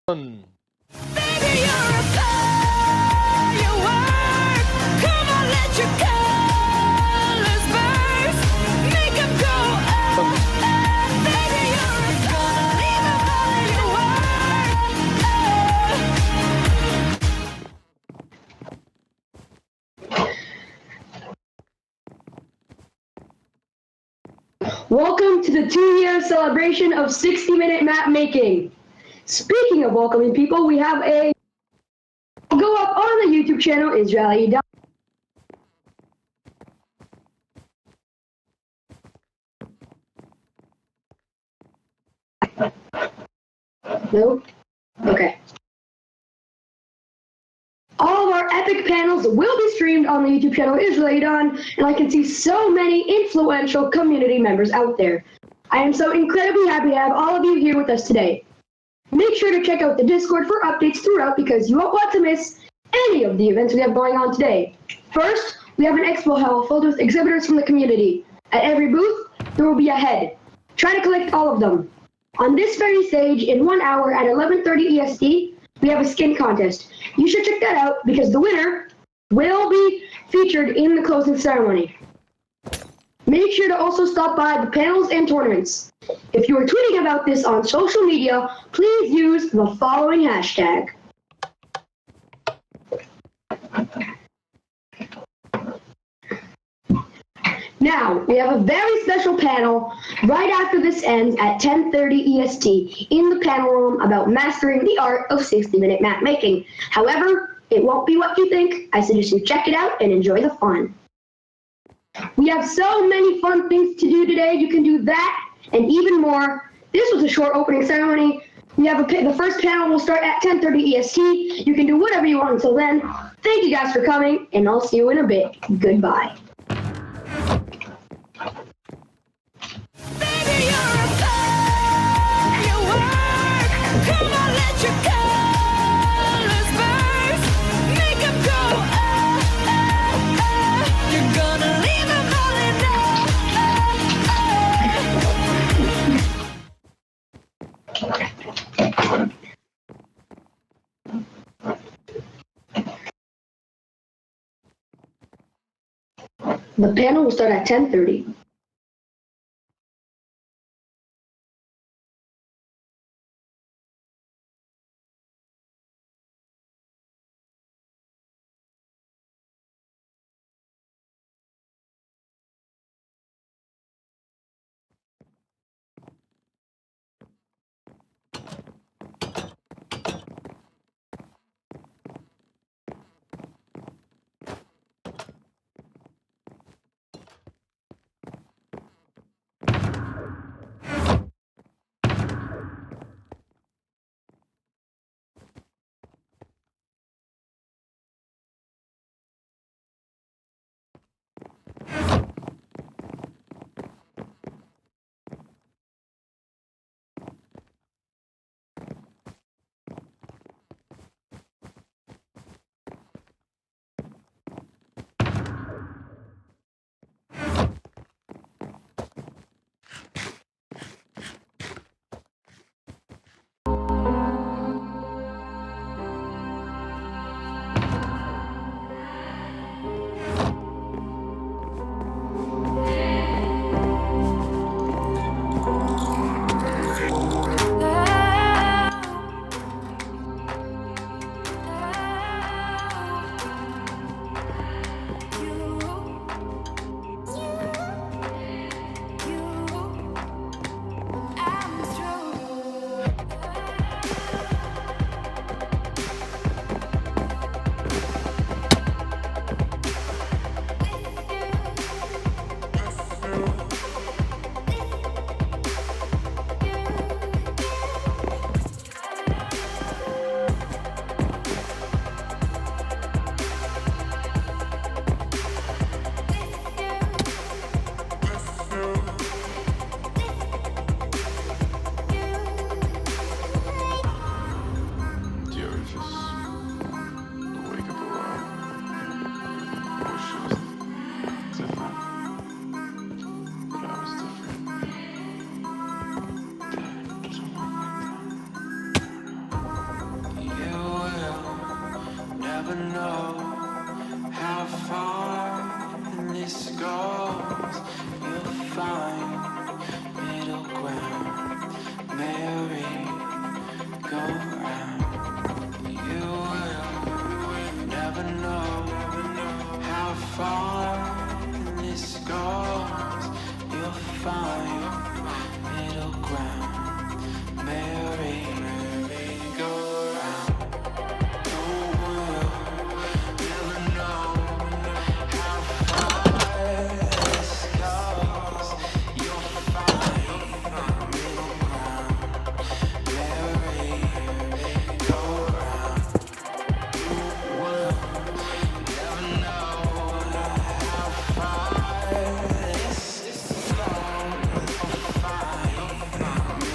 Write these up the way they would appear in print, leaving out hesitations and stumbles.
Baby, you're a firework. Come on, let your colors burst. Make 'em go up. Baby, you're gonna leave 'em all in your work. Welcome to the 2-year celebration of 60-minute map making. Speaking of welcoming people, we have a go up on the YouTube channel, Israeli. No? Okay. All of our epic panels will be streamed on the YouTube channel Israeli, and I can see so many influential community members out there. I am so incredibly happy to have all of you here with us today. Make sure to check out the Discord for updates throughout because you won't want to miss any of the events we have going on today. First, we have an expo hall filled with exhibitors from the community. At every booth, there will be a head. Try to collect all of them. On this very stage, in 1 hour at 11:30 EST, we have a skin contest. You should check that out because the winner will be featured in the closing ceremony. Make sure to also stop by the panels and tournaments. If you are tweeting about this on social media, please use the following hashtag. Now, we have a very special panel right after this ends at 10:30 EST in the panel room about mastering the art of 60-minute map making. However, it won't be what you think. I suggest you check it out and enjoy the fun. We have so many fun things to do today. You can do that and even more. This was a short opening ceremony. We have the first panel will start at 10:30 EST. You can do whatever you want until then. Thank you guys for coming, and I'll see you in a bit. Goodbye. Baby, you're a firework. Come on, let your colors burst. Make 'em go up. You're gonna leave 'em all in The panel will start at 10:30. middle ground, merry-go-round. You will never know how far this goes. You'll find middle ground, merry-go-round. You will never know how far this goes. You'll find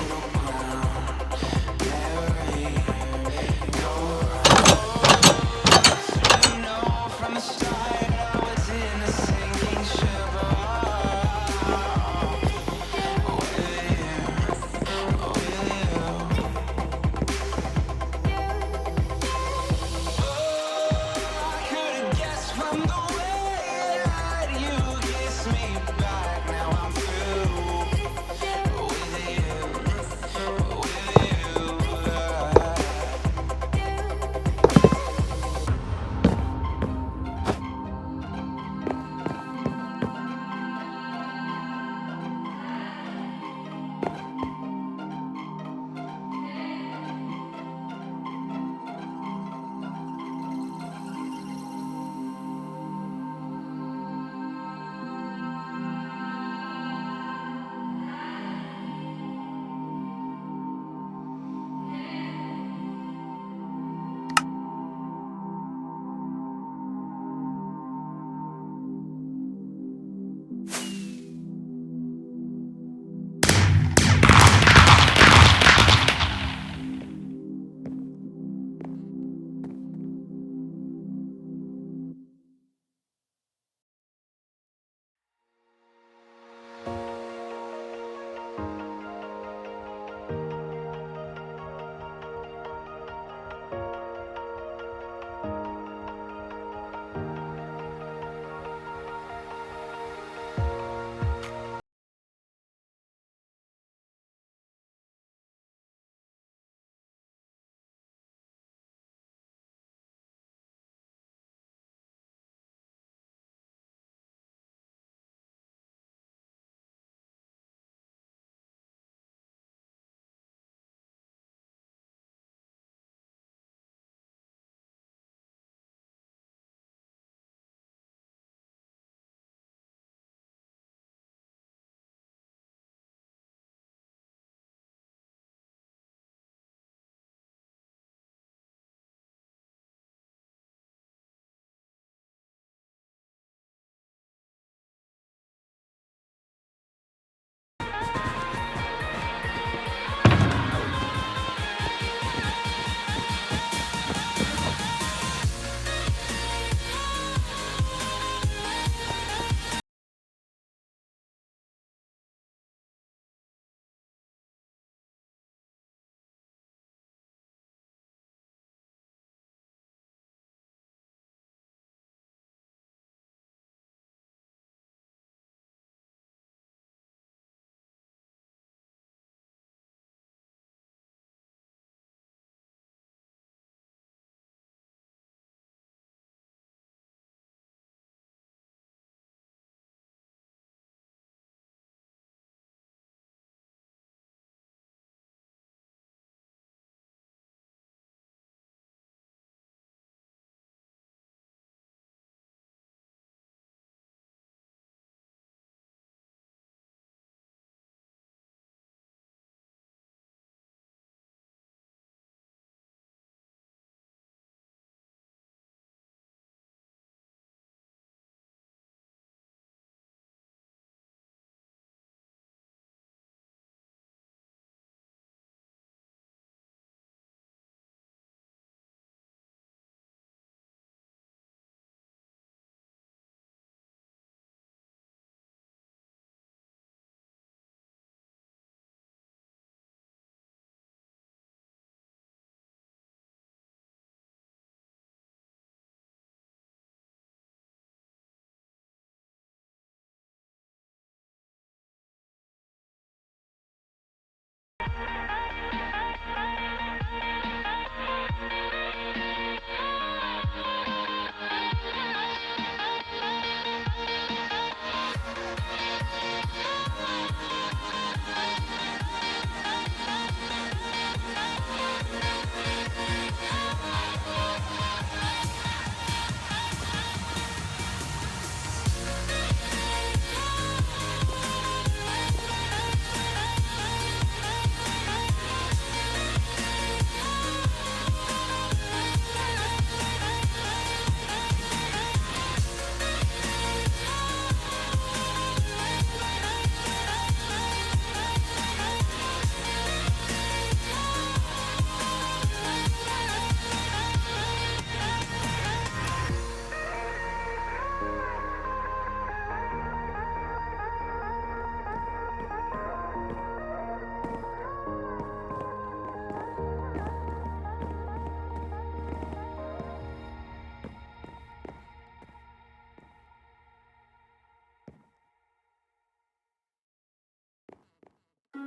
On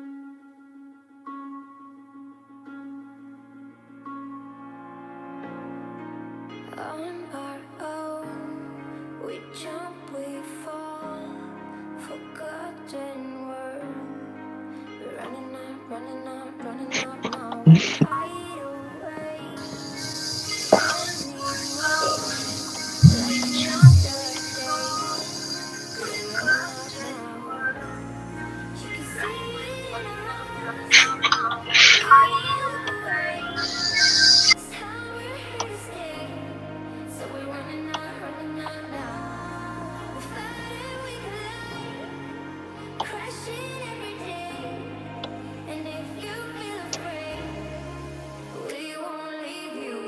our own, we jump, we fall, forgotten world. We're running out now. We hide away, hands need more, like another day. We're running out now. You can see it in our eyes. We look away. This time we're here to stay. So we're running out now. We're fighting, we collide, crashing every day. And if you feel afraid, we won't leave you.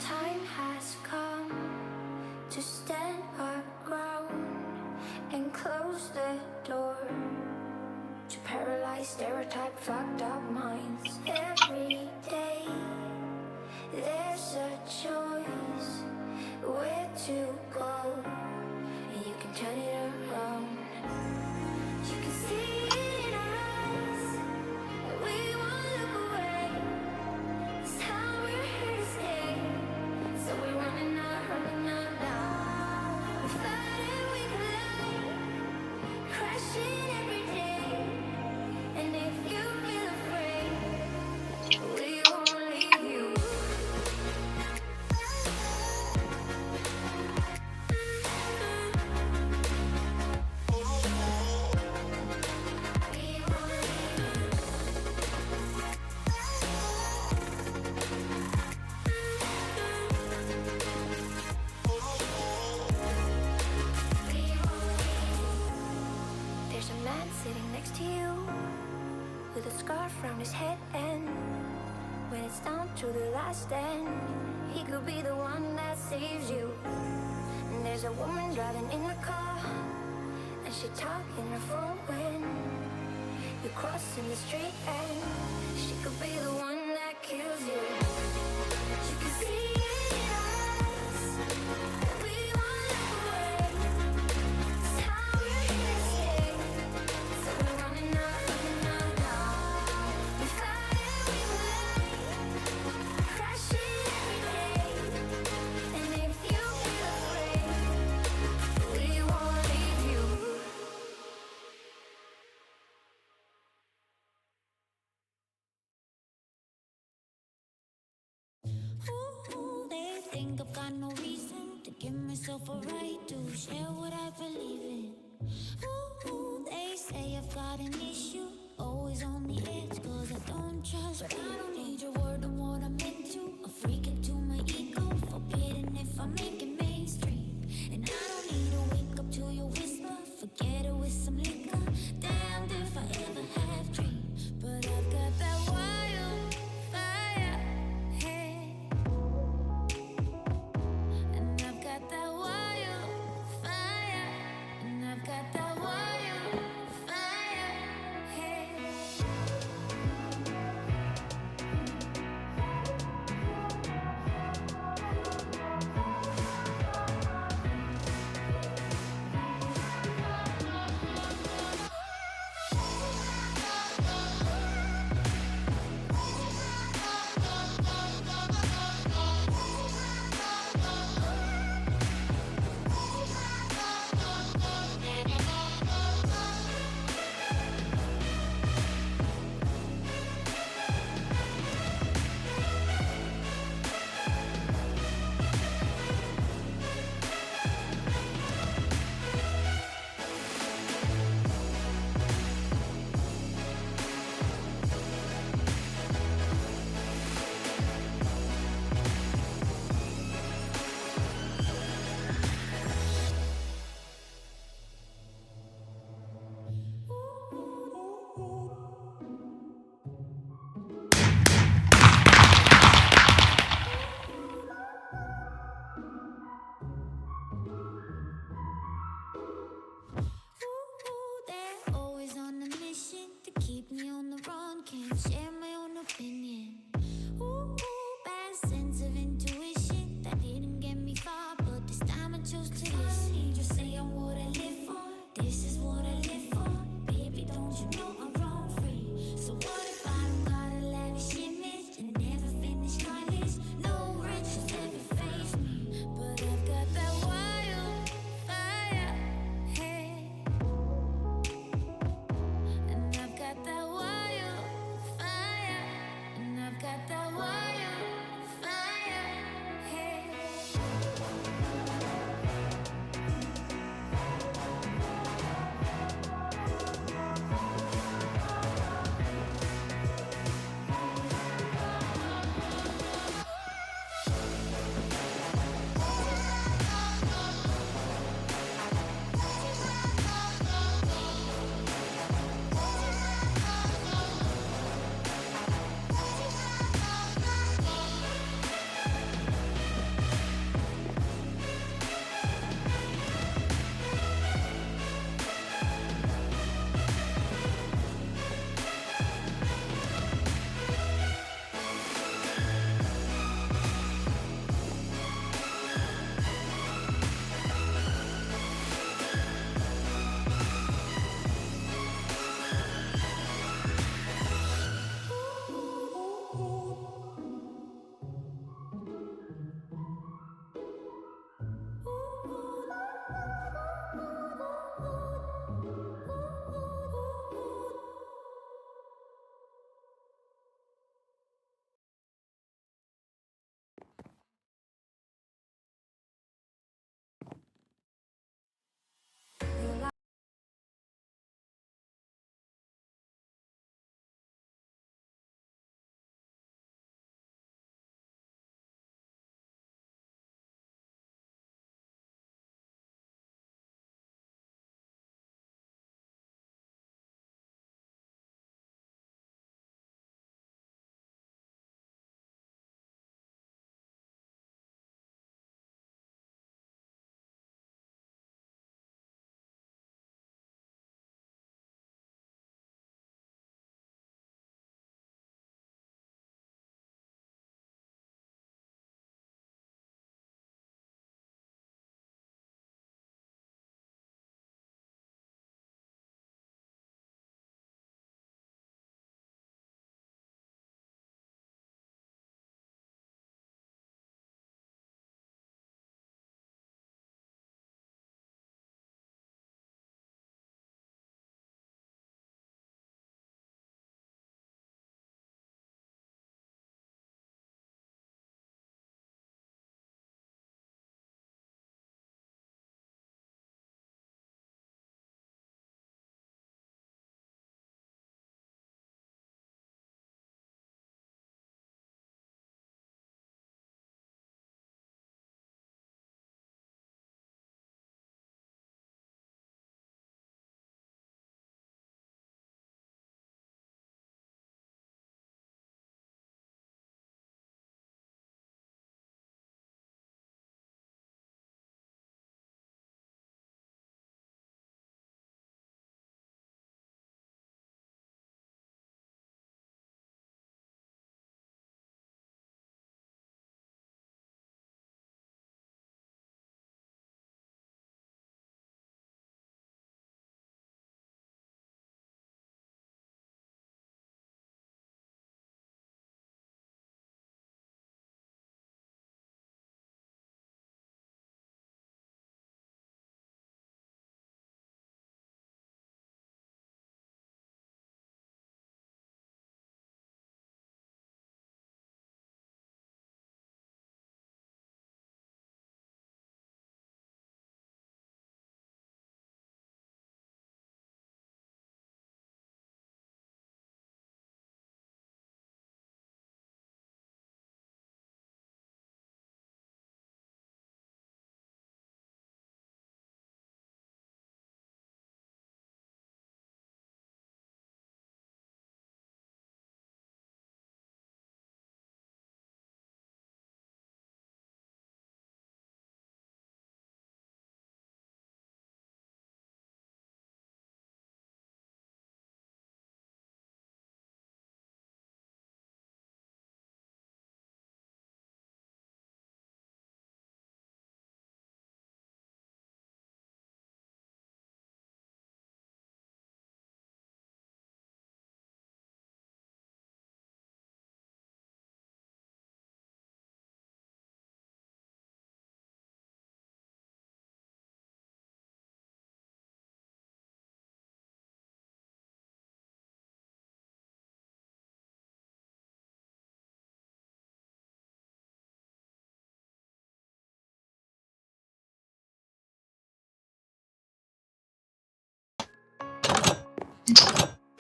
Time has come to stand our ground and close the door to paralyze stereotype fucked up minds. Every day there's a choice where to go, and you can turn it around. You can see it in our eyes, and we won't look away. This time we're here to stay. So we're running out now. We're fighting, we collide, crashing every day. And if you feel afraid, we won't leave you. There's a man sitting next to you with a scarf around his head, and when it's down to the last end, he could be the one that saves you. And there's a woman driving in the car, and she talking her phone when you're crossing the street, and she could be the one that kills you. You can see it in her eyes, and we won't look away. This time we're here to stay. So we're running out now. We fight and we collide, crashing every day. And if you feel afraid, we won't leave you. Ooh, they think I've got no reason to give myself a right to share what I believe in. Ooh, they say I've got an issue, always on the edge, cause I don't trust. But I don't need your word on what I'm into. A freak into my ego, forbidden if I make it mainstream. And I don't need to wake up to your whisper, forget it with some liquor. Damned if I ever have dreams, but I've got that wildfire head. And I've got that wildfire, and I've got that wildfire. Hey.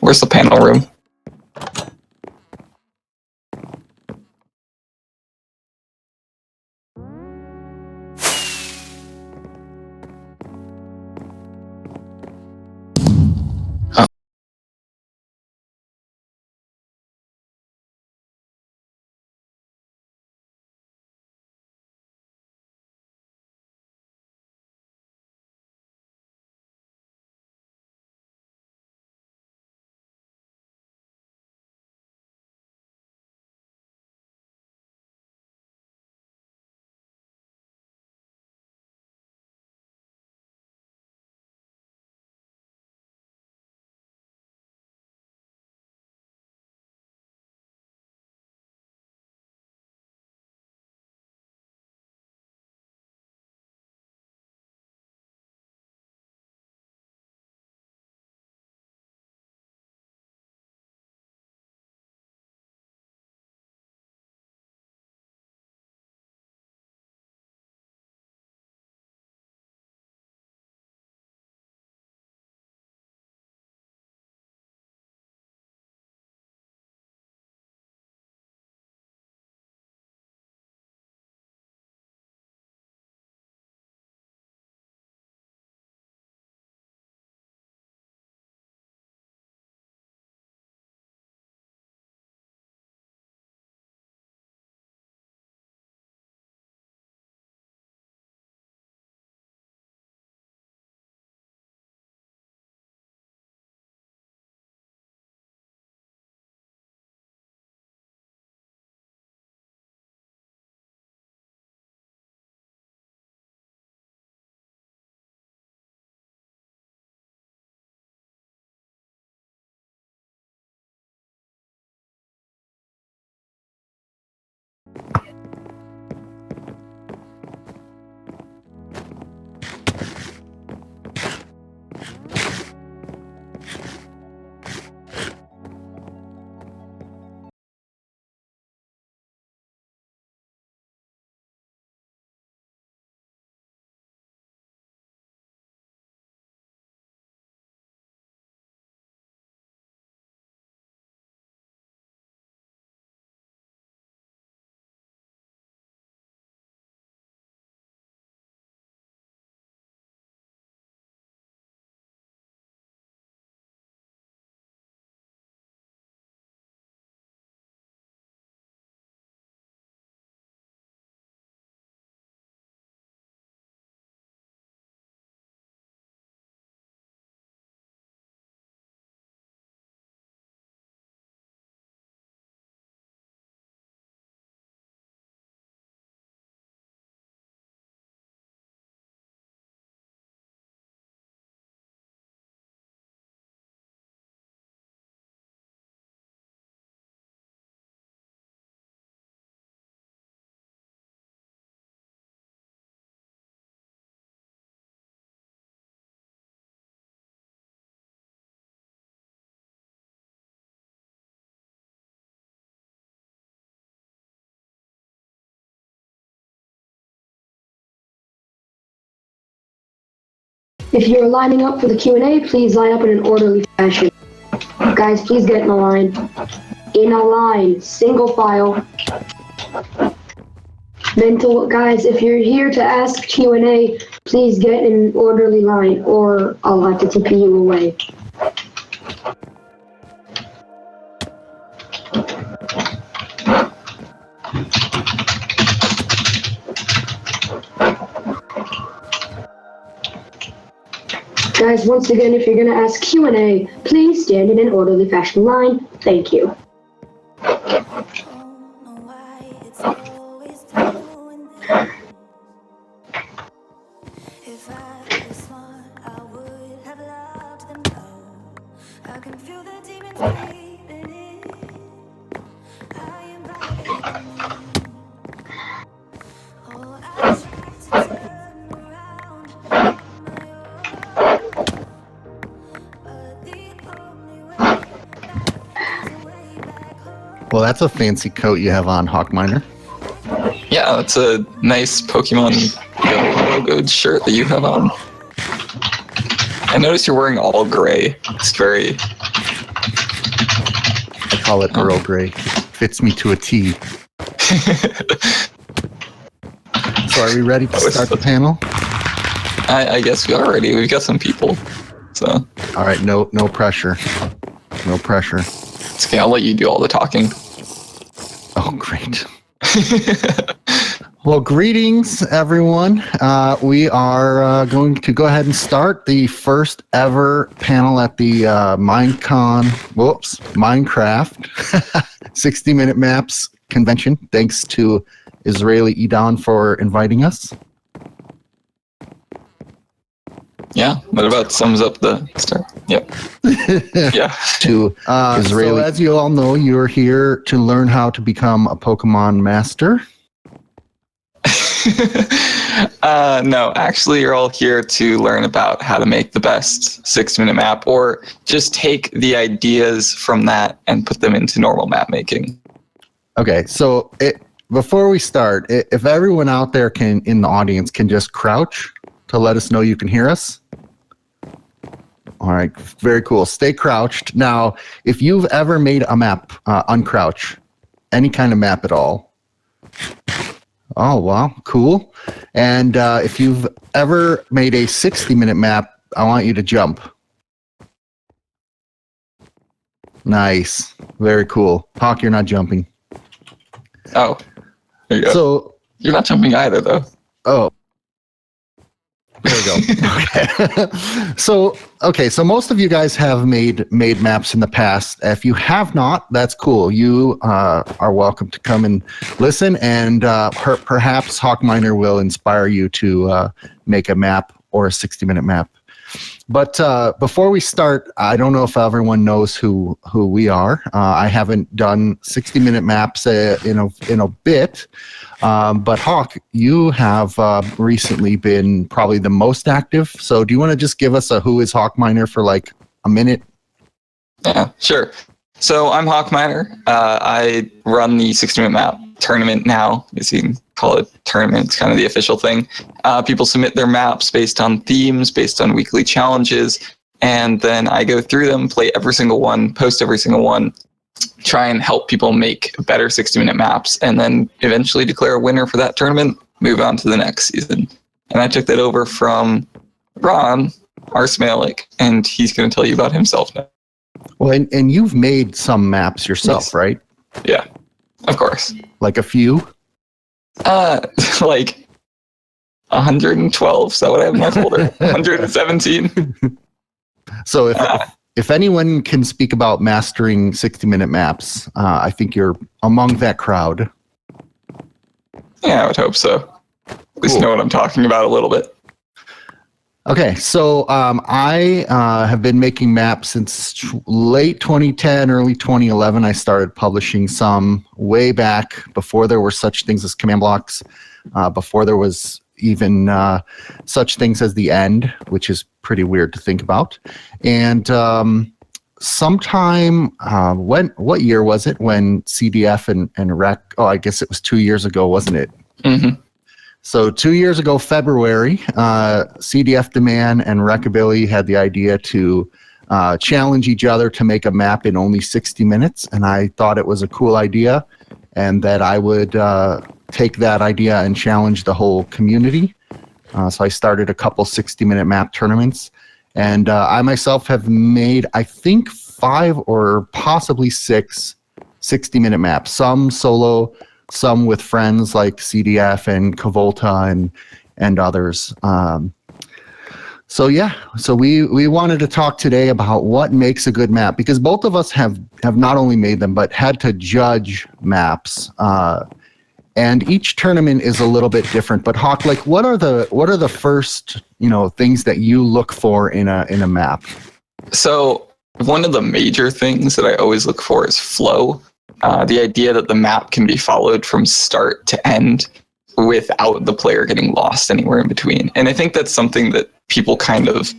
Where's the panel room? If you're lining up for the Q&A, please line up in an orderly fashion. Guys, please get in a line. In a line, single file. Mental, guys, if you're here to ask Q&A, please get in an orderly line, or I'll have to TP you away. Guys, once again, if you're going to ask Q&A, please stand in an orderly fashion line. Thank you. If I was smart, I would have loved them know. I can feel the demons creeping in. I invited them in. Oh, I tried to turn around on my own, but the only way back is a way back home. Well, that's a fancy coat you have on, Hawkminer. Yeah, that's a nice Pokemon Go logoed shirt that you have on. I noticed you're wearing all gray. It's very call it Earl Grey. Fits me to a T. So are we ready to start the panel? I guess we are ready. We've got some people. So. All right, no pressure. No pressure. It's okay, I'll let you do all the talking. Oh, great. Well, greetings, everyone. We are going to go ahead and start the first ever panel at the Minecraft 60-minute maps convention. Thanks to Israeli Edon for inviting us. Yeah, that about sums up the start. Yep. Yeah. To Israeli. So as you all know, you're here to learn how to become a Pokemon master. No, actually, you're all here to learn about how to make the best 60-minute map, or just take the ideas from that and put them into normal map making. Okay, so before we start, if everyone out there in the audience can just crouch to let us know you can hear us. All right, very cool. Stay crouched. Now, if you've ever made a map, uncrouch, any kind of map at all. Oh, wow, cool. And if you've ever made a 60-minute map, I want you to jump. Nice. Very cool. Hawk, you're not jumping. Oh, there you go. So, you're not jumping either, though. Oh. There we go. Okay. So most of you guys have made maps in the past. If you have not, that's cool. You are welcome to come and listen, and perhaps Hawkminer will inspire you to make a map or a 60-minute map. But before we start, I don't know if everyone knows who we are. I haven't done 60-minute maps in a bit. But Hawk, you have recently been probably the most active. So do you want to just give us a who is Hawkminer for like a minute? Yeah, sure. So I'm Hawkminer. I run the 60-minute map tournament now. You can call it tournament. It's kind of the official thing. People submit their maps based on themes, based on weekly challenges. And then I go through them, play every single one, post every single one, try and help people make better 60-minute maps, and then eventually declare a winner for that tournament, move on to the next season. And I took that over from Ron Arsmalik, and he's going to tell you about himself now. Well, and you've made some maps yourself, yes. Right? Yeah, of course. Like a few? Like 112, is that what I have in my folder? 117. So if anyone can speak about mastering 60-minute maps, I think you're among that crowd. Yeah, I would hope so. At least know what I'm talking about a little bit. Okay, so I have been making maps since late 2010, early 2011. I started publishing some way back before there were such things as command blocks, before there was even such things as the end, which is pretty weird to think about. And sometime, what year was it when CDF and Rec, I guess it was 2 years ago, wasn't it? Mm-hmm. So 2 years ago, February, CDF Demand and Rockabilly had the idea to challenge each other to make a map in only 60 minutes. And I thought it was a cool idea, and that I would take that idea and challenge the whole community. So I started a couple 60-minute map tournaments. And I myself have made, I think, 5 or possibly 6 60-minute maps. Some solo, some with friends like CDF and Kavolta and others. So we wanted to talk today about what makes a good map, because both of us have not only made them but had to judge maps. And each tournament is a little bit different. But Hawk, like, what are the first things that you look for in a map? So one of the major things that I always look for is flow. The idea that the map can be followed from start to end without the player getting lost anywhere in between. And I think that's something that people kind of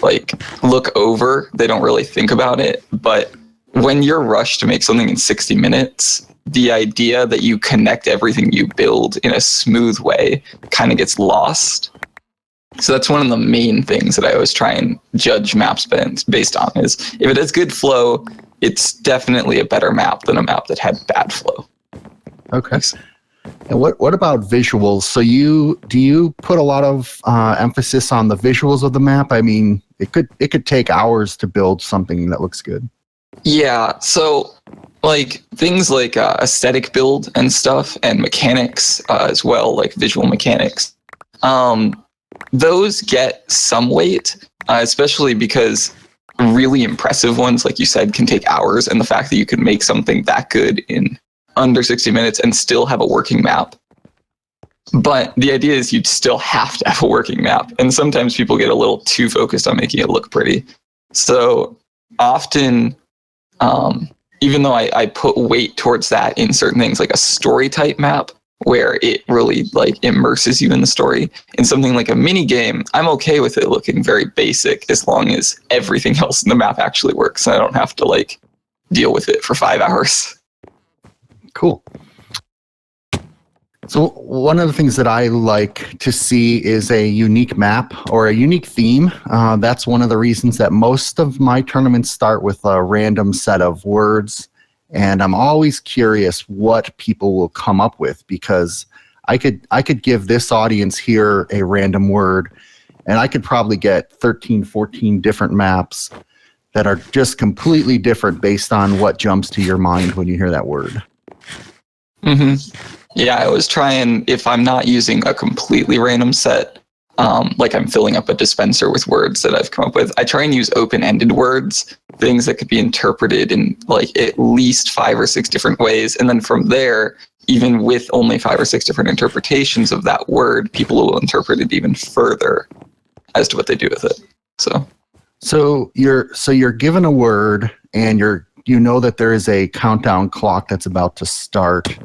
like look over. They don't really think about it. But when you're rushed to make something in 60 minutes, the idea that you connect everything you build in a smooth way kind of gets lost. So that's one of the main things that I always try and judge maps based on, is if it has good flow, it's definitely a better map than a map that had bad flow. Okay. And what about visuals? So do you put a lot of emphasis on the visuals of the map? I mean, it could take hours to build something that looks good. Yeah, so like things like aesthetic build and stuff, and mechanics as well, like visual mechanics. Those get some weight, especially because really impressive ones, like you said, can take hours, and the fact that you can make something that good in under 60 minutes and still have a working map. But the idea is you'd still have to have a working map, and sometimes people get a little too focused on making it look pretty. So often, even though I put weight towards that in certain things, like a story type map where it really like immerses you in the story, in something like a mini game, I'm okay with it looking very basic as long as everything else in the map actually works and I don't have to like deal with it for 5 hours. Cool. So one of the things that I like to see is a unique map or a unique theme. That's one of the reasons that most of my tournaments start with a random set of words. And I'm always curious what people will come up with, because I could give this audience here a random word, and I could probably get 13, 14 different maps that are just completely different based on what jumps to your mind when you hear that word. Mm-hmm. Yeah, I always try and, if I'm not using a completely random set, like I'm filling up a dispenser with words that I've come up with, I try and use open-ended words, things that could be interpreted in like at least 5 or 6 different ways. And then from there, even with only 5 or 6 different interpretations of that word, people will interpret it even further as to what they do with it. So you're given a word, and you know that there is a countdown clock that's about to start.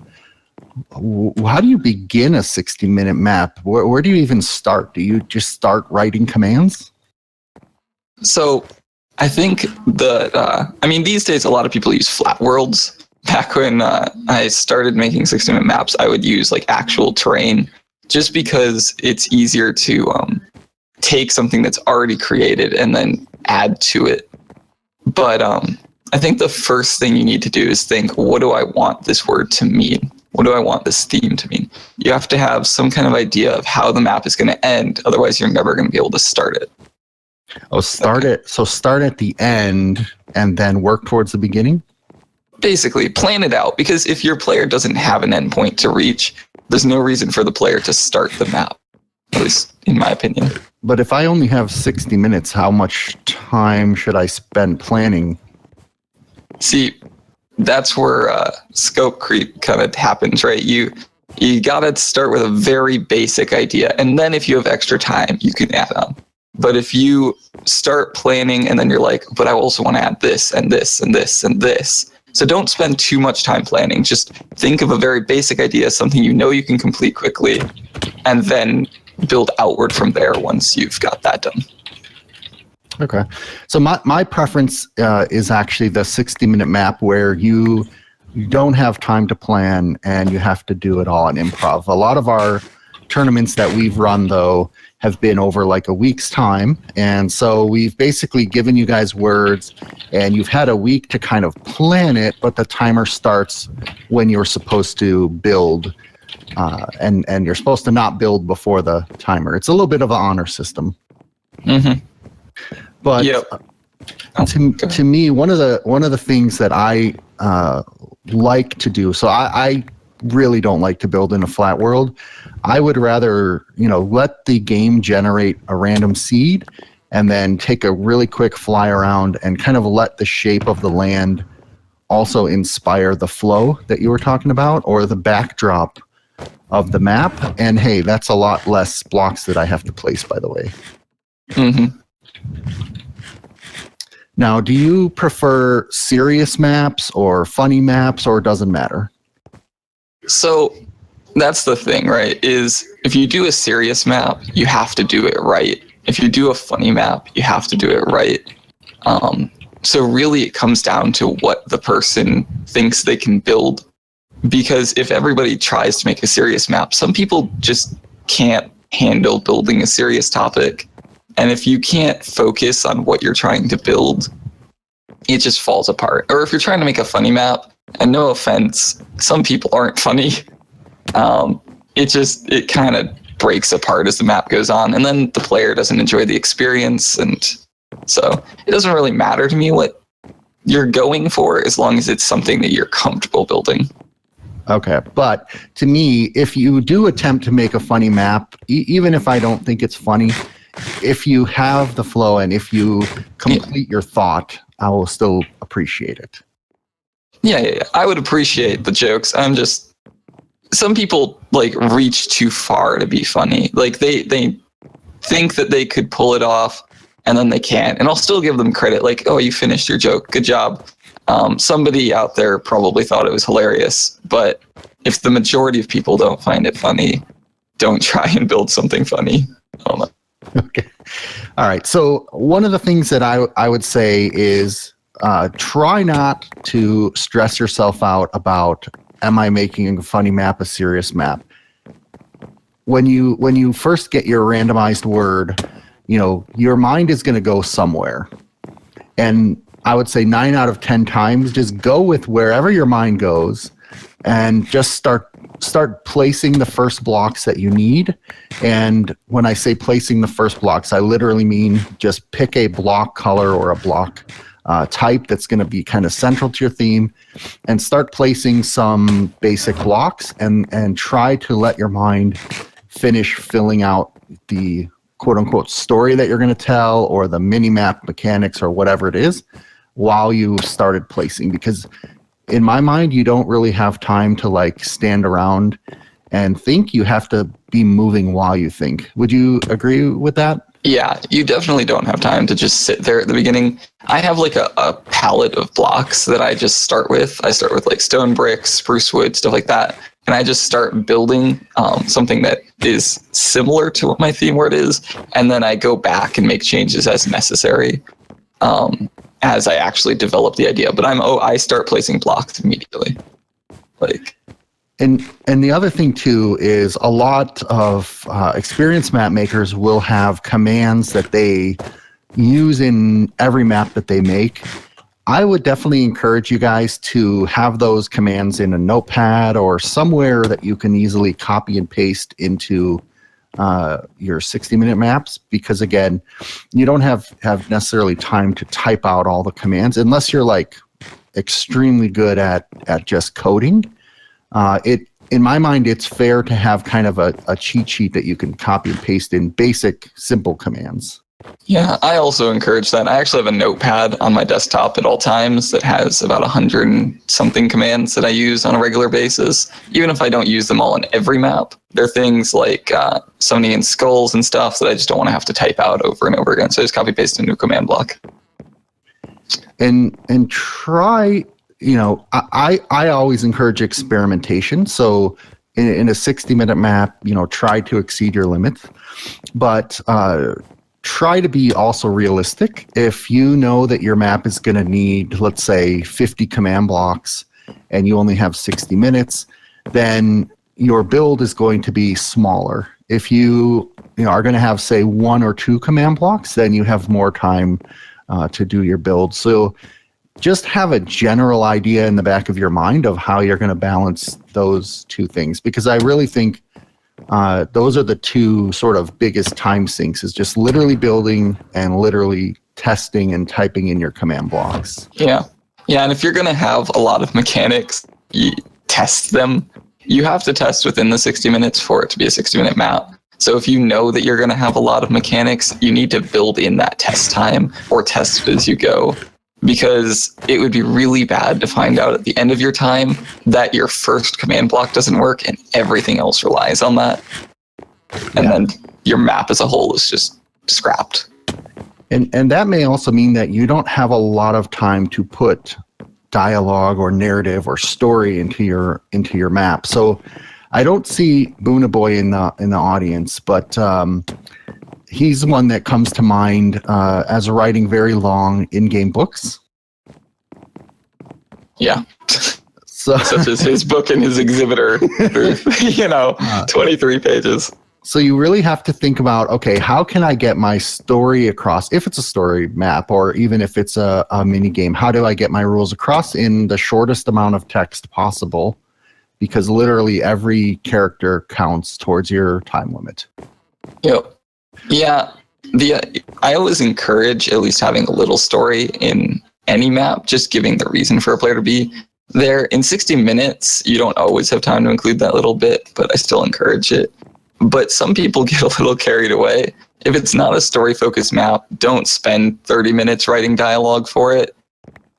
How do you begin a 60-minute map? Where do you even start? Do you just start writing commands? So I think that, these days a lot of people use flat worlds. Back when I started making 60-minute maps, I would use like actual terrain, just because it's easier to take something that's already created and then add to it. But I think the first thing you need to do is think, what do I want this word to mean? What do I want this theme to mean? You have to have some kind of idea of how the map is going to end. Otherwise, you're never going to be able to start it. Oh, start it. So start at the end and then work towards the beginning? Basically, plan it out. Because if your player doesn't have an endpoint to reach, there's no reason for the player to start the map. At least in my opinion. But if I only have 60 minutes, how much time should I spend planning? See, that's where scope creep kind of happens, right? You gotta start with a very basic idea, and then if you have extra time, you can add on. But if you start planning and then you're like, but I also want to add this and this and this and this. So don't spend too much time planning. Just think of a very basic idea, something you know you can complete quickly, and then build outward from there once you've got that done. Okay. So my preference is actually the 60-minute map, where you don't have time to plan and you have to do it all in improv. A lot of our tournaments that we've run, though, have been over like a week's time. And so we've basically given you guys words, and you've had a week to kind of plan it, but the timer starts when you're supposed to build. And you're supposed to not build before the timer. It's a little bit of an honor system. Mm-hmm. But yep. To me, one of the things that I like to do, so I really don't like to build in a flat world. I would rather, let the game generate a random seed and then take a really quick fly around and kind of let the shape of the land also inspire the flow that you were talking about, or the backdrop of the map. And hey, that's a lot less blocks that I have to place, by the way. Mm-hmm. Now, do you prefer serious maps or funny maps, or doesn't matter? So that's the thing, right? Is if you do a serious map, you have to do it right. If you do a funny map, you have to do it right. So really it comes down to what the person thinks they can build. Because if everybody tries to make a serious map, some people just can't handle building a serious topic. And if you can't focus on what you're trying to build, it just falls apart. Or if you're trying to make a funny map, and no offense, some people aren't funny. It kind of breaks apart as the map goes on, and then the player doesn't enjoy the experience, and so it doesn't really matter to me what you're going for as long as it's something that you're comfortable building. Okay, but to me, if you do attempt to make a funny map, even if I don't think it's funny, if you have the flow and if you complete your thought, I will still appreciate it. Yeah. I would appreciate the jokes. Some people like reach too far to be funny. Like they think that they could pull it off and then they can't. And I'll still give them credit. Like, oh, you finished your joke. Good job. Somebody out there probably thought it was hilarious. But if the majority of people don't find it funny, don't try and build something funny. I don't know. Okay. All right. So one of the things that I would say is try not to stress yourself out about, am I making a funny map, a serious map? When you first get your randomized word, your mind is going to go somewhere. And I would say 9 out of 10 times, just go with wherever your mind goes and just start placing the first blocks that you need. And when I say placing the first blocks, I literally mean just pick a block color or a block type that's going to be kind of central to your theme and start placing some basic blocks and try to let your mind finish filling out the quote unquote story that you're going to tell or the mini map mechanics or whatever it is while you started placing, because in my mind, you don't really have time to like stand around and think. You have to be moving while you think. Would you agree with that? Yeah, you definitely don't have time to just sit there at the beginning. I have like a palette of blocks that I just start with. I start with like stone bricks, spruce wood, stuff like that. And I just start building something that is similar to what my theme word is. And then I go back and make changes as necessary as I actually develop the idea. But I start placing blocks immediately. And the other thing too is a lot of experienced map makers will have commands that they use in every map that they make. I would definitely encourage you guys to have those commands in a notepad or somewhere that you can easily copy and paste into your 60-minute maps, because again, you don't have necessarily time to type out all the commands unless you're like extremely good at just coding. In my mind, it's fair to have kind of a cheat sheet that you can copy and paste in basic, simple commands. Yeah, I also encourage that. I actually have a notepad on my desktop at all times that has about 100 and something commands that I use on a regular basis. Even if I don't use them all in every map, there are things like summoning in skulls and stuff that I just don't want to have to type out over and over again. So I just copy paste into a command block. And try, I always encourage experimentation. So in a 60-minute map, try to exceed your limits, but try to be also realistic. If you know that your map is going to need, let's say, 50 command blocks and you only have 60 minutes, then your build is going to be smaller. If you are going to have, say, 1 or 2 command blocks, then you have more time to do your build. So just have a general idea in the back of your mind of how you're going to balance those two things, because I really think those are the two sort of biggest time sinks, is just literally building and literally testing and typing in your command blocks. Yeah, and if you're going to have a lot of mechanics, you test them. You have to test within the 60 minutes for it to be a 60-minute map. So if you know that you're going to have a lot of mechanics, you need to build in that test time or test it as you go, because it would be really bad to find out at the end of your time that your first command block doesn't work and everything else relies on that. And then your map as a whole is just scrapped. And that may also mean that you don't have a lot of time to put dialogue or narrative or story into your map. So I don't see Boonaboy in the audience, but he's one that comes to mind as writing very long in-game books. Yeah. So, such as his book and his exhibitor, 23 pages. So you really have to think about, okay, how can I get my story across? If it's a story map, or even if it's a mini game, how do I get my rules across in the shortest amount of text possible? Because literally every character counts towards your time limit. Yep. Yeah. I always encourage at least having a little story in any map, just giving the reason for a player to be there. In 60 minutes, you don't always have time to include that little bit, but I still encourage it. But some people get a little carried away. If it's not a story-focused map, don't spend 30 minutes writing dialogue for it.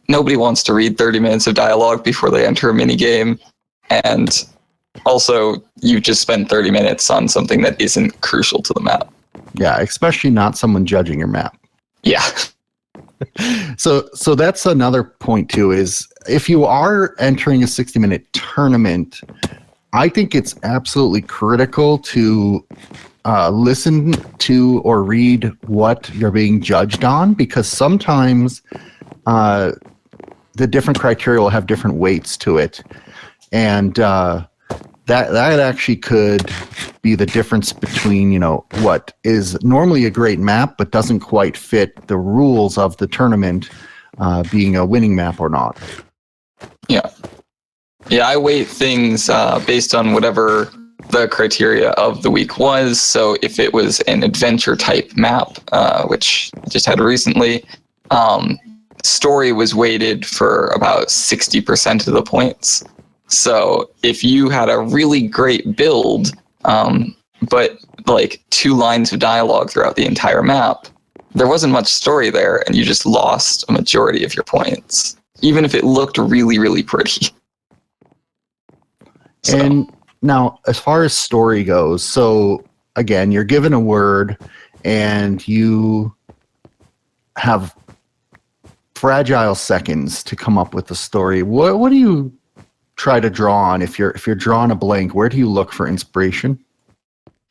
Nobody wants to read 30 minutes of dialogue before they enter a minigame. And also, you just spend 30 minutes on something that isn't crucial to the map. Yeah, especially not someone judging your map. Yeah. So that's another point too, is if you are entering a 60-minute tournament, I think it's absolutely critical to listen to or read what you're being judged on, because sometimes the different criteria will have different weights to it. And that actually could be the difference between, what is normally a great map but doesn't quite fit the rules of the tournament being a winning map or not. Yeah. Yeah, I weight things based on whatever the criteria of the week was. So if it was an adventure type map, which I just had recently, story was weighted for about 60% of the points. So if you had a really great build, but like 2 lines of dialogue throughout the entire map, there wasn't much story there, and you just lost a majority of your points, even if it looked really, really pretty. So. And now, as far as story goes, so again, you're given a word and you have fragile seconds to come up with a story. What do you try to draw on if you're drawing a blank? Where do you look for inspiration?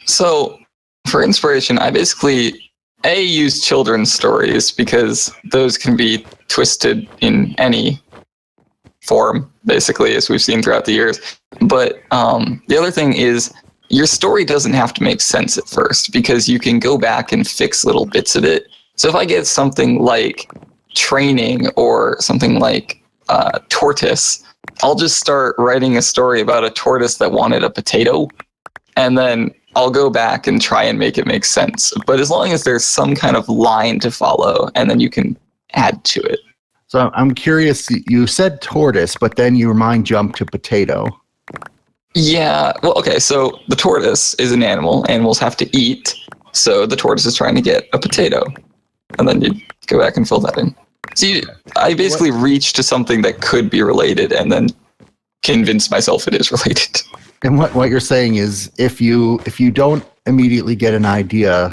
So for inspiration, I basically use children's stories, because those can be twisted in any form, basically, as we've seen throughout the years. But the other thing is, your story doesn't have to make sense at first, because you can go back and fix little bits of it. So if I get something like training or something like tortoise, I'll just start writing a story about a tortoise that wanted a potato, and then I'll go back and try and make it make sense. But as long as there's some kind of line to follow, and then you can add to it. So I'm curious, you said tortoise, but then your mind jumped to potato. Yeah, well, okay, so the tortoise is an animal. Animals have to eat, so the tortoise is trying to get a potato. And then you go back and fill that in. So I basically reach to something that could be related and then convince myself it is related. And what you're saying is, if you don't immediately get an idea,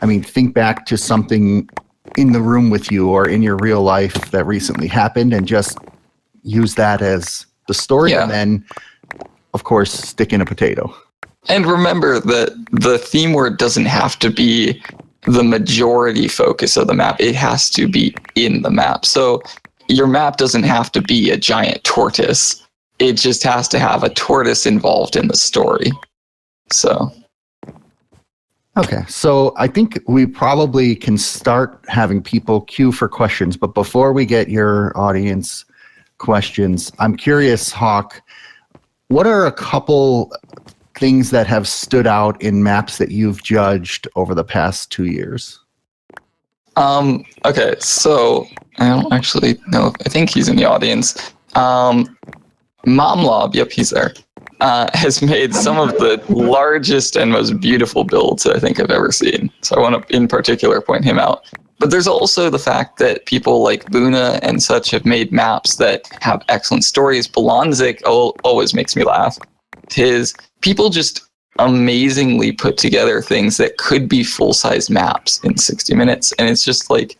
I mean, think back to something in the room with you or in your real life that recently happened, and just use that as the story. Yeah. And then, of course, stick in a potato. And remember that the theme word doesn't have to be the majority focus of the map. It has to be in the map. So your map doesn't have to be a giant tortoise. It just has to have a tortoise involved in the story. So. Okay, so I think we probably can start having people queue for questions. But before we get your audience questions, I'm curious, Hawk, what are a couple things that have stood out in maps that you've judged over the past 2 years? Okay, so I don't actually know. I think he's in the audience. Momlob, yep, he's there, has made some of the largest and most beautiful builds that I think I've ever seen. So I want to, in particular, point him out. But there's also the fact that people like Buna and such have made maps that have excellent stories. Bolonzik always makes me laugh. People just amazingly put together things that could be full-size maps in 60 minutes. And it's just like,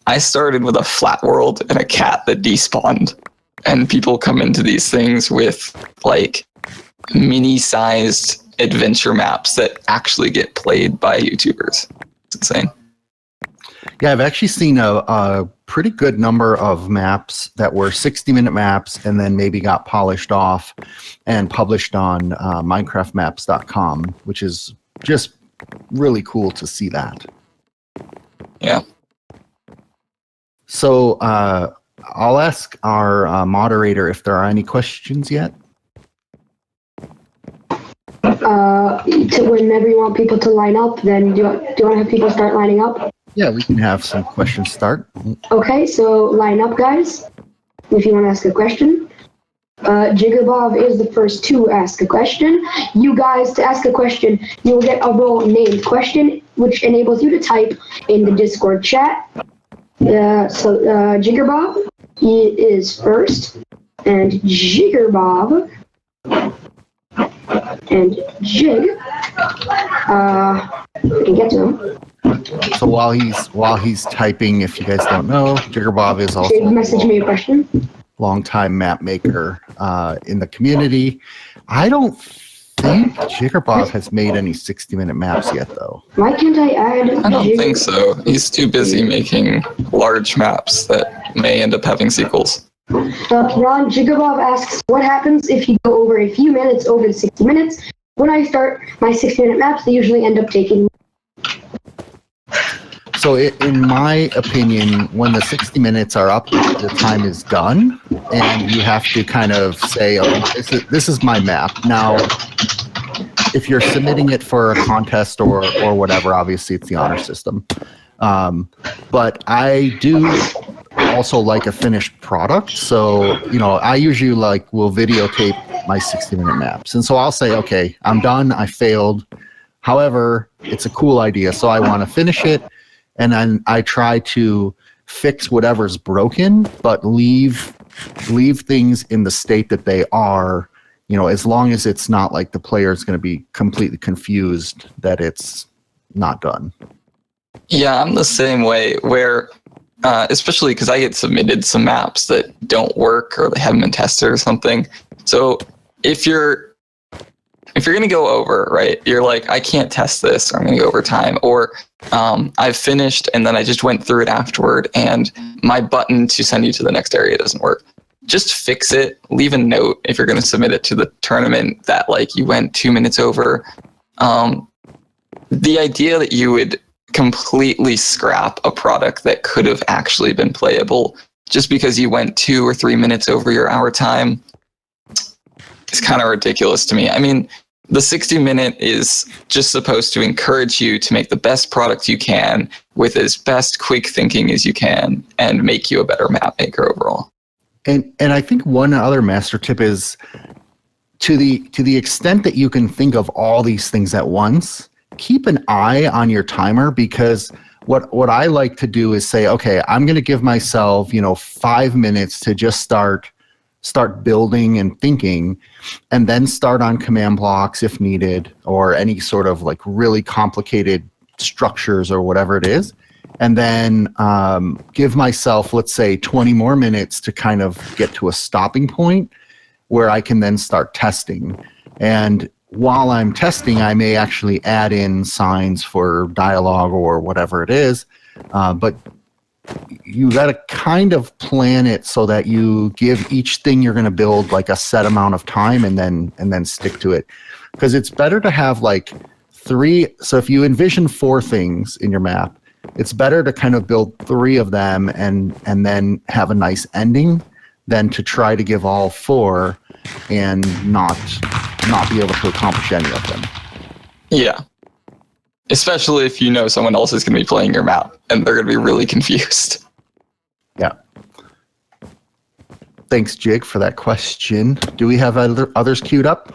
I started with a flat world and a cat that despawned. And people come into these things with like mini-sized adventure maps that actually get played by YouTubers. It's insane. Yeah, I've actually seen a pretty good number of maps that were 60-minute maps and then maybe got polished off and published on minecraftmaps.com, which is just really cool to see that. Yeah. So I'll ask our moderator if there are any questions yet. Whenever you want people to line up, then do you want to have people start lining up? Yeah, we can have some questions start. Okay, so line up, guys, if you want to ask a question. Jiggerbob is the first to ask a question. You guys, to ask a question, you will get a role named question, which enables you to type in the Discord chat. Jiggerbob, he is first, and Jiggerbob and Jig, we can get to him. So while he's typing, if you guys don't know, Jiggerbob is also Jig, message me a question. longtime map maker in the community. I don't think Jiggerbob has made any 60-minute maps yet, though. Why can't I add? I don't think so. He's too busy making large maps that may end up having sequels. Ron Jiggerbob asks, what happens if you go over a few minutes over the 60 minutes? When I start my 60-minute maps, they usually end up taking. So in my opinion, when the 60 minutes are up, the time is done, and you have to kind of say, okay, this is my map. Now, if you're submitting it for a contest or whatever, obviously it's the honor system. But I do also like a finished product. So, I usually will videotape my 60-minute maps. And so I'll say, okay, I'm done. I failed. However, it's a cool idea. So I want to finish it. And then I try to fix whatever's broken, but leave things in the state that they are, as long as it's not like the player is going to be completely confused that it's not done. Yeah, I'm the same way where, especially because I get submitted some maps that don't work or they haven't been tested or something. So if you're going to go over, right, you're like, I can't test this, or I'm going to go over time, or I've finished and then I just went through it afterward and my button to send you to the next area doesn't work. Just fix it. Leave a note if you're going to submit it to the tournament that you went 2 minutes over. The idea that you would completely scrap a product that could have actually been playable just because you went 2 or 3 minutes over your hour time is kind of ridiculous to me. I mean, the 60-minute is just supposed to encourage you to make the best product you can with as best quick thinking as you can and make you a better map maker overall. And I think one other master tip is to the extent that you can think of all these things at once, keep an eye on your timer, because what I like to do is say, okay, I'm going to give myself, 5 minutes to just start building and thinking, and then start on command blocks if needed, or any sort of really complicated structures or whatever it is. And then give myself, let's say, 20 more minutes to kind of get to a stopping point where I can then start testing. And while I'm testing, I may actually add in signs for dialogue or whatever it is. But you got to kind of plan it so that you give each thing you're going to build a set amount of time and then stick to it. Because it's better to have 3. So if you envision 4 things in your map, it's better to kind of build 3 of them and then have a nice ending than to try to give all 4 and not be able to accomplish any of them. Yeah. Especially if someone else is going to be playing your map and they're going to be really confused. Yeah. Thanks, Jig, for that question. Do we have others queued up?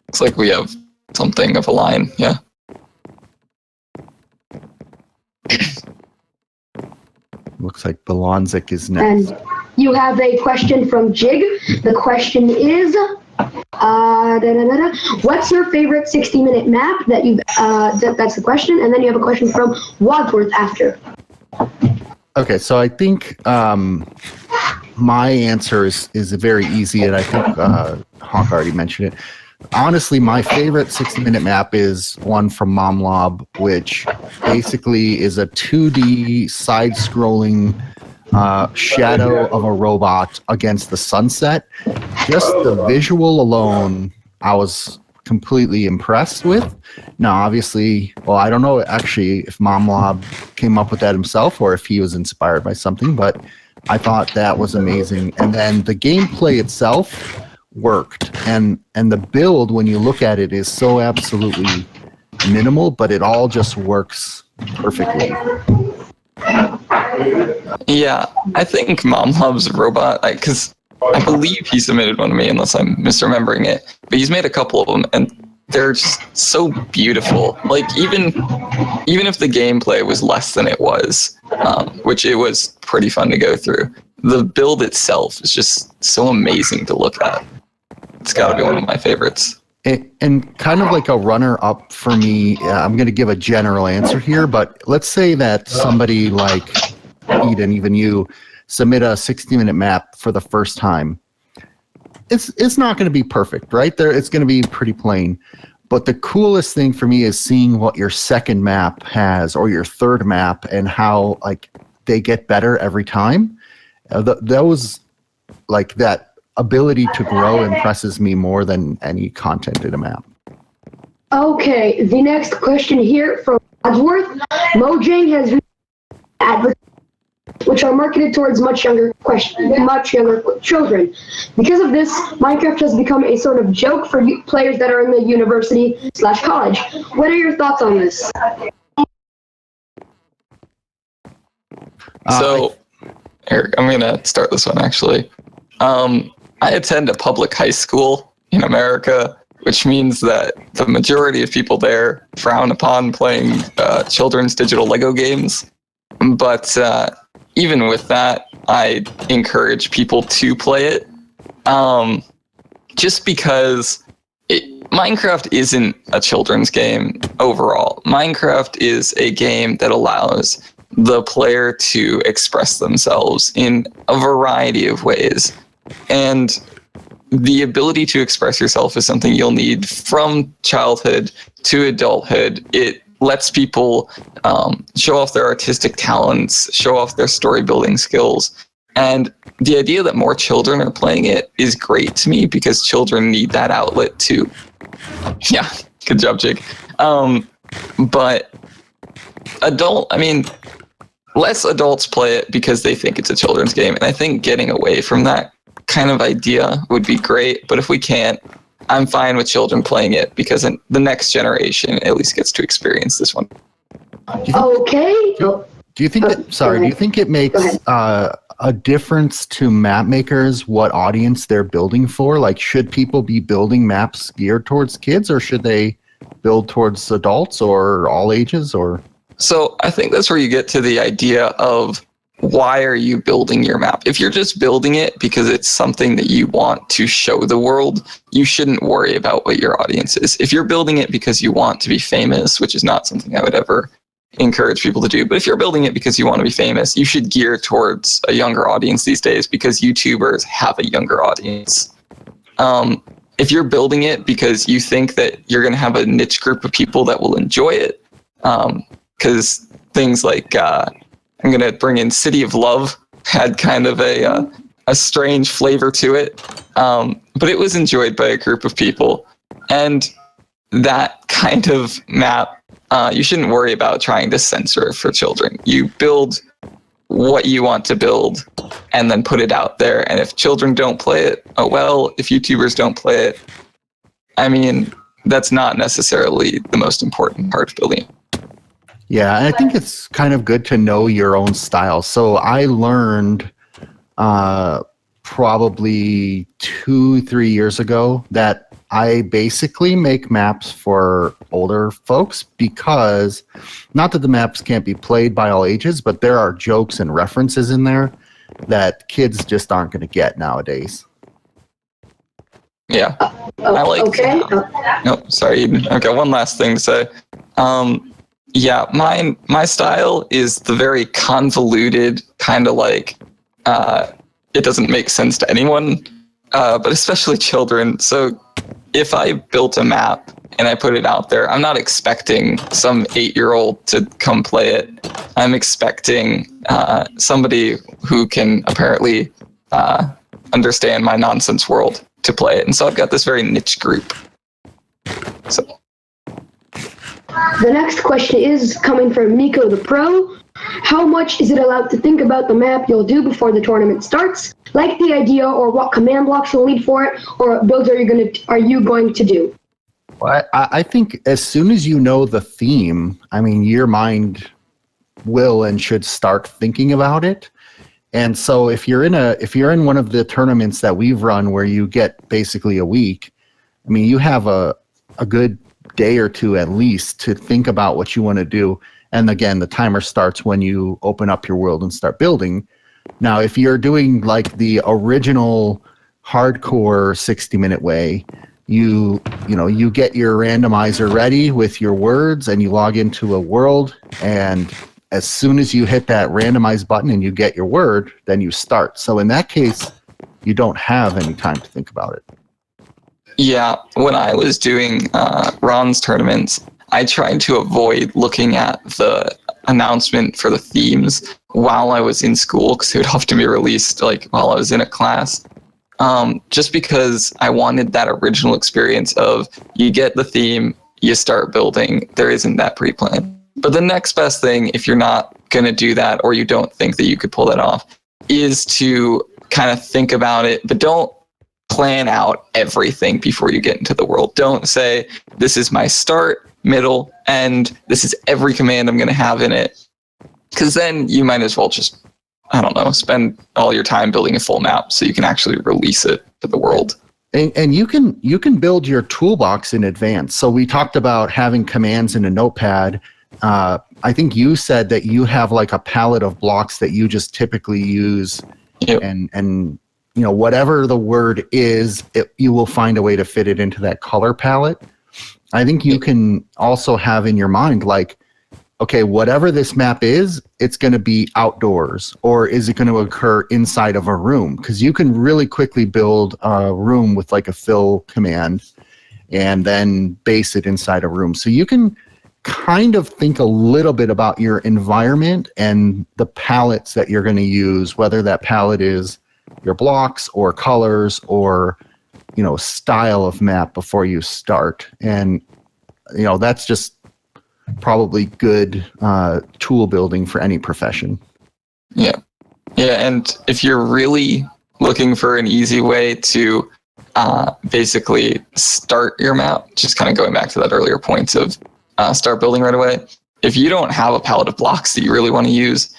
Looks like we have something of a line, yeah. Looks like Belonzik is next. And you have a question from Jig. The question is, what's your favorite 60-minute map that you've, that's the question. And then you have a question from Wadsworth after. Okay, so I think my answer is very easy, and I think Hawk already mentioned it. Honestly, my favorite 60-minute map is one from Momlob, which basically is a 2D side-scrolling shadow of a robot against the sunset. Just the visual alone I was completely impressed with. Now, obviously, well, I don't know actually if Momlob came up with that himself or if he was inspired by something, but I thought that was amazing. And then the gameplay itself worked, and the build, when you look at it, is so absolutely minimal, but it all just works perfectly. Yeah, I think Mom Loves Robot, because I believe he submitted one to me, unless I'm misremembering it. But he's made a couple of them, and they're just so beautiful. Like even if the gameplay was less than it was, which it was pretty fun to go through, the build itself is just so amazing to look at. It's got to be one of my favorites. And kind of like a runner-up for me, I'm going to give a general answer here, but let's say that somebody like Eden, even you, submit a 60-minute map for the first time. It's not going to be perfect, right? It's going to be pretty plain. But the coolest thing for me is seeing what your second map has or your third map and how like they get better every time. Those like that ability to grow impresses me more than any content in a map. Okay, the next question here from Wadsworth. Mojang has advertised which are marketed towards much younger children. Because of this, Minecraft has become a sort of joke for players that are in the university/college. What are your thoughts on this? So, Eric, I'm gonna start this one actually. I attend a public high school in America, which means that the majority of people there frown upon playing children's digital Lego games. But even with that, I encourage people to play it, just because Minecraft isn't a children's game overall. Minecraft is a game that allows the player to express themselves in a variety of ways. And the ability to express yourself is something you'll need from childhood to adulthood. It lets people show off their artistic talents, show off their story building skills. And the idea that more children are playing it is great to me because children need that outlet too. Yeah, good job, Jake. But less adults play it because they think it's a children's game. And I think getting away from that kind of idea would be great. But if we can't, I'm fine with children playing it because the next generation at least gets to experience this one. Okay. Do you think it makes a difference to map makers what audience they're building for? Like, should people be building maps geared towards kids, or should they build towards adults or all ages? Or so I think that's where you get to the idea of why are you building your map? If you're just building it because it's something that you want to show the world, you shouldn't worry about what your audience is. If you're building it because you want to be famous, which is not something I would ever encourage people to do, but if you're building it because you want to be famous, you should gear towards a younger audience these days because YouTubers have a younger audience. If you're building it because you think that you're going to have a niche group of people that will enjoy it, because things like I'm going to bring in City of Love had kind of a strange flavor to it, but it was enjoyed by a group of people. And that kind of map, you shouldn't worry about trying to censor it for children. You build what you want to build and then put it out there. And if children don't play it, oh well. If YouTubers don't play it, I mean, that's not necessarily the most important part of building it. yeah, and I think it's kind of good to know your own style. So I learned probably 2-3 years ago that I basically make maps for older folks because, not that the maps can't be played by all ages, but there are jokes and references in there that kids just aren't going to get nowadays. Yeah, I like. Okay. Nope, sorry. Okay, one last thing to say. Yeah, my style is the very convoluted kind of like it doesn't make sense to anyone, but especially children. So if I built a map and I put it out there, I'm not expecting some 8-year-old to come play it. I'm expecting somebody who can apparently understand my nonsense world to play it. And so I've got this very niche group So The next question is coming from Miko the Pro. How much is it allowed to think about the map you'll do before the tournament starts? Like the idea or what command blocks you'll need for it, or what builds are you going to do? Well, I think as soon as you know the theme, I mean, your mind will and should start thinking about it. And so if you're in one of the tournaments that we've run where you get basically a week, I mean, you have a good day or two at least to think about what you want to do. And again, the timer starts when you open up your world and start building. Now, if you're doing like the original hardcore 60-minute way, you get your randomizer ready with your words and you log into a world, and as soon as you hit that randomize button and you get your word, then you start. So in that case, you don't have any time to think about it. yeah, when I was doing Ron's tournaments, I tried to avoid looking at the announcement for the themes while I was in school, because it would often be released like while I was in a class. Just because I wanted that original experience of you get the theme, you start building. There isn't that pre-plan. But the next best thing, if you're not going to do that or you don't think that you could pull that off, is to kind of think about it, but don't plan out everything before you get into the world. Don't say, this is my start, middle, end. This is every command I'm going to have in it. Because then you might as well just, I don't know, spend all your time building a full map so you can actually release it to the world. And you can build your toolbox in advance. So we talked about having commands in a notepad. I think you said that you have like a palette of blocks that you just typically use. Yep. And whatever the word is, you will find a way to fit it into that color palette. I think you can also have in your mind, like, okay, whatever this map is, it's going to be outdoors, or is it going to occur inside of a room? Because you can really quickly build a room with like a fill command and then base it inside a room. So you can kind of think a little bit about your environment and the palettes that you're going to use, whether that palette is your blocks or colors or style of map before you start. And that's just probably good tool building for any profession. Yeah, and if you're really looking for an easy way to basically start your map, just kind of going back to that earlier point of start building right away, if you don't have a palette of blocks that you really want to use,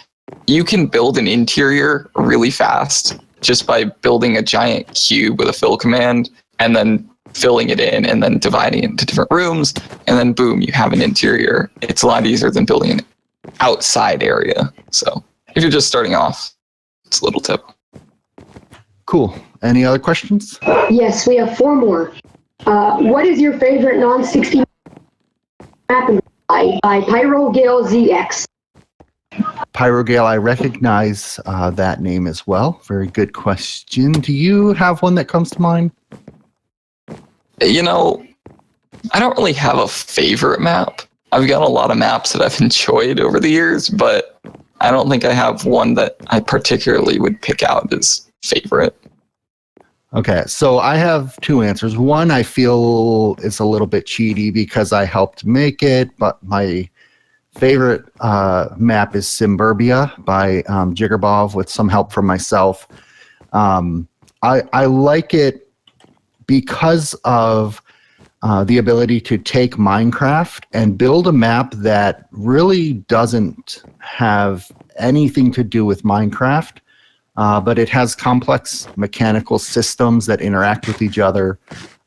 you can build an interior really fast just by building a giant cube with a fill command and then filling it in and then dividing it into different rooms, and then boom, you have an interior. It's a lot easier than building an outside area. So if you're just starting off, it's a little tip. Cool. Any other questions? Yes, we have 4 more. What is your favorite non-60 map by Pyrogale ZX? Pyrogale, I recognize that name as well. Very good question. Do you have one that comes to mind? I don't really have a favorite map. I've got a lot of maps that I've enjoyed over the years, but I don't think I have one that I particularly would pick out as favorite. Okay, so I have 2 answers. One I feel is a little bit cheaty because I helped make it, but my favorite map is Simburbia by Jiggerbov with some help from myself. I like it because of the ability to take Minecraft and build a map that really doesn't have anything to do with Minecraft, but it has complex mechanical systems that interact with each other,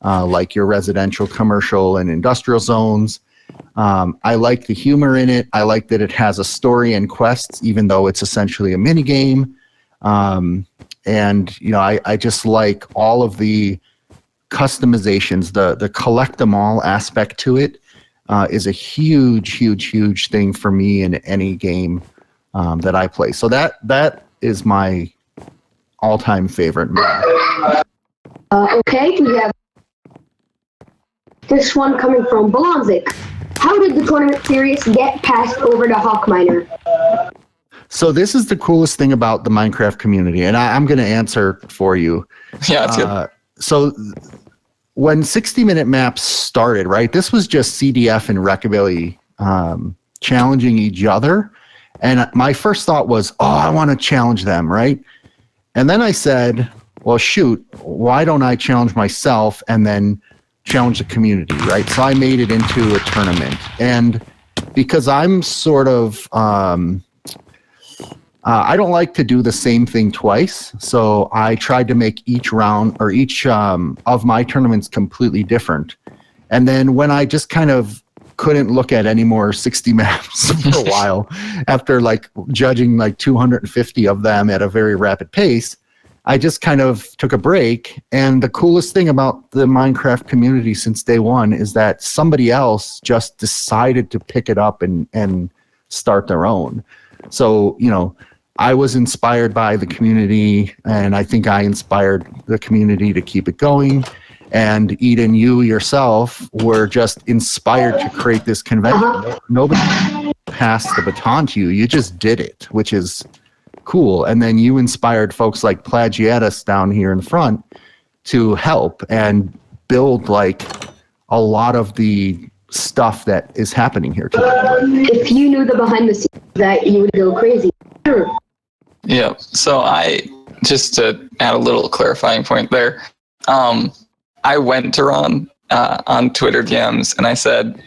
like your residential, commercial, and industrial zones. I like the humor in it. I like that it has a story and quests, even though it's essentially a mini game. And I just like all of the customizations. The collect them all aspect to it is a huge thing for me in any game that I play. So that is my all-time favorite map. Okay, we have this one coming from Bolonzik. How did the tournament series get passed over to Hawkminer? So this is the coolest thing about the Minecraft community, and I'm going to answer for you. Yeah, that's good. So when 60-minute maps started, right, this was just CDF and Rockabilly challenging each other. And my first thought was, I want to challenge them, right? And then I said, well, shoot, why don't I challenge myself and then challenge the community, right? So I made it into a tournament. And because I'm sort of, I don't like to do the same thing twice. So I tried to make each round or each of my tournaments completely different. And then when I just kind of couldn't look at any more 60 maps for a while, after like judging like 250 of them at a very rapid pace, I just kind of took a break. And the coolest thing about the Minecraft community since day one is that somebody else just decided to pick it up and start their own. So, you know, I was inspired by the community, and I think I inspired the community to keep it going. And Eden, you yourself were just inspired to create this convention. Nobody passed the baton to you. You just did it, which is cool. And then you inspired folks like Plagiatus down here in the front to help and build like a lot of the stuff that is happening here today. If you knew the behind the scenes, that you would go crazy. Sure. Yeah. So just to add a little clarifying point there, I went to Ron on Twitter DMs and I said,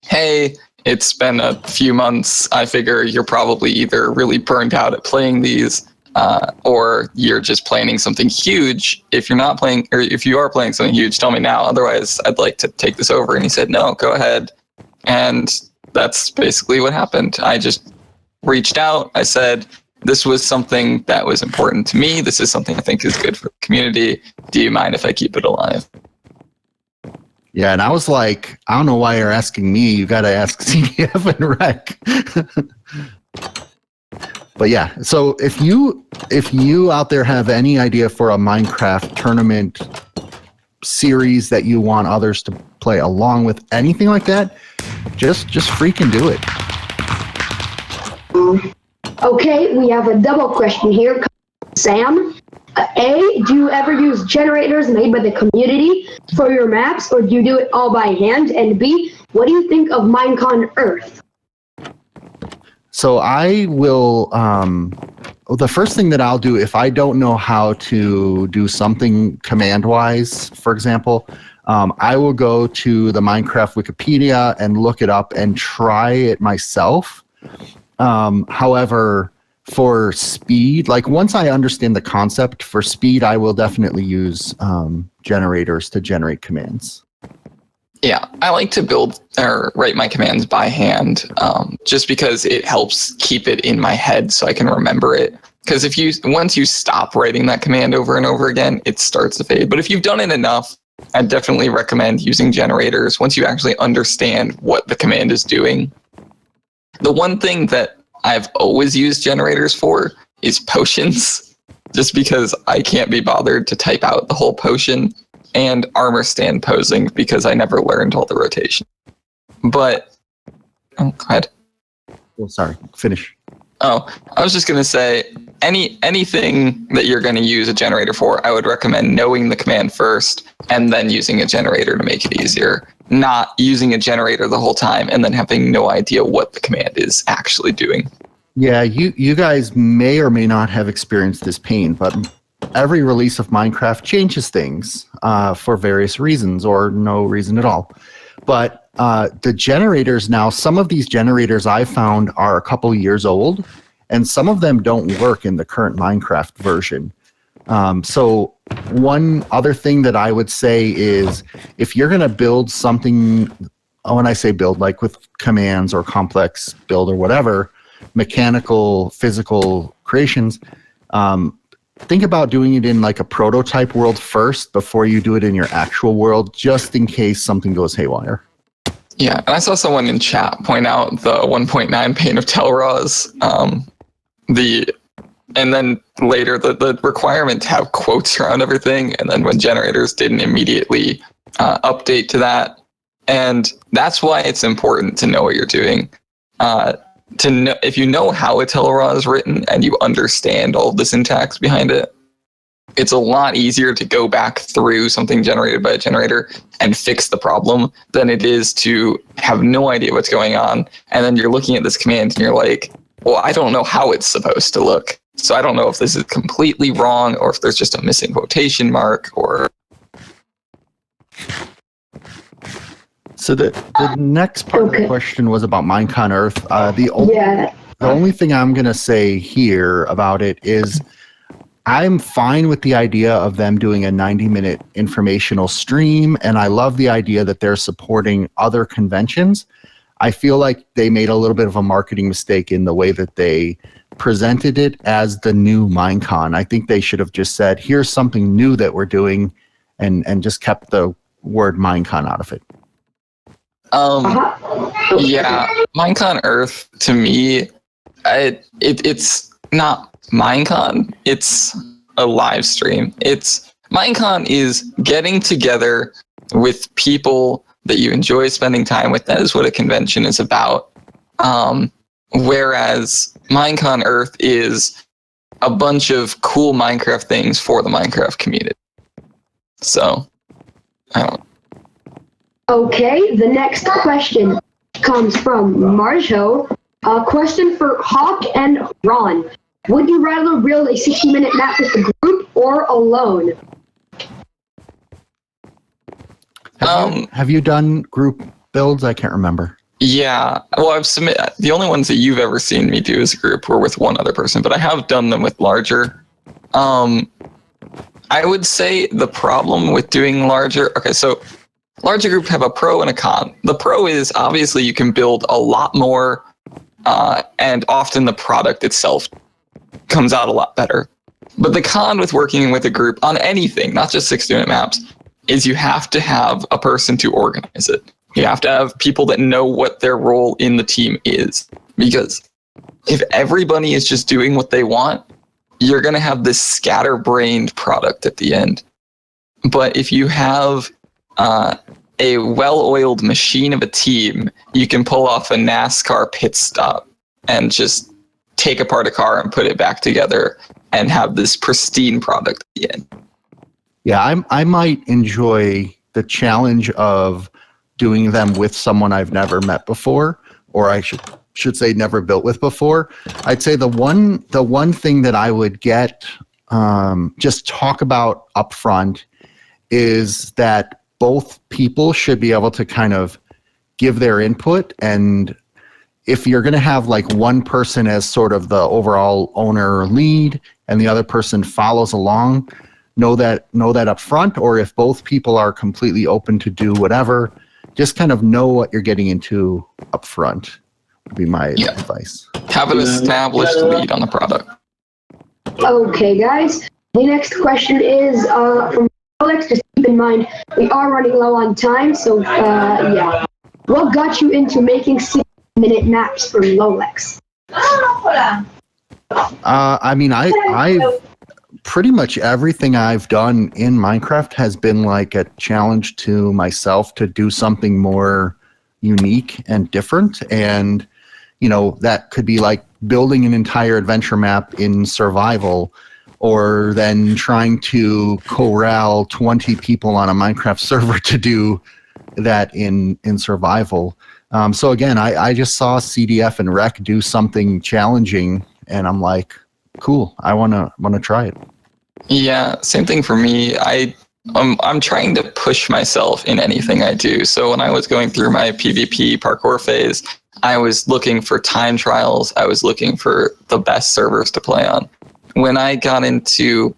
hey, it's been a few months. I figure you're probably either really burned out at playing these or you're just planning something huge. If you're not playing, or if you are playing something huge, tell me now. Otherwise, I'd like to take this over. And he said, no, go ahead. And that's basically what happened. I just reached out. I said, this was something that was important to me. This is something I think is good for the community. Do you mind if I keep it alive? Yeah, and I was like, I don't know why you're asking me. You got to ask CDF and Rec. But yeah, so if you out there have any idea for a Minecraft tournament series that you want others to play along with, anything like that, just freaking do it. Okay, we have a double question here. Sam, A, do you ever use generators made by the community for your maps, or do you do it all by hand? And B, what do you think of Minecon Earth? So I will, the first thing that I'll do if I don't know how to do something command-wise, for example, I will go to the Minecraft Wikipedia and look it up and try it myself. However, for speed, like once I understand the concept, for speed, I will definitely use generators to generate commands. Yeah, I like to build or write my commands by hand, just because it helps keep it in my head so I can remember it. Because once you stop writing that command over and over again, it starts to fade. But if you've done it enough, I definitely recommend using generators once you actually understand what the command is doing. The one thing that I've always used generators for is potions, just because I can't be bothered to type out the whole potion, and armor stand posing because I never learned all the rotation. But, go ahead. Oh, sorry, finish. Oh, I was just going to say, anything that you're going to use a generator for, I would recommend knowing the command first and then using a generator to make it easier. Not using a generator the whole time and then having no idea what the command is actually doing. Yeah, you guys may or may not have experienced this pain, but every release of Minecraft changes things for various reasons or no reason at all. But the generators now, some of these generators I found are a couple years old, and some of them don't work in the current Minecraft version. So one other thing that I would say is if you're going to build something, when I say build, like with commands or complex build or whatever, mechanical, physical creations, think about doing it in like a prototype world first before you do it in your actual world, just in case something goes haywire. Yeah, and I saw someone in chat point out the 1.9 pane of Telras, and then later the requirement to have quotes around everything, and then when generators didn't immediately update to that. And that's why it's important to know what you're doing. To know, if you know how a Telra is written and you understand all of the syntax behind it, it's a lot easier to go back through something generated by a generator and fix the problem than it is to have no idea what's going on. And then you're looking at this command and you're like, well, I don't know how it's supposed to look. So I don't know if this is completely wrong or if there's just a missing quotation mark or... So the next part of the question was about Minecon Earth. The only thing I'm going to say here about it is I'm fine with the idea of them doing a 90-minute informational stream, and I love the idea that they're supporting other conventions. I feel like they made a little bit of a marketing mistake in the way that they presented it as the new Minecon. I think they should have just said, here's something new that we're doing, and just kept the word Minecon out of it. Yeah, Minecon Earth, to me, it's not Minecon, it's a live stream. Minecon is getting together with people that you enjoy spending time with. That is what a convention is about. Whereas Minecon Earth is a bunch of cool Minecraft things for the Minecraft community. So, I don't know. Okay, the next question comes from Marjo. A question for Hawk and Ron. Would you rather build a 60-minute map with a group or alone? Have you done group builds? I can't remember. Yeah, well, the only ones that you've ever seen me do as a group were with one other person, but I have done them with larger. I would say the problem with doing larger, so larger group have a pro and a con. The pro is obviously you can build a lot more, and often the product itself comes out a lot better. But the con with working with a group on anything, not just 60-minute maps, is you have to have a person to organize it. You have to have people that know what their role in the team is. Because if everybody is just doing what they want, you're going to have this scatterbrained product at the end. But if you have a well-oiled machine of a team, you can pull off a NASCAR pit stop and just take apart a car and put it back together and have this pristine product at the end. Yeah, I might enjoy the challenge of doing them with someone I've never met before, or I should say never built with before. I'd say the one thing that I would just talk about upfront is that both people should be able to kind of give their input, and if you're going to have like one person as sort of the overall owner or lead and the other person follows along, know that up front, or if both people are completely open to do whatever, just kind of know what you're getting into up front would be my advice. Have an established lead on the product. Okay, guys. The next question is from Alex. Just keep in mind, we are running low on time, so yeah. What got you into making 60-minute maps for Lolex? I mean, I pretty much everything I've done in Minecraft has been like a challenge to myself to do something more unique and different. And, you know, that could be like building an entire adventure map in survival, or then trying to corral 20 people on a Minecraft server to do that in survival. So again, I just saw CDF and Rec do something challenging, and I'm like, cool, I wanna try it. Yeah, same thing for me. I'm trying to push myself in anything I do. So when I was going through my PvP parkour phase, I was looking for time trials. I was looking for the best servers to play on. When I got into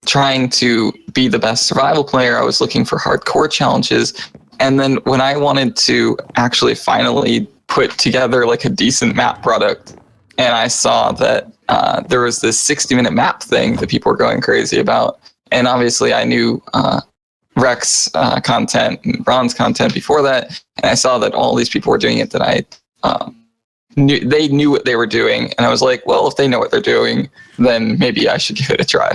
trying to be the best survival player, I was looking for hardcore challenges. And then when I wanted to actually finally put together like a decent map product, and I saw that there was this 60-minute map thing that people were going crazy about. And obviously I knew Rec's content and Ron's content before that. And I saw that all these people were doing it, that I knew what they were doing. And I was like, well, if they know what they're doing, then maybe I should give it a try.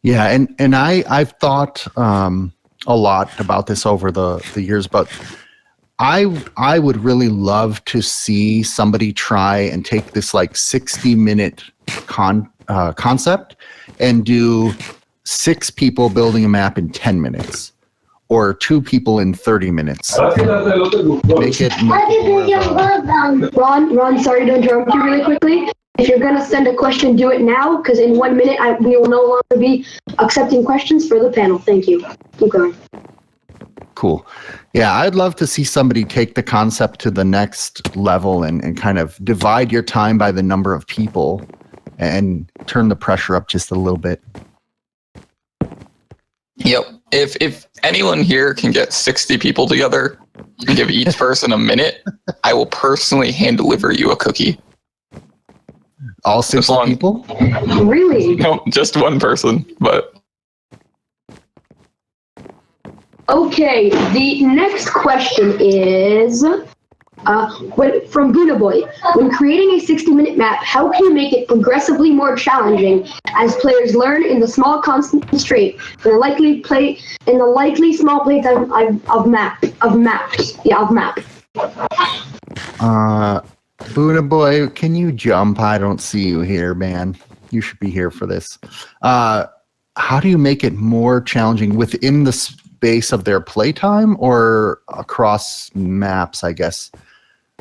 Yeah, and I've thought a lot about this over the years, but I would really love to see somebody try and take this like 60-minute concept and do 6 people building a map in 10 minutes or 2 people in 30 minutes. Make it more of a, Ron, sorry to interrupt you really quickly. If you're going to send a question, do it now, because in 1 minute, we will no longer be accepting questions for the panel. Thank you. Keep going. cool. Yeah, I'd love to see somebody take the concept to the next level and kind of divide your time by the number of people and turn the pressure up just a little bit. Yep. If anyone here can get 60 people together and give each person a minute, I will personally hand deliver you a cookie. All 6 people? Really? No, just one person, but... Okay, the next question is from Guna Boy. When creating a 60-minute map, how can you make it progressively more challenging as players learn in the small constant constraint in the likely small playtime of maps? Yeah, of map. Buddha Boy, can you jump? I don't see you here, man. You should be here for this. How do you make it more challenging within the space of their playtime or across maps, I guess?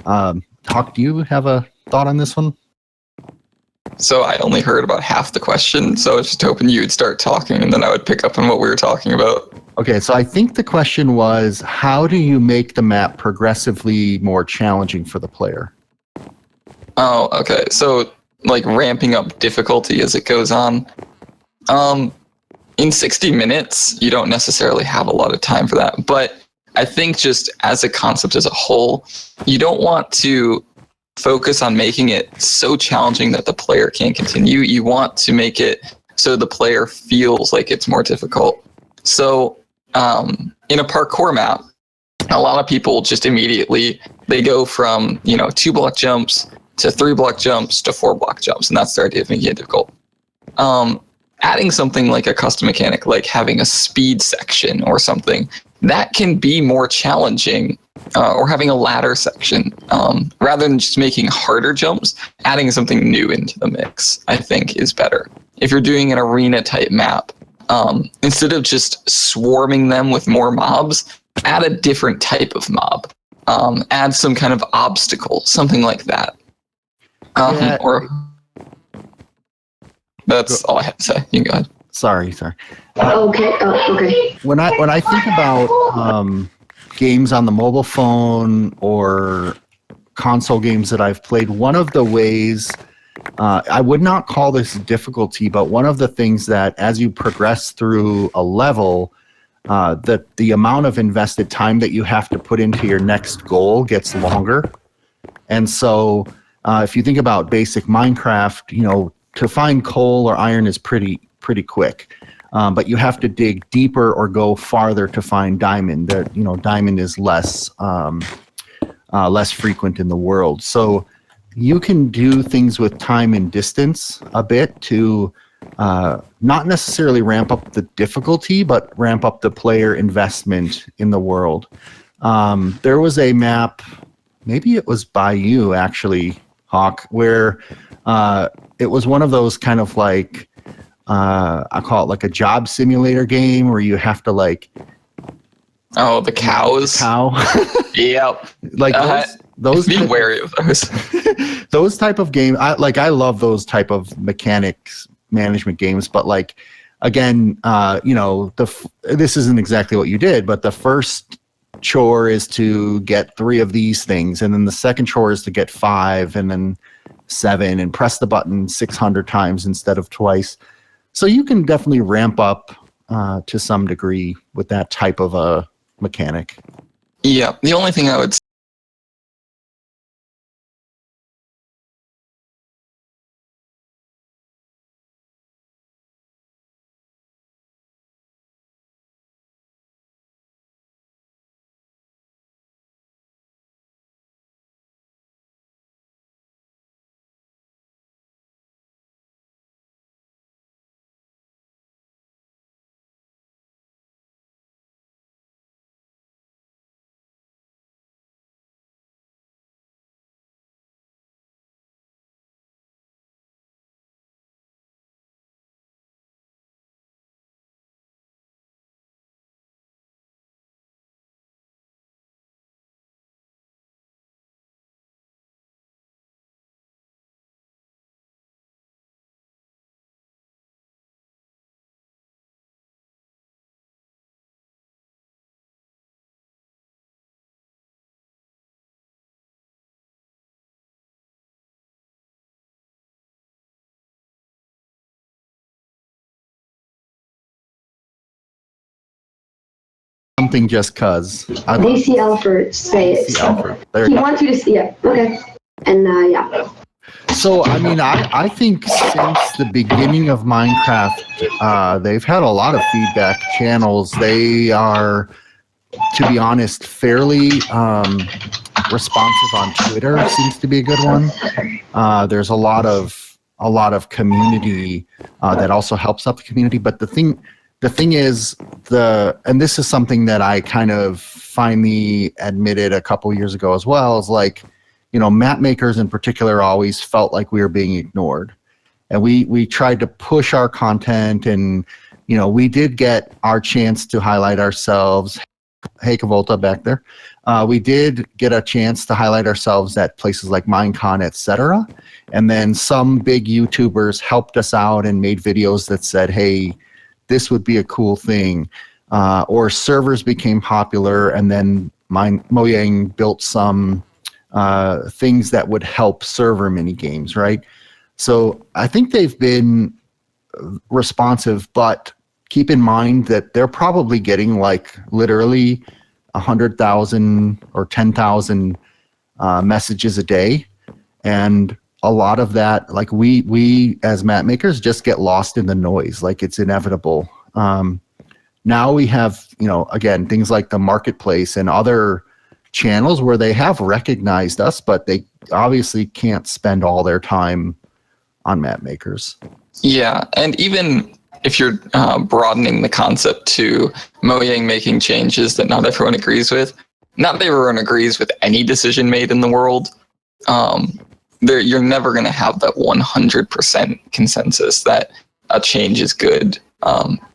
Hawk, do you have a thought on this one? So I only heard about half the question, so I was just hoping you would start talking and then I would pick up on what we were talking about. Okay, so I think the question was, how do you make the map progressively more challenging for the player? Oh, okay. So, like, ramping up difficulty as it goes on. In 60 minutes, you don't necessarily have a lot of time for that. But I think just as a concept as a whole, you don't want to focus on making it so challenging that the player can't continue. You want to make it so the player feels like it's more difficult. So, in a parkour map, a lot of people just immediately, they go from, 2-block jumps to 3-block jumps to 4-block jumps, and that's their idea of making it difficult. Adding something like a custom mechanic, like having a speed section or something, that can be more challenging, or having a ladder section, rather than just making harder jumps, adding something new into the mix, I think is better. If you're doing an arena type map, instead of just swarming them with more mobs, add a different type of mob. Add some kind of obstacle, something like that. Or that's all I have to say. You can go ahead. Sorry. Okay. When I think about games on the mobile phone or console games that I've played, one of the ways, I would not call this difficulty, but one of the things that as you progress through a level, that the amount of invested time that you have to put into your next goal gets longer. And so if you think about basic Minecraft, to find coal or iron is pretty quick. But you have to dig deeper or go farther to find diamond. Diamond is less frequent in the world. So you can do things with time and distance a bit to not necessarily ramp up the difficulty, but ramp up the player investment in the world. There was a map, maybe it was by you actually, Hawk, where it was one of those kind of like, I call it like a job simulator game where you have to like... Oh, the cows. Cow. Yep. Like those be wary of those. Those type of games, I love those type of mechanics management games, but like, again, this isn't exactly what you did, but the first chore is to get 3 of these things, and then the second chore is to get 5, and then 7, and press the button 600 times instead of twice. So you can definitely ramp up to some degree with that type of a mechanic. Yeah, the only thing I would something just cuz. DC Alfred, say it. DC Alfred. There He you go. wants you to see it. Okay. And yeah. So, I mean, I think since the beginning of Minecraft, they've had a lot of feedback channels. They are, to be honest, fairly responsive on Twitter. Seems to be a good one. There's a lot of community that also helps out the community. But the thing is, and this is something that I kind of finally admitted a couple years ago as well, is like, map makers in particular always felt like we were being ignored. And we tried to push our content, and, we did get our chance to highlight ourselves. Hey, Kavolta back there. We did get a chance to highlight ourselves at places like Minecon, etc. And then some big YouTubers helped us out and made videos that said, hey, this would be a cool thing. Or servers became popular, and then Mojang built some things that would help server mini games, right? So I think they've been responsive, but keep in mind that they're probably getting like literally 100,000 or 10,000 messages a day, and a lot of that, like we as map makers just get lost in the noise. Like, it's inevitable. Now we have, again, things like the marketplace and other channels where they have recognized us, but they obviously can't spend all their time on map makers. Yeah, and even if you're broadening the concept to Mojang making changes that not everyone agrees with, not everyone agrees with any decision made in the world. You're never going to have that 100% consensus that a change is good.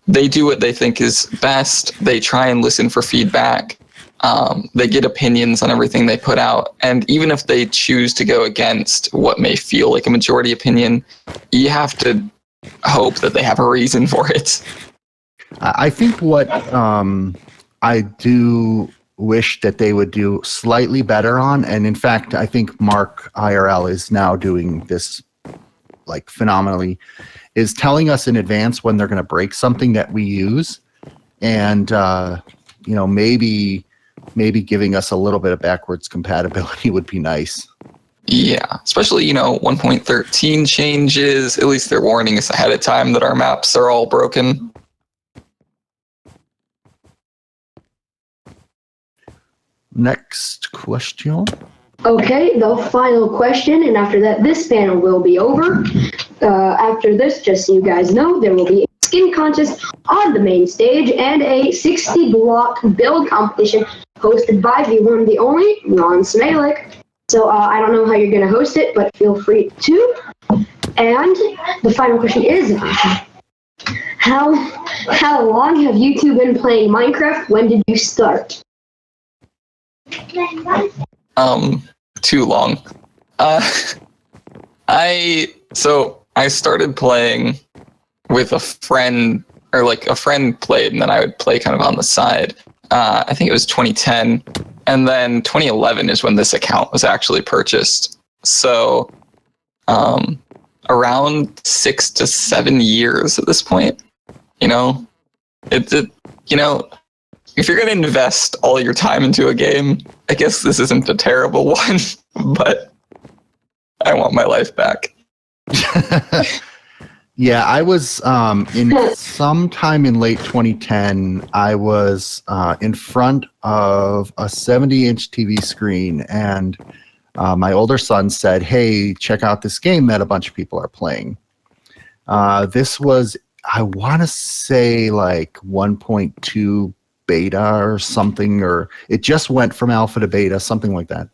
They do what they think is best. They try and listen for feedback. They get opinions on everything they put out. And even if they choose to go against what may feel like a majority opinion, you have to hope that they have a reason for it. I think what I do wish that they would do slightly better on, and in fact, I think Mark IRL is now doing this like phenomenally, is telling us in advance when they're going to break something that we use, and maybe giving us a little bit of backwards compatibility would be nice. Yeah, especially 1.13 changes. At least they're warning us ahead of time that our maps are all broken. Next question. Okay, the final question, and after that, this panel will be over. After this, just so you guys know, there will be a skin contest on the main stage and a 60-block build competition hosted by the one, the only, Ron Smalek. So I don't know how you're going to host it, but feel free to. And the final question is, how long have you two been playing Minecraft? When did you start? Too long. I started playing with a friend, or like a friend played, and then I would play kind of on the side. I think it was 2010, and then 2011 is when this account was actually purchased. So, around 6 to 7 years at this point. If you're going to invest all your time into a game, I guess this isn't a terrible one, but I want my life back. Yeah, I was sometime in late 2010, I was in front of a 70-inch TV screen, and my older son said, hey, check out this game that a bunch of people are playing. This was, I want to say, like 1.2 beta or something, or it just went from alpha to beta, something like that.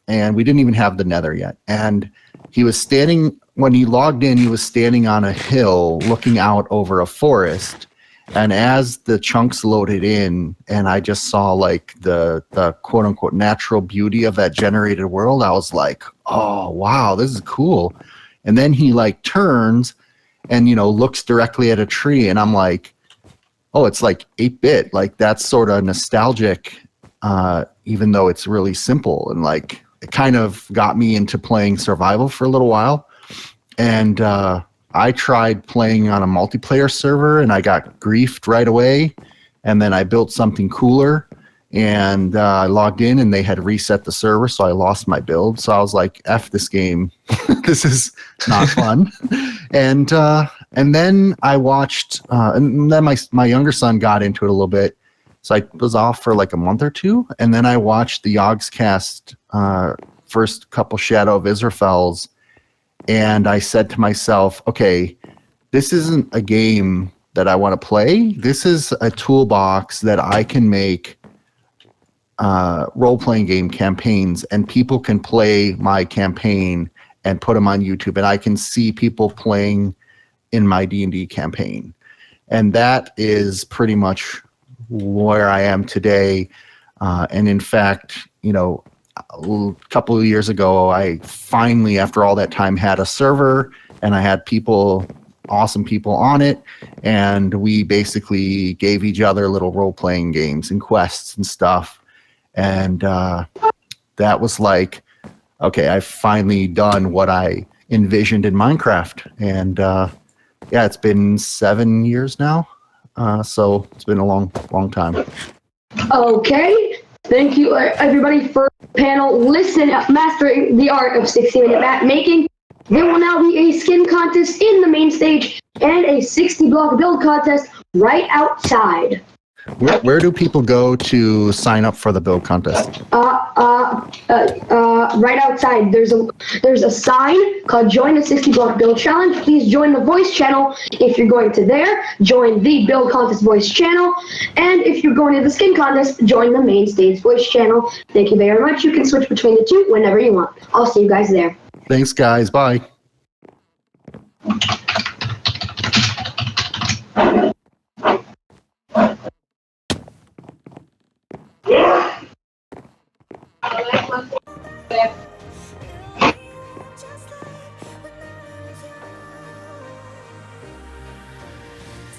And we didn't even have the nether yet. And he was standing, when he logged in, he was standing on a hill looking out over a forest. And as the chunks loaded in, and I just saw like the quote unquote natural beauty of that generated world, I was like, oh, wow, this is cool. And then he like turns and, looks directly at a tree, and I'm like, oh, it's like 8-bit. Like, that's sort of nostalgic, even though it's really simple. And like, it kind of got me into playing survival for a little while. And I tried playing on a multiplayer server, and I got griefed right away. and then I built something cooler, and I logged in, and they had reset the server, so I lost my build. So I was like, "F this game, this is not fun." And then I watched, and then my younger son got into it a little bit. So I was off for like a month or two, and then I watched the Yogscast first couple Shadow of Israfels, and I said to myself, okay, this isn't a game that I want to play. This is a toolbox that I can make role-playing game campaigns, and people can play my campaign and put them on YouTube, and I can see people playing in my D&D campaign. And that is pretty much where I am today. And in fact, a couple of years ago, I finally, after all that time, had a server, and I had awesome people on it, and we basically gave each other little role-playing games and quests and stuff. And that was like, okay, I've finally done what I envisioned in Minecraft. And yeah, it's been 7 years now. So it's been a long time. Okay, thank you everybody for the panel. Listen, mastering the art of 60-minute map making. There will now be a skin contest in the main stage and a 60-block build contest right outside. Where do people go to sign up for the build contest? Right outside. There's a sign called Join the 60-block build challenge. Please join the voice channel if you're going to there. Join the build contest voice channel. And if you're going to the skin contest, join the main stage voice channel. Thank you very much. You can switch between the two whenever you want. I'll see you guys there. Thanks, guys. Bye.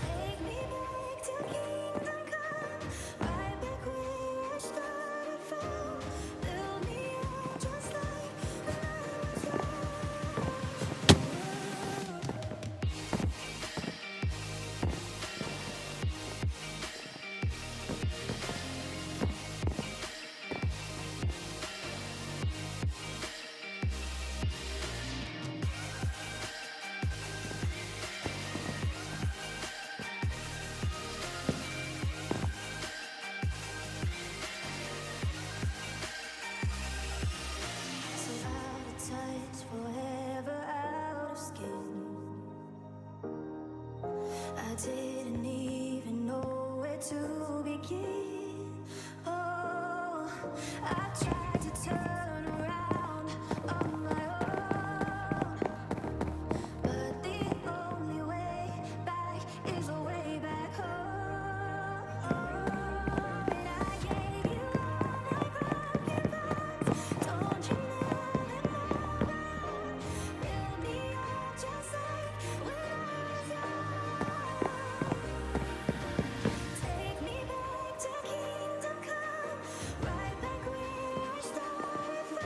Take me back to kingdom come, right back where I started from. Build me up just like when I was young. So out of touch, forever out of skin. I didn't even know where to begin. Oh, I tried to turn around on my own, but the only way back is a way back home. And I gave you all my broken parts. Don't you know that build me up just like when I was young. Take me back to kingdom come, right back where I started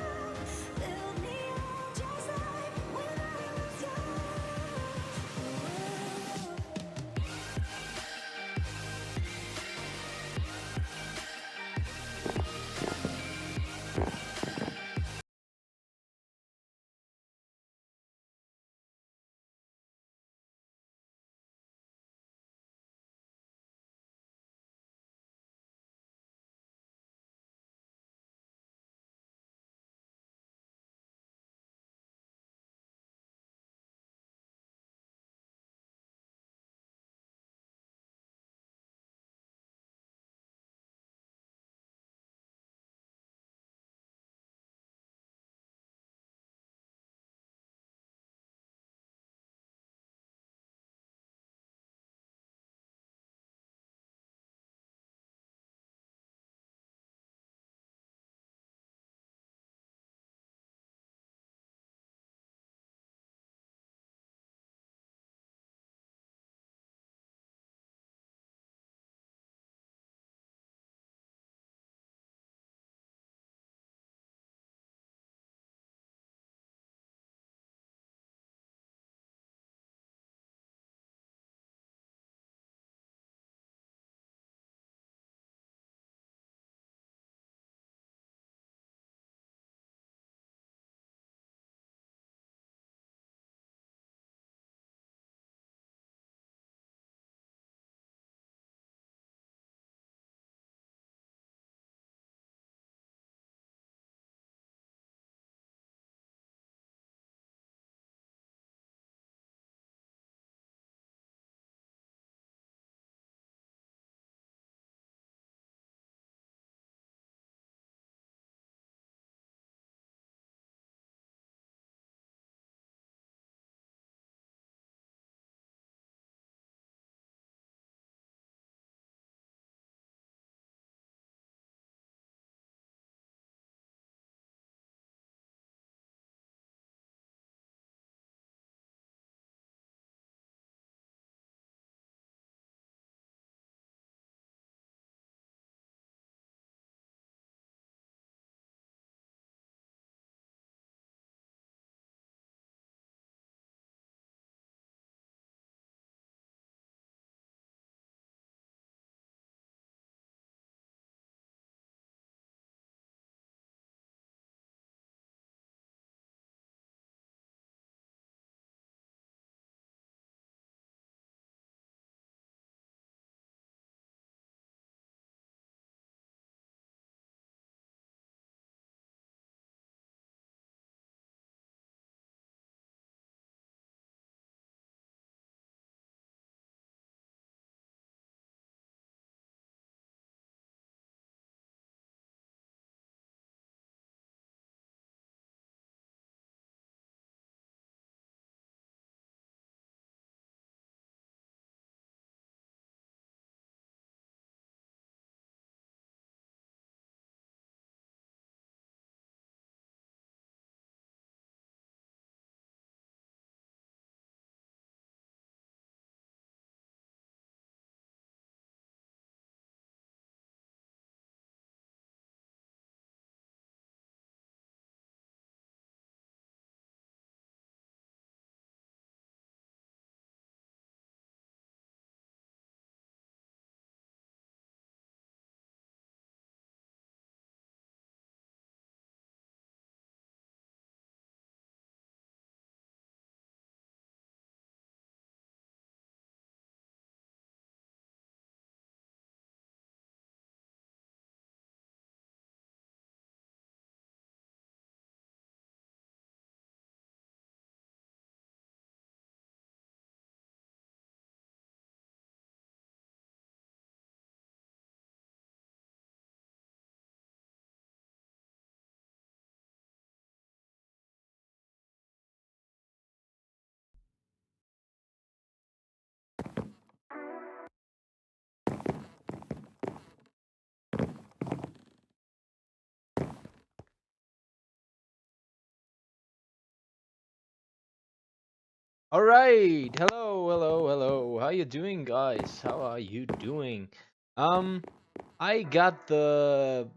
All right. Hello, hello, hello. How you doing, guys? How are you doing? I got the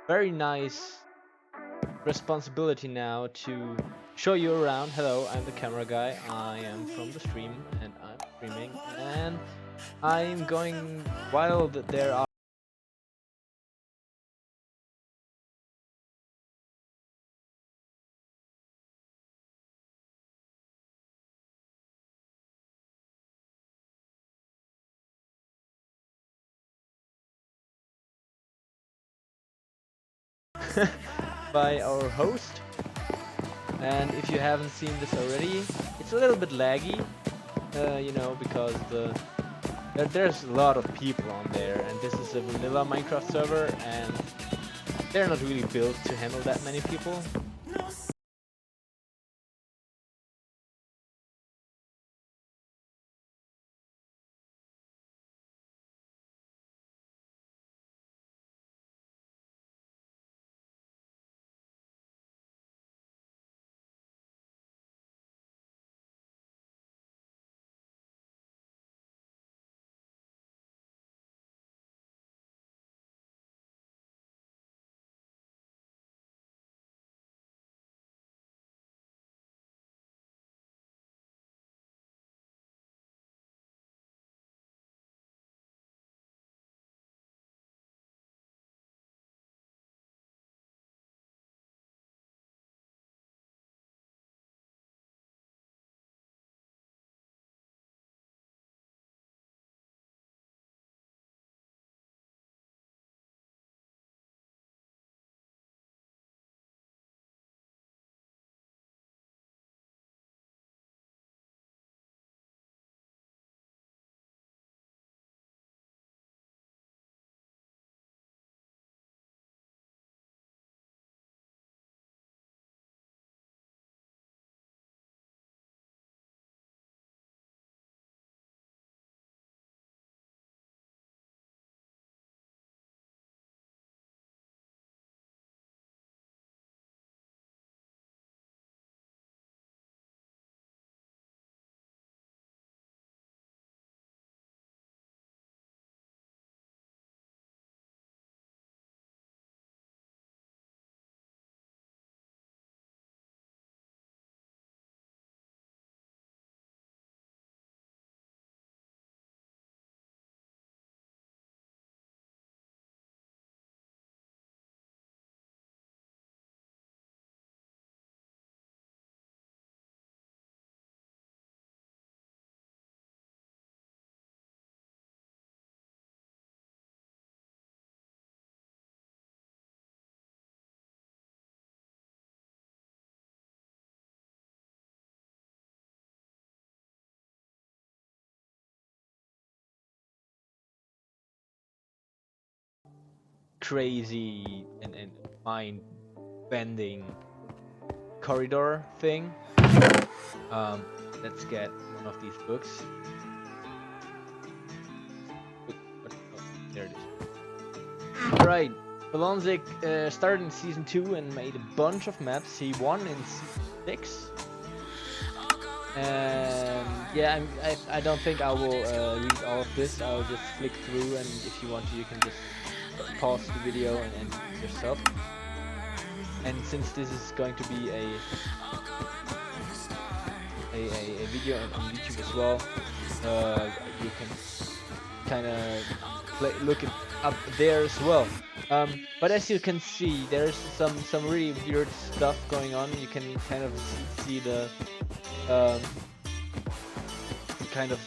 very nice responsibility now to show you around. Hello, I'm the camera guy. I am from the stream and I'm streaming and I'm going while there are by our host. And if you haven't seen this already, it's a little bit laggy, because there's a lot of people on there, and this is a vanilla Minecraft server, and they're not really built to handle that many people. Crazy and mind bending corridor thing. Let's get one of these books. Oh, there it is. Alright, Balonzik started in season 2 and made a bunch of maps. He won in season 6. And yeah, I don't think I will read all of this. I'll just flick through, and if you want to, you can just pause the video and yourself. And since this is going to be a video on YouTube as well, you can kind of look it up there as well. But as you can see, there's some really weird stuff going on. You can kind of see the kind of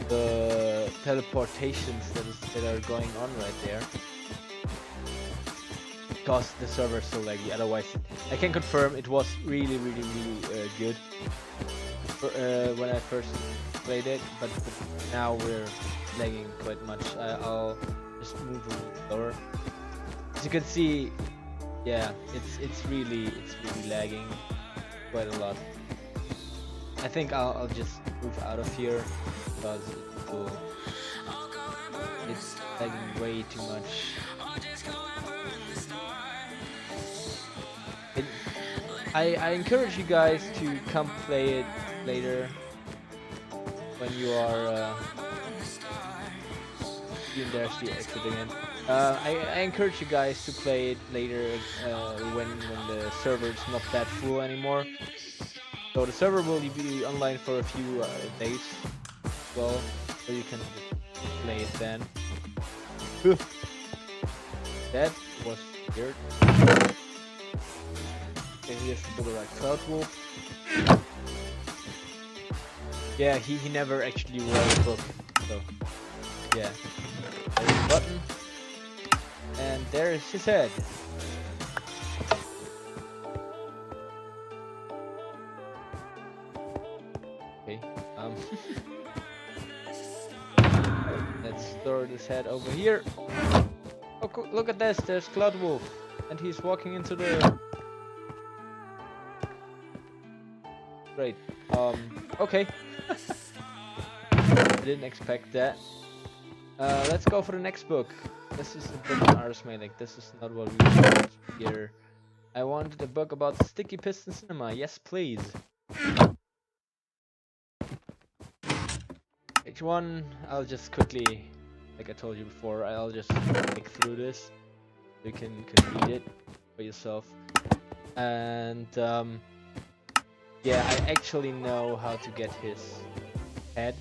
the teleportations that are going on right there, because the server is so laggy. Otherwise, I can confirm it was really good when I first played it, but now we're lagging quite much. I'll just move a little slower. As you can see, yeah, it's really lagging quite a lot. I think I'll just move out of here because it's lagging way too much. I encourage you guys to come play it later when you are. And there's the exit again. I encourage you guys to play it later when the server is not that full anymore. So the server will be online for a few days as well, so you can just play it then. That was weird. Okay, here's the Bulldog Cloud Wolf. Yeah, he never actually wrote a book, so yeah. There's the button. And there is his head. Okay, let's store this head over here. Oh, look at this, there's Cloud Wolf. And he's walking into the... Great, okay. I didn't expect that. Let's go for the next book. This is the book on Ars Malik. This is not what we want here. I wanted a book about Sticky Piston Cinema. Yes, please. Page 1, I'll just quickly, like I told you before, I'll just click through this. You can read it for yourself. And yeah, I actually know how to get his head.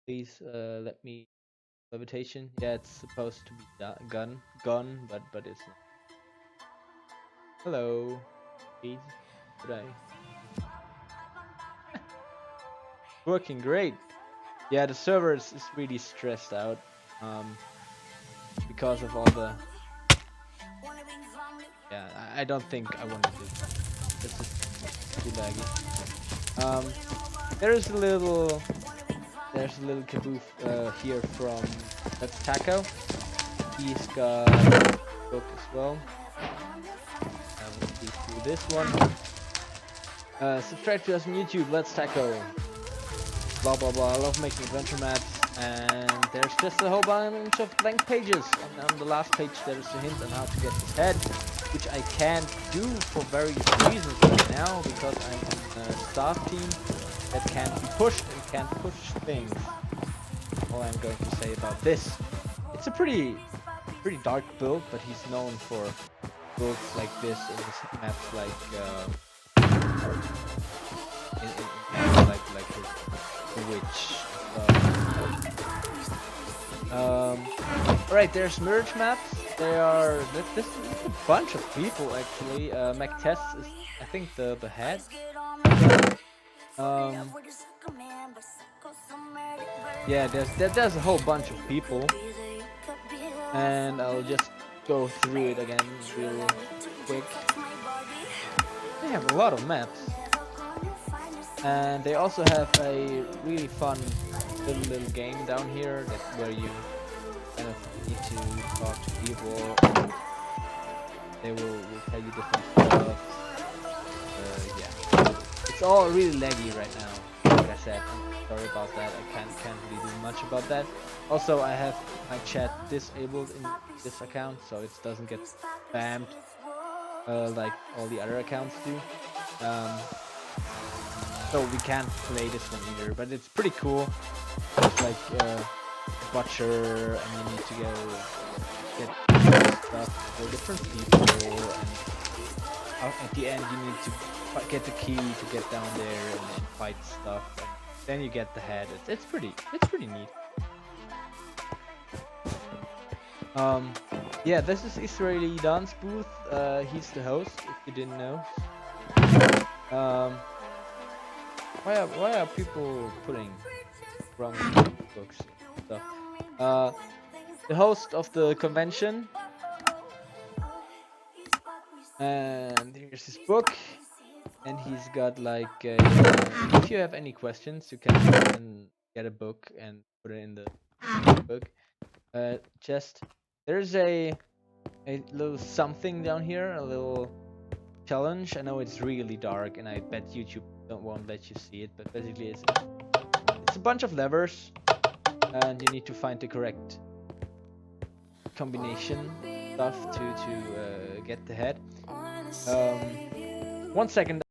Please let me levitation. Yeah, it's supposed to be gone, but it's not. Hello, please. Today working great. Yeah, the server is really stressed out because of all the. Yeah, I don't think I want to do this. It's just too laggy. There's a little kaboof here from Let's Taco. He's got a book as well. I will please do this one. Subscribe to us on YouTube. Let's Taco. Blah blah blah. I love making adventure maps, and there's just a whole bunch of blank pages. And on the last page, there's a hint on how to get his head, which I can't do for various reasons right now because I'm on a staff team that can't be pushed and can't push things. All I'm going to say about this. It's a pretty dark build, but he's known for builds like this in his maps like in like his Witch. Alright, there's merge maps. This is a bunch of people actually. MacTest is I think the head. Yeah, there's a whole bunch of people, and I'll just go through it again real quick. They have a lot of maps, and they also have a really fun little game down here where you kind of need to talk to people. They will tell you different stuff. Yeah, it's all really laggy right now. Like I said, I'm sorry about that. I can't really do much about that. Also, I have my chat disabled in this account, so it doesn't get spammed like all the other accounts do. So we can't play this one either, but it's pretty cool. It's like a butcher, and you need to get stuff for different people, and at the end you need to get the key to get down there and fight stuff. And then you get the head. It's pretty neat. Yeah, this is Israeli Dance Booth. He's the host, if you didn't know. Why are people putting wrong books and stuff? The host of the convention, and here's his book, and he's got like if you have any questions, you can get a book and put it in the book. Just there's a little something down here, a little challenge. I know it's really dark, and I bet YouTube won't let you see it, but basically it's a bunch of levers, and you need to find the correct combination stuff to get the head. 1 second.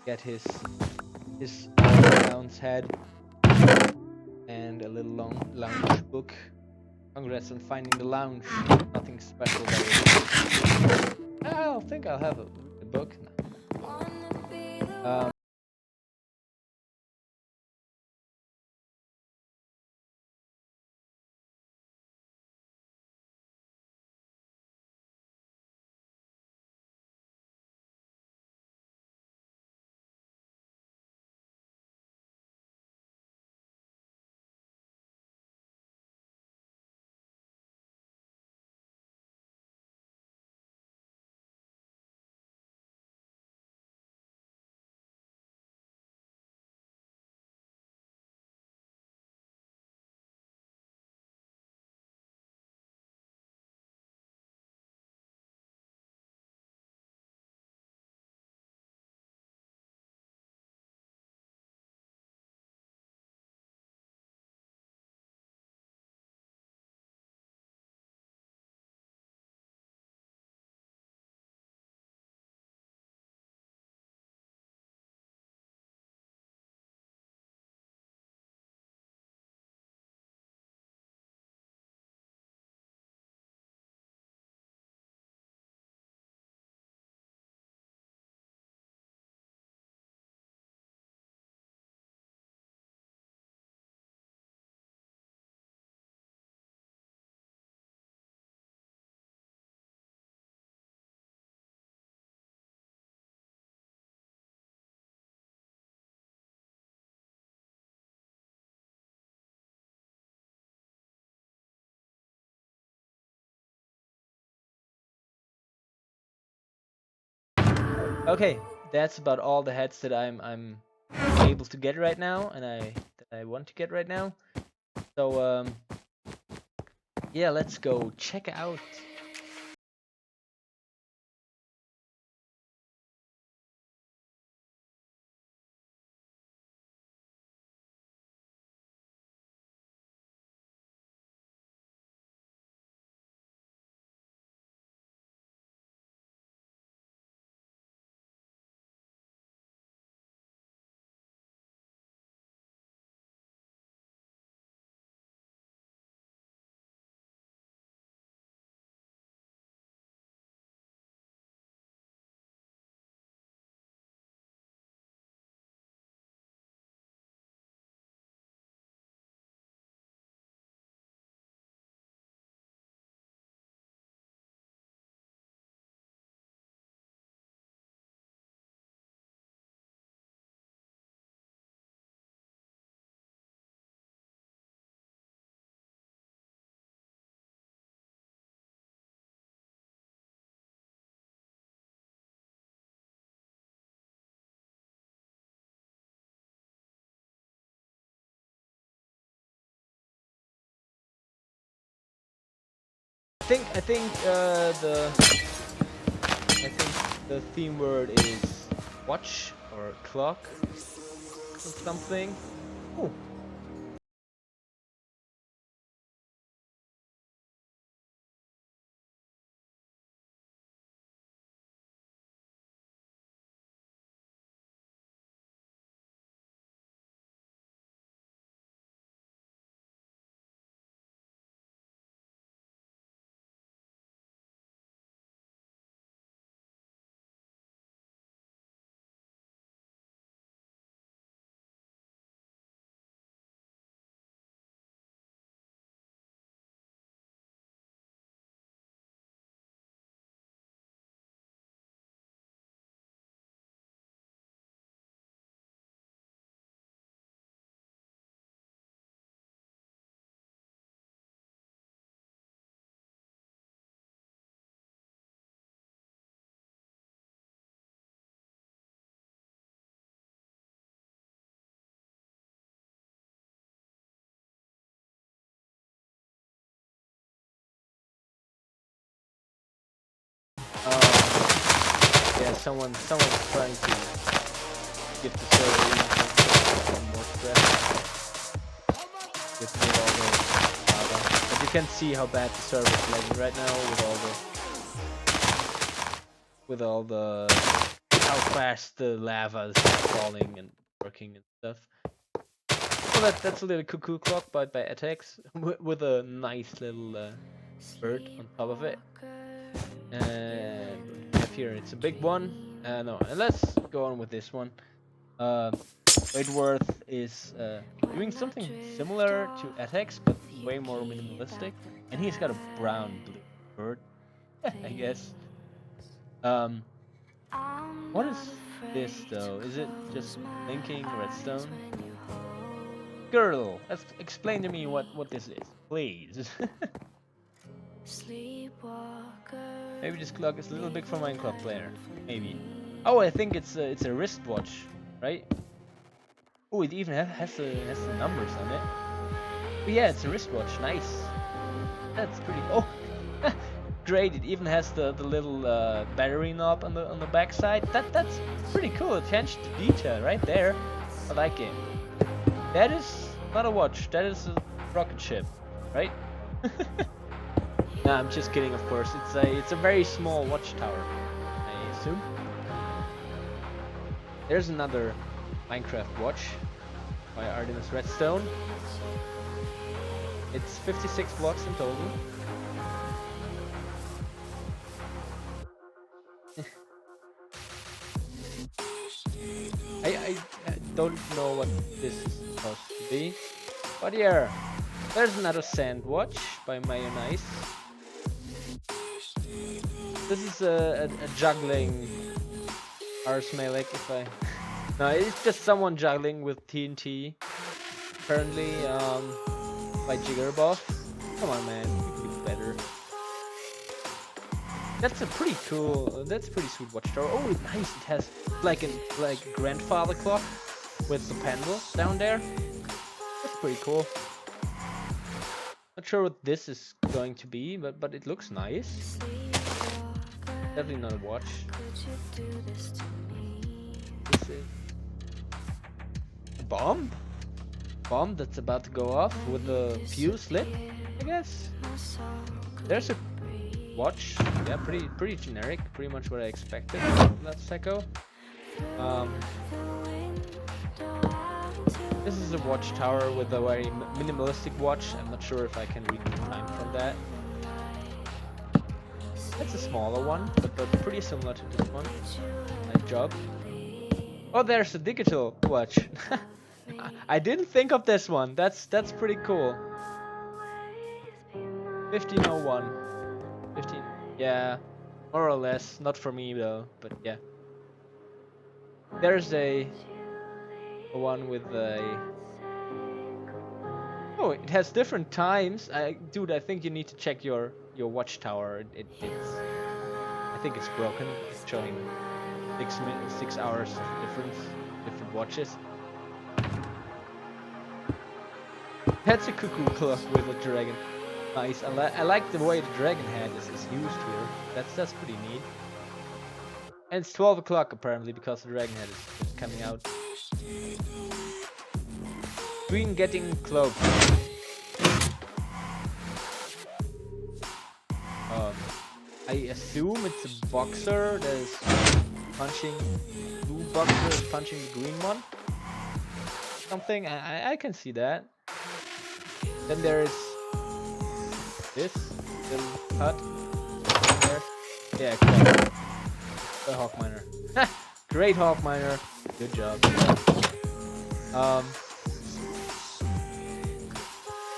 Get his all-round head and a little lounge book. Congrats on finding the lounge. Nothing special there. I don't think I'll have a book. No. Okay, that's about all the heads that I'm able to get right now, and I want to get right now. So yeah, let's go check out. I think the theme word is watch or clock or something. Ooh. Yeah, someone's trying to give the server even more stress with all the lava. But you can see how bad the server is lagging right now with all the how fast the lava is falling and working and stuff. Well, that's a little cuckoo clock by attacks with a nice little bird on top of it. And what do we have here? It's a big one. No, and let's go on with this one. Wadeworth is doing something similar to attacks, but way more minimalistic. And he's got a brown-blue bird, I guess. What is this though? Is it just blinking redstone? Girl, explain to me what this is, please. Maybe this clock is a little big for Minecraft player. Maybe. Oh, I think it's a wristwatch, right? Oh, it even has the numbers on it. Oh, yeah, it's a wristwatch. Nice. That's pretty. Oh, great! It even has the little battery knob on the back side. That's pretty cool. Attention to detail right there. I like it. That is not a watch. That is a rocket ship, right? Nah, I'm just kidding. Of course, it's a very small watchtower, I assume. There's another Minecraft watch by Artemis Redstone. It's 56 blocks in total. I don't know what this is supposed to be, but yeah, there's another sand watch by Mayonnaise. This is a juggling Ars Malik, if I... No, it's just someone juggling with TNT. Apparently, by Jiggerbuff. Come on, man, you can do better. That's a pretty cool. That's a pretty sweet watchtower. Oh, nice! It has like a grandfather clock with the pendle down there. That's pretty cool. Not sure what this is going to be, but it looks nice. Definitely not a watch. This is a bomb? Bomb that's about to go off with the fuse lit, I guess. There's a watch. Yeah, pretty generic. Pretty much what I expected. That's Seco. This is a watchtower with a very minimalistic watch. I'm not sure if I can read the time from that. It's a smaller one, but pretty similar to this one. Nice job. Oh, there's a digital watch. I didn't think of this one. That's pretty cool. 1501. 15. Yeah, more or less. Not for me though, but yeah. There's a one with a. Oh, it has different times. Dude, I think you need to check your watchtower. It's. I think it's broken. It's showing 6 hours of different watches. That's a cuckoo clock with a dragon. Nice. I like the way the dragon head is used here. That's pretty neat. And it's 12 o'clock apparently because the dragon head is coming out. Queen getting cloaked. I assume it's a boxer that is punching. Blue boxer is punching the green one. Something. I can see that. Then there's this little hut there. Yeah, cool. A hawk miner. Great hawk miner. Good job.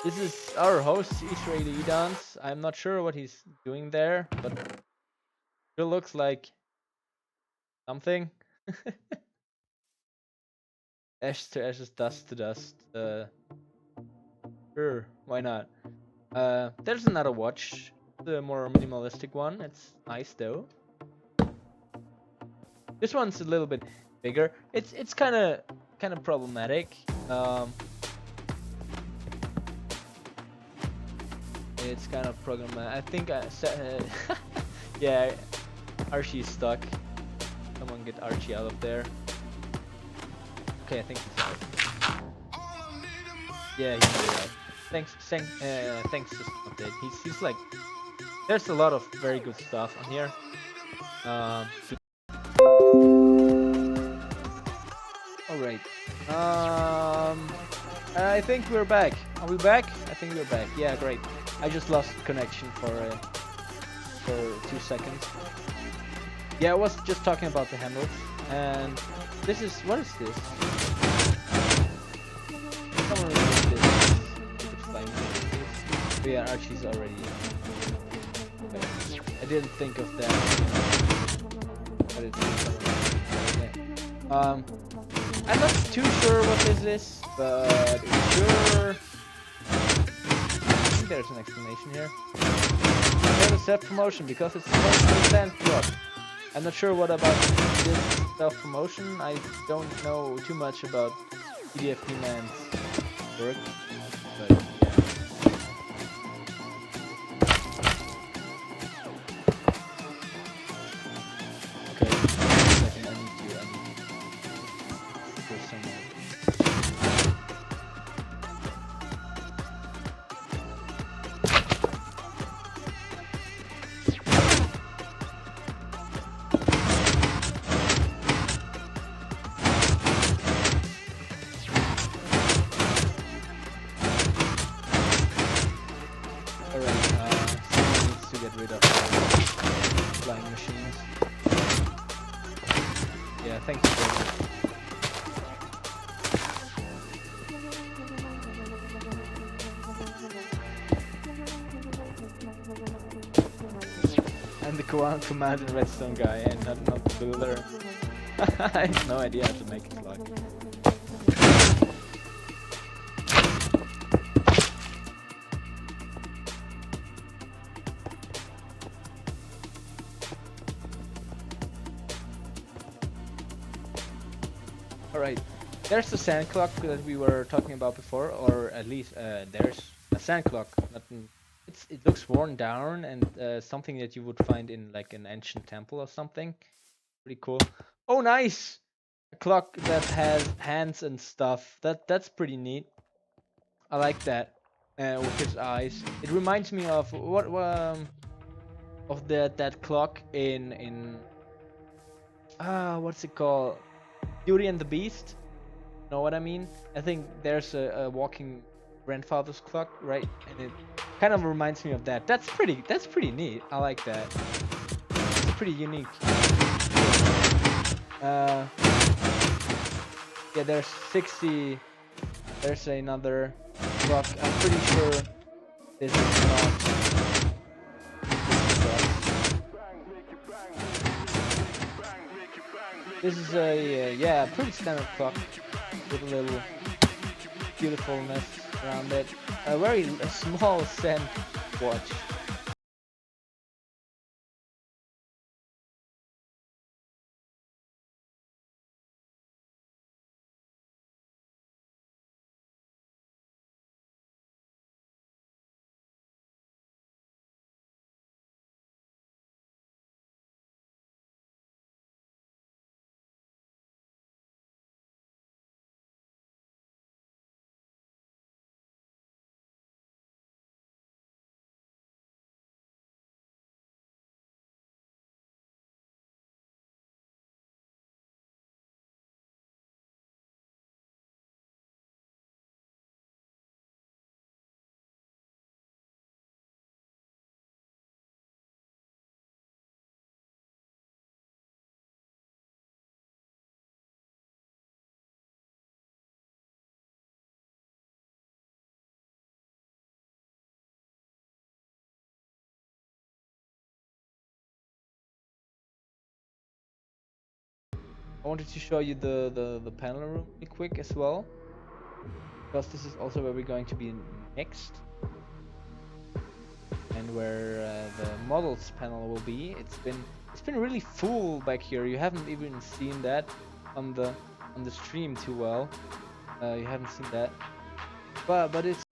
This is our host, Israeli Dance. I'm not sure what he's doing there, but it looks like something. Ash to ashes, dust to dust. Sure, why not? There's another watch, the more minimalistic one. It's nice though. This one's a little bit bigger. It's kind of problematic. It's kind of problematic. I think yeah, Archie's stuck. Someone get Archie out of there. Okay, I think he's out. Yeah, he's out. Thanks to some update. He's like, there's a lot of very good stuff on here. Alright. I think we're back. Are we back? I think we're back. Yeah, great. I just lost connection for 2 seconds. Yeah, I was just talking about the handles, and this is, what is this? Someone remember this. Oh yeah, Archie's already. Okay. I didn't think of that. But it's okay. I'm not too sure what this is, but sure. I think there's an explanation here. There's a self-promotion because it's supposed to be a dance block. I'm not sure what about this self-promotion. I don't know too much about CDFP Man's work, but yeah. Okay, wait a second, I need to go somewhere. Command and redstone guy and not the builder. I have no idea how to make it lock. Alright, there's the sand clock that we were talking about before, or at least there's a sand clock. It looks worn down and something that you would find in like an ancient temple or something. Pretty cool. Oh, nice! A clock that has hands and stuff. That's pretty neat. I like that. With his eyes. It reminds me of of that clock in what's it called? Beauty and the Beast. Know what I mean? I think there's a walking grandfather's clock, right? And it kind of reminds me of that. That's pretty neat. I like that. It's pretty unique. Yeah, there's 60. There's another clock. I'm pretty sure this is not. This is a yeah, pretty standard clock with a little beautifulness around it. A very small sand watch. I wanted to show you the panel room really quick as well, because this is also where we're going to be next, and where the models panel will be. It's been really full back here. You haven't even seen that on the stream too well. You haven't seen that, but it's.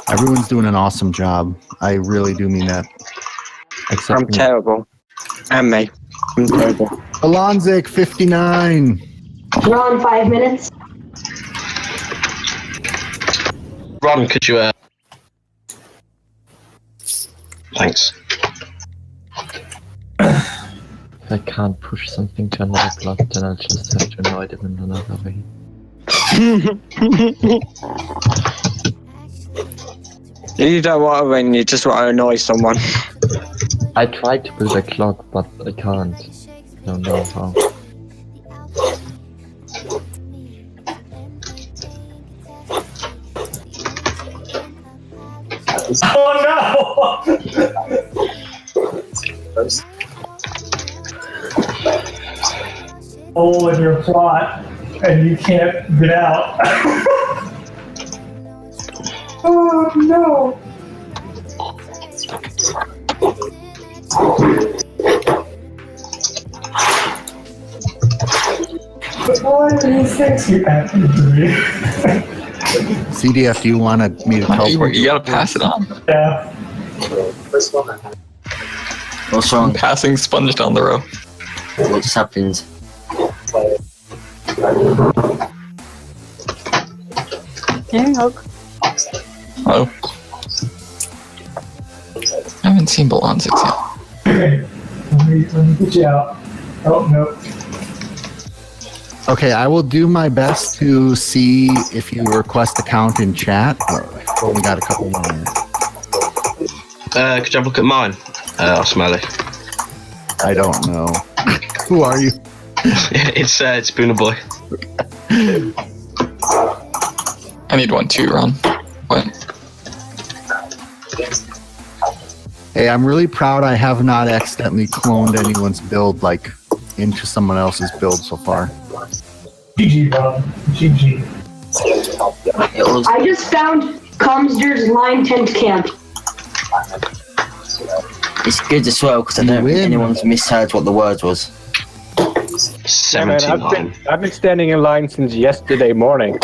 Everyone's doing an awesome job. I really do mean that. Except I'm terrible. And me. I'm terrible. Alonzik 59. Ron, 5 minutes. Ron, could you Thanks. If I can't push something to another block, then I'll just have to annoy them in another way. You don't want to win, you just want to annoy someone. I tried to build a clock, but I can't. I don't know how. Oh no! Hole in your plot, and you can't get out. Oh no! But why do you think you happened to me? CDF, do you want me to teleport You gotta pass it on. Yeah. What's wrong? Passing sponge down the row. What just happened? Oh. haven't seen Balonzix yet. Okay, let me get you out. Oh, no. Okay, I will do my best to see if you request a count in chat. We've only got a couple more minutes. Could you have a look at mine, Osmally? I don't know. Who are you? It's Booner Boy. I need one too, Ron. What? Hey, I'm really proud I have not accidentally cloned anyone's build like into someone else's build so far. GG, Bob. GG. I just found Comster's line tent camp. It's good as well because I don't think anyone's misheard what the word was. 79. I've been standing in line since yesterday morning.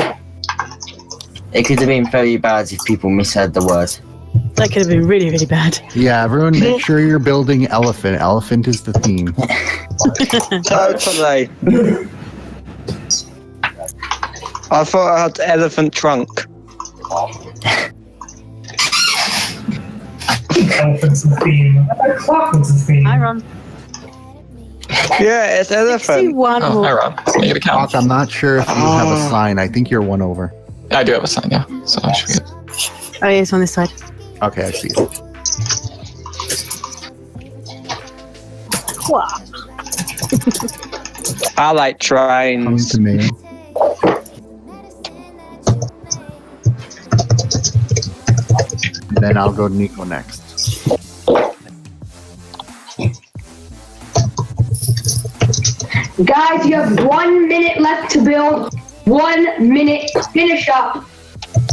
It could have been very bad if people misheard the word. That could have been really, really bad. Yeah, everyone make sure you're building elephant. Elephant is the theme. Totally. I thought I had elephant trunk. Elephant's the theme. Clock's the theme. Hi, Ron. Yeah, it's elephant. 61 Oh, hi, Ron. Can I get a count? I'm not sure if you have a sign. I think you're one over. I do have a sign, yeah. So I should get. Oh, yeah, it's on this side. Okay, I see it. Wow. I like Coming trains. to me. Then I'll go to Nico next. Guys, you have 1 minute left to build. 1 minute. Finish up.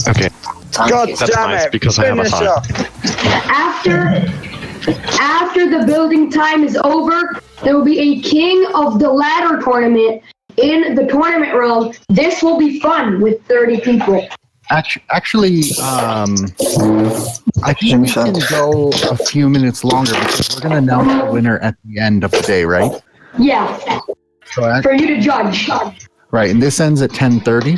Okay. God That's damn nice it! because I have a Finish sign. up. After the building time is over, there will be a King of the Ladder tournament in the tournament room. This will be fun with 30 people. Actually, I think we can go a few minutes longer because we're going to announce the winner at the end of the day, right? Yeah, So for you to judge. right, and this ends at 10:30.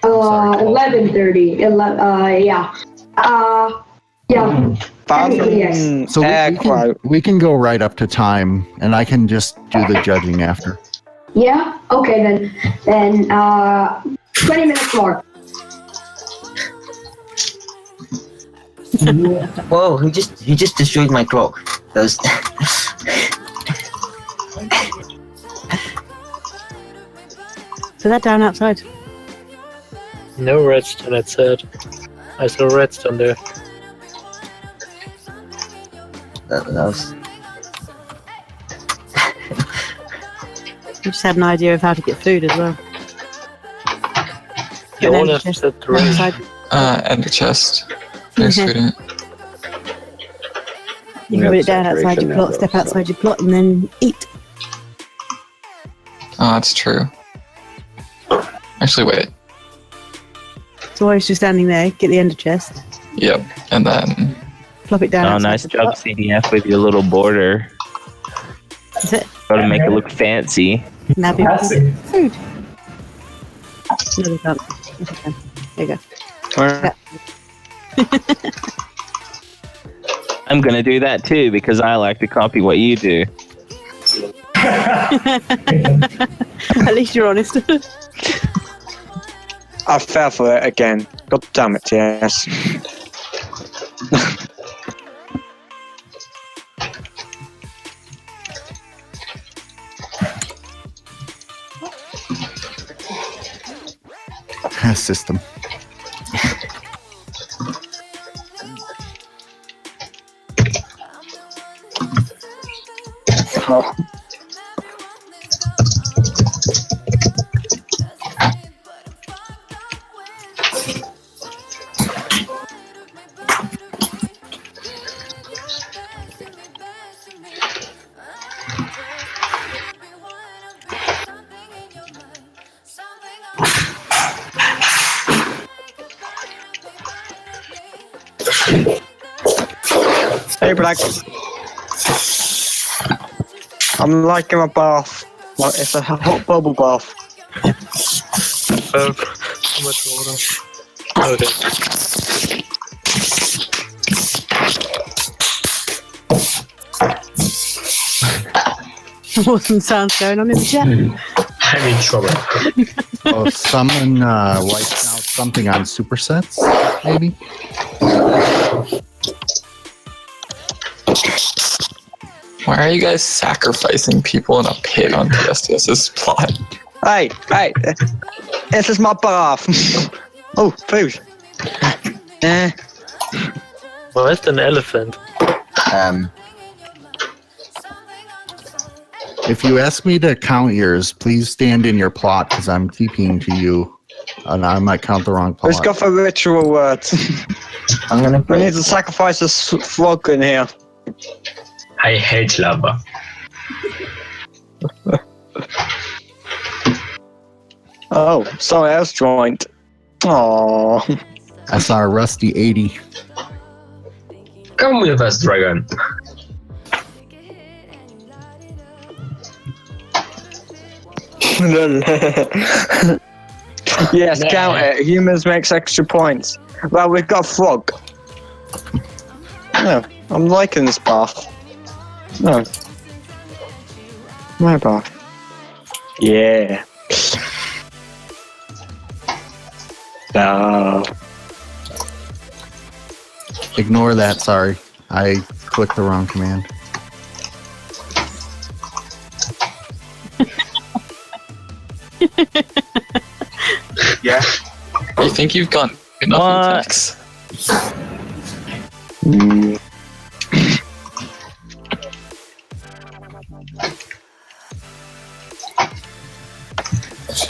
11:30. Yeah. Yeah. Technically, yes. So we can go right up to time, and I can just do the judging after. Yeah? Okay, then 20 minutes more. Whoa, he just destroyed my clock. That was So that down outside. No redstone, it said. I saw redstone there. that was We just had an idea of how to get food as well. You all have said the right. Outside. Ender chest. There's Okay. food in it. You can put it down outside your plot, step outside your plot, and then eat. Oh, that's true. Actually, wait. So while you're just standing there, get the ender chest, Yep. And then. plop it down. Oh, outside nice the job, plot. CDF, with your little border. That's it. Gotta make it look fancy. Now people can Fancy. get food. No, they can't. Yes, they can. There you go. I'm gonna do that too because I like to copy what you do. At least you're honest. I fell for it again. God damn it, yes. System. Hey, Black. I'm liking my bath. Like, it's a hot bubble bath. Oh, too much water. Okay. Awesome sounds going on in the chat. I'm in trouble. Oh, someone wiped out something on supersets, maybe? Why are you guys sacrificing people in a pit on TSTS's plot? Hey, this is my bath. Oh, food. Where's an elephant? If you ask me to count yours, please stand in your plot because I'm TPing to you, and I might count the wrong plot. Let's go for ritual words. I'm gonna We need to sacrifice this frog in here. I hate lava. Oh, sorry, I was joint. Oh. I saw a rusty 80. Come with us, dragon. Yes, count it. Humans makes extra points. Well, we've got a frog. No, I'm liking this bath. No. My bath. Yeah. No. Ignore that, sorry. I clicked the wrong command. Yeah. You think you've gone enough in text?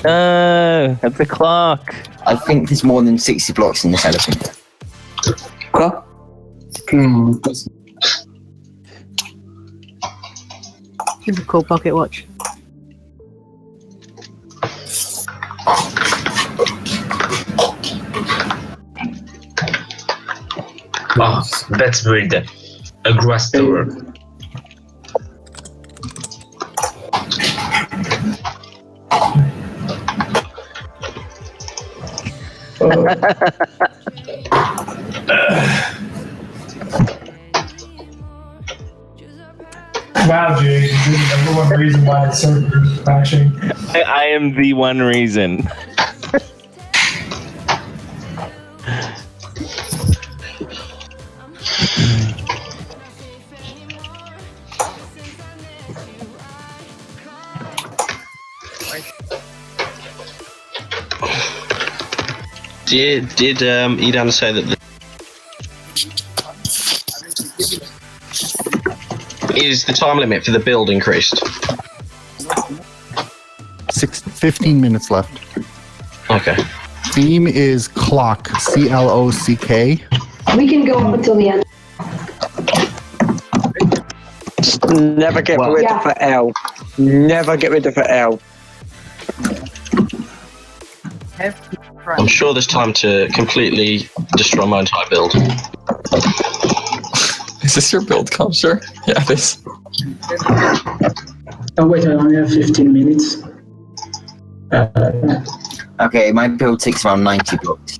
No, at the clock. I think there's more than 60 blocks in this elephant. Super cool pocket watch. Oh, that's weird. A grass tower. Wow, Jay, you're the number one reason why the server is crashing. I am the one reason. Did Edan say that is the time limit for the build increased? 15 minutes left. Okay. Theme is clock, C-L-O-C-K. We can go up until the end. Just never get rid of the L. Never get rid of the L. I'm sure there's time to completely destroy my entire build. Is this your build comp, sir? Yeah, this. Oh wait, I only have 15 minutes. Okay, my build takes around 90 blocks.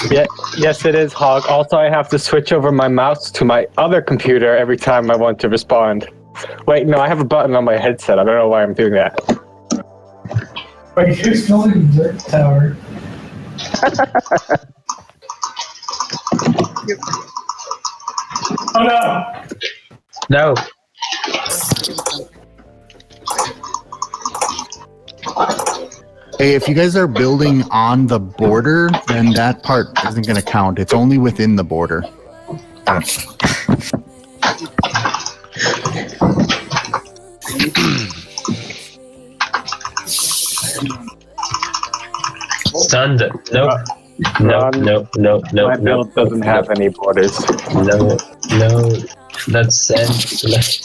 Yeah, yes, it is, Hog. Also, I have to switch over my mouse to my other computer every time I want to respond. Wait, no, I have a button on my headset. I don't know why I'm doing that. Wait, who's building the tower? Oh no! No. Hey, if you guys are building on the border, then that part isn't going to count. It's only within the border. Stunned. Nope. No. My build doesn't have any borders. No. That's senseless.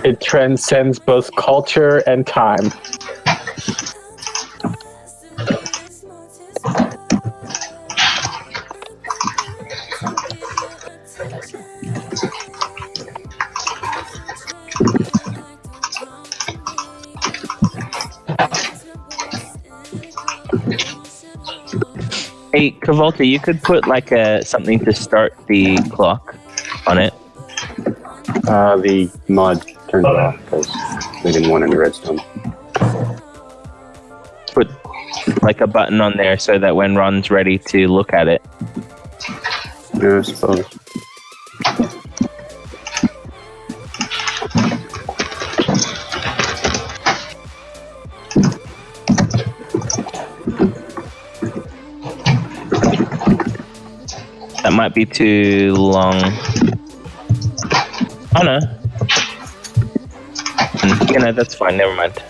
It transcends both culture and time. Hey, Kavolta, you could put like something to start the clock on it. The mod turned it off because we didn't want any redstone. Put like a button on there so that when Ron's ready to look at it. Yeah, I suppose. That might be too long. Oh no. That's fine, never mind.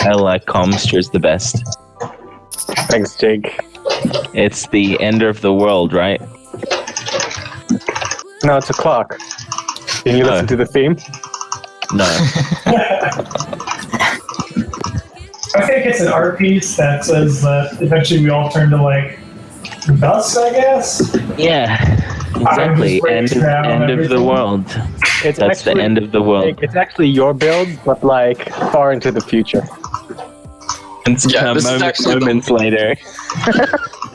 I like Comsters the best. Thanks, Jake. It's the end of the world, right? No, it's a clock. Can you listen to the theme? No. I think it's an art piece that says that eventually we all turn to like dust, I guess. Yeah, exactly. End of the world. That's actually, the end of the world. It's actually your build, but like far into the future. It's moments later.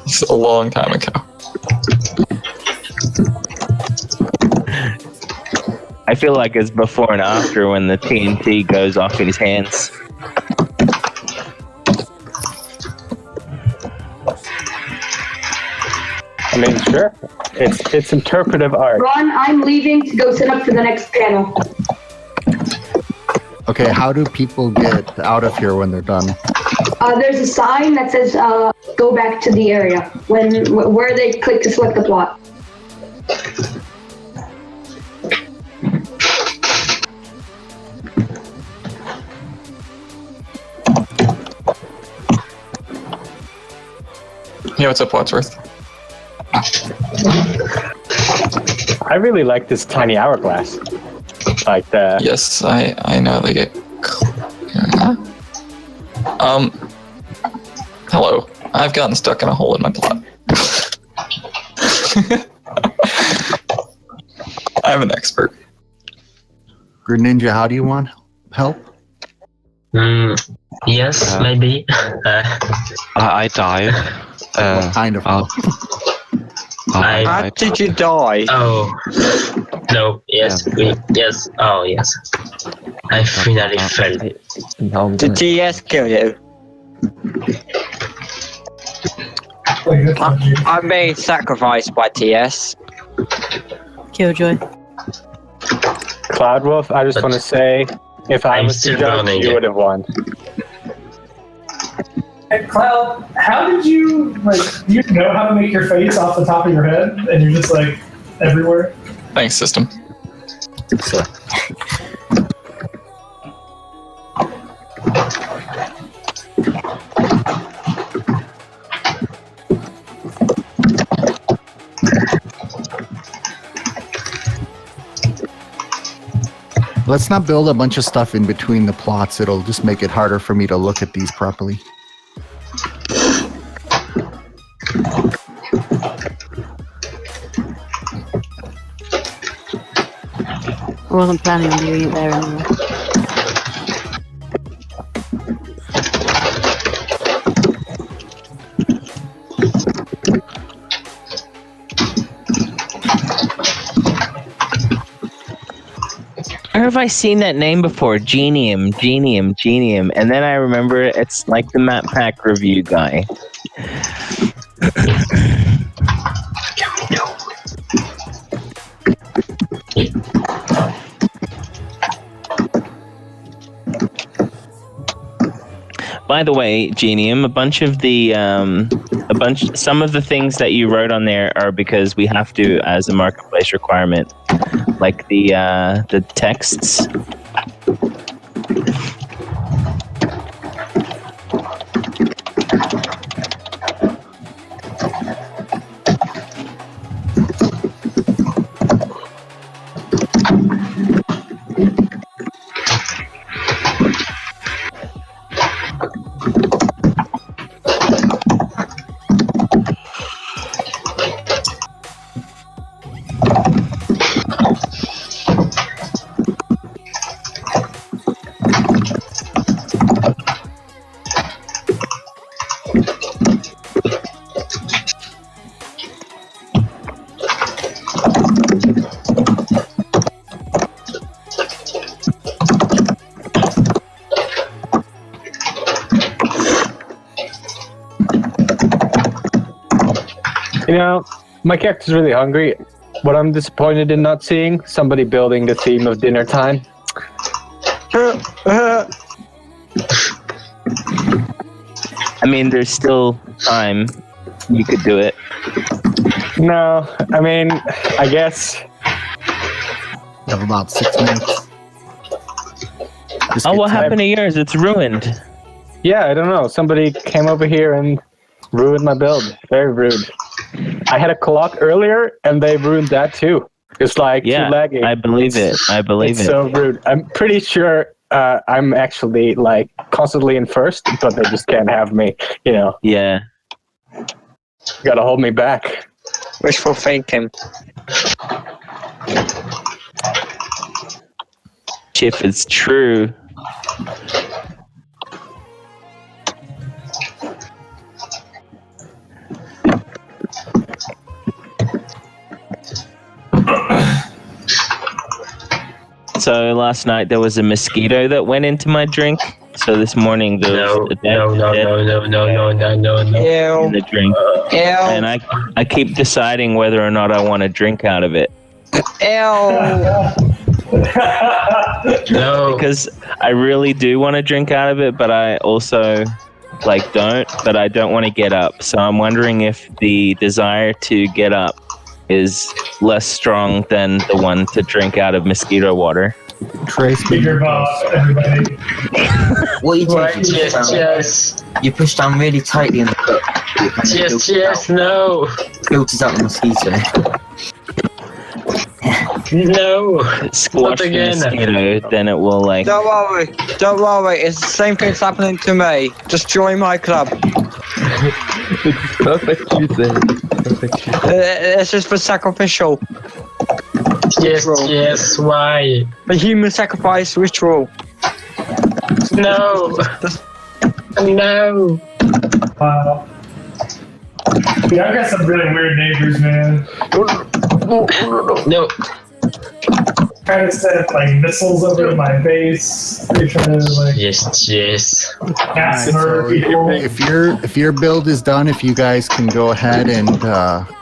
It's a long time ago. I feel like it's before and after when the TNT goes off in his hands. I mean, sure. It's interpretive art. Ron, I'm leaving to go sit up for the next panel. Okay, how do people get out of here when they're done? There's a sign that says go back to the area where they click to select the plot. Yeah, what's up, Wadsworth? I really like this tiny hourglass. Like the. Yes, I know they get. Hello. I've gotten stuck in a hole in my plot. I'm an expert. Greninja, how do you want help? Yes, maybe. I died. What kind of help? How did you die? Oh, no, yes, yes, oh, yes. I finally fell. Did TS kill you? I'm being sacrificed by TS. Killjoy. Cloudwolf, I just want to say, if I was the judge, you would have won. Hey, Cloud, how did you, do you know how to make your face off the top of your head and you're just like everywhere? Thanks, system. Let's not build a bunch of stuff in between the plots. It'll just make it harder for me to look at these properly. I wasn't planning on doing it there anyway. Where have I seen that name before? Genium. And then I remember it's like the map pack review guy. By the way, Genium, some of the things that you wrote on there are because we have to as a marketplace requirement, like the texts. You know, my character's really hungry. What I'm disappointed in not seeing, somebody building the theme of dinner time. I mean, there's still time. You could do it. No, I mean, I guess. You have about 6 minutes. Oh, what happened to yours? It's ruined. Yeah, I don't know. Somebody came over here and ruined my build. Very rude. I had a clock earlier, and they ruined that too. It's like too laggy. I believe it. I believe it's it. so rude. I'm pretty sure I'm actually like constantly in first, but they just can't have me. You know. Yeah. Gotta hold me back. Wishful thinking. If it's true. So last night there was a mosquito that went into my drink. So this morning there was a dead in the drink. And I keep deciding whether or not I want to drink out of it. No. Because I really do want to drink out of it, but I also don't, but I don't want to get up. So I'm wondering if the desire to get up is less strong than the one to drink out of mosquito water. Trace, Bigger boss, everybody. What are you doing? Yes. You push down really tightly in the cup. Yes, no. Filters out the mosquito. No. Squash the mosquito, then it will Don't worry. It's the same thing's happening to me. Just join my club. It's perfectly safe. It's just for sacrificial. Yes, why? The human sacrifice ritual. No. No. Wow. Yeah, I got some really weird neighbors, man. No. Trying to set missiles over my base. They're trying to Yes. mass murder people. If your build is done, if you guys can go ahead and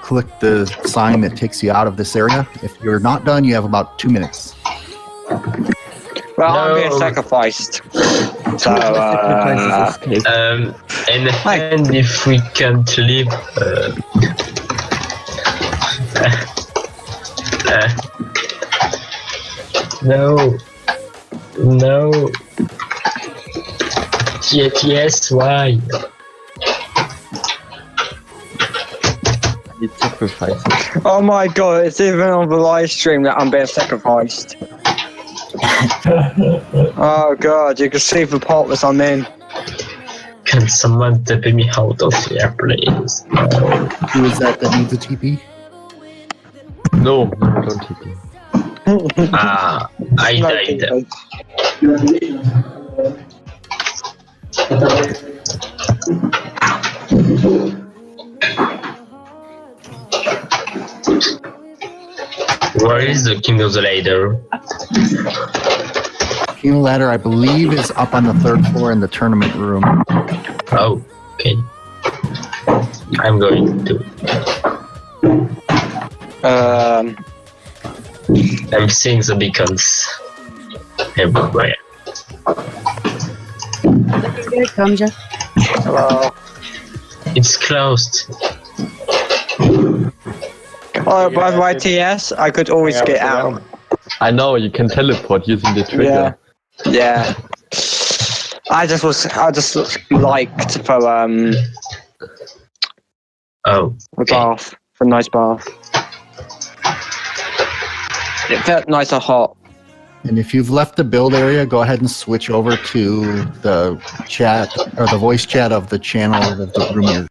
click the sign that takes you out of this area. If you're not done, you have about 2 minutes. Well, I'm being sacrificed. So, and if we can't leave, no. Yes, why? It's sacrifices. oh my god, it's even on the live stream that I'm being sacrificed. Oh god, you can see the pot that I'm in. Can someone tip me out of here, please? Who is that needs a TP? No, don't TP. I died. Where is the King of the Ladder? King of the Ladder, I believe, is up on the 3rd floor in the tournament room. Oh, okay. I'm going to. I'm seeing the beacons everywhere. Here it comes, Jeff. Hello. It's closed. Oh, by the way, TS, I could always get out. I know, you can teleport using the trigger. Yeah. I just liked for Oh, a bath, for a nice bath. It felt nice and hot. And if you've left the build area, go ahead and switch over to the chat or the voice chat of the channel of the room you're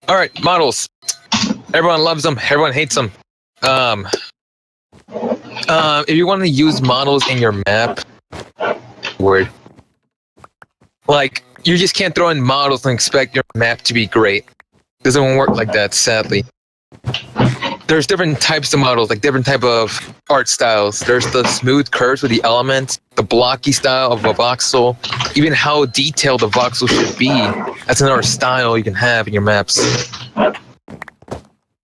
All right, models. Everyone loves them. Everyone hates them. If you want to use models in your map, word, like you just can't throw in models and expect your map to be great. Doesn't work like that, sadly. There's different types of models, like different type of art styles. There's the smooth curves with the elements, the blocky style of a voxel, even how detailed the voxel should be. That's another style you can have in your maps.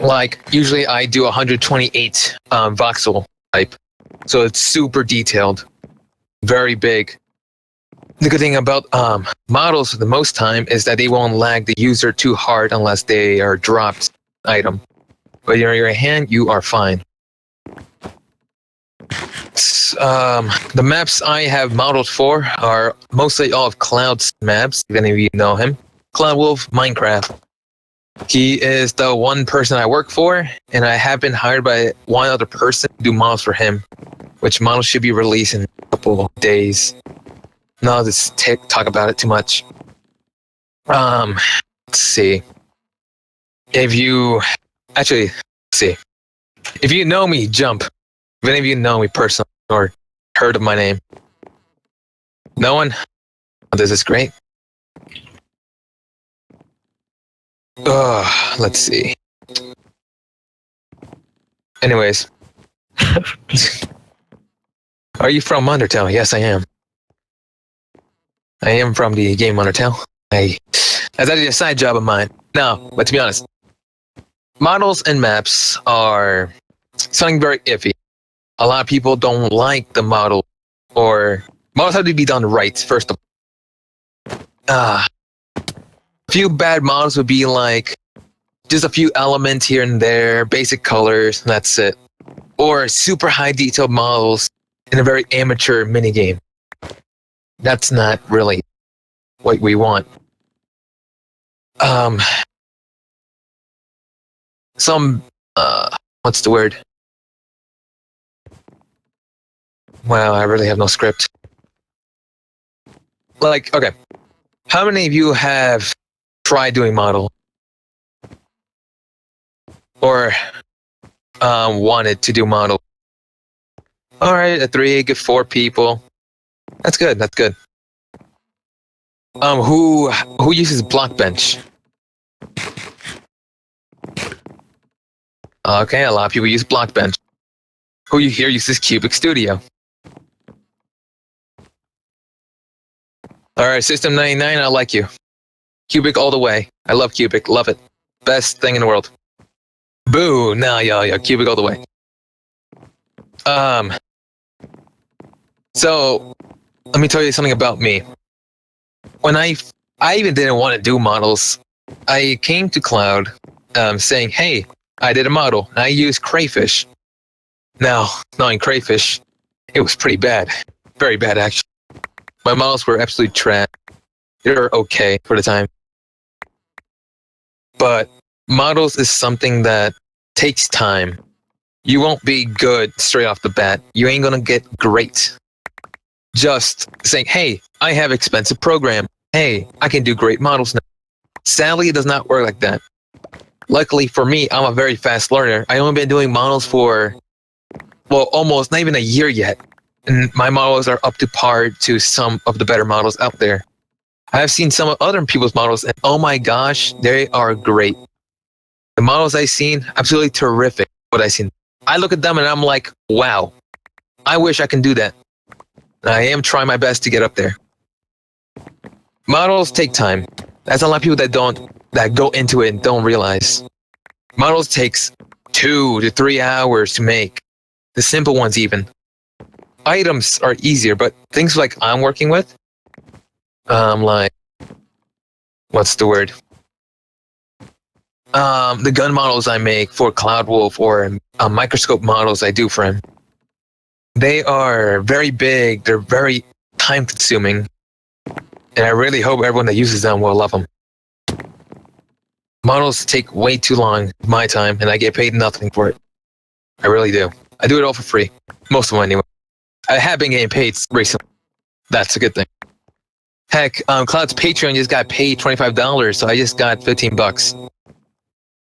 Like usually I do 128 voxel type, so it's super detailed, very big. The good thing about models the most time is that they won't lag the user too hard unless they are dropped item. But in your hand, you are fine. The maps I have modeled for are mostly all of Cloud's maps, if any of you know him. Cloud Wolf, Minecraft. He is the one person I work for, and I have been hired by one other person to do models for him, which models should be released in a couple of days. No, I'll just talk about it too much. Let's see. If you know me, jump. If any of you know me personally or heard of my name. No one? Oh, this is great. Let's see. Anyways. Are you from Undertale? Yes, I am. I am from the game Undertale. That's actually a side job of mine. No, but to be honest, models and maps are something very iffy. A lot of people don't like the model, or models have to be done right, first of all. A few bad models would be like just a few elements here and there, basic colors, and that's it. Or super high detailed models in a very amateur minigame. That's not really what we want. What's the word? Wow, I really have no script. Like, okay. How many of you have tried doing model? Or wanted to do model? Alright, a 3, get 4 people. That's good, that's good. Who uses Blockbench? Okay, a lot of people use Blockbench. Who you here uses Cubic Studio? Alright, System 99, I like you. Cubic all the way. I love Cubic, love it. Best thing in the world. Boo! No, yeah, Cubic all the way. So, let me tell you something about me. When I even didn't want to do models, I came to Cloud saying, hey, I did a model, and I used Crayfish. Now, knowing Crayfish, it was pretty bad. Very bad, actually. My models were absolutely trash. They were okay for the time. But models is something that takes time. You won't be good straight off the bat. You ain't gonna get great. Just saying, hey, I have expensive program. Hey, I can do great models now. Sadly, it does not work like that. Luckily for me, I'm a very fast learner. I only been doing models for, well, almost not even a year yet. And my models are up to par to some of the better models out there. I have seen some of other people's models, and oh my gosh, they are great. The models I've seen, absolutely terrific. What I've seen, I look at them and I'm like, wow, I wish I can do that. And I am trying my best to get up there. Models take time. That's a lot of people that go into it and don't realize. Models takes 2 to 3 hours to make. The simple ones even. Items are easier, but things like I'm working with, like, what's the word? The gun models I make for Cloud Wolf or microscope models I do for him, they are very big. They're very time consuming. And I really hope everyone that uses them will love them. Models take way too long, my time, and I get paid nothing for it. I really do. I do it all for free. Most of them anyway. I have been getting paid recently. That's a good thing. Heck, Cloud's Patreon just got paid $25, so I just got $15.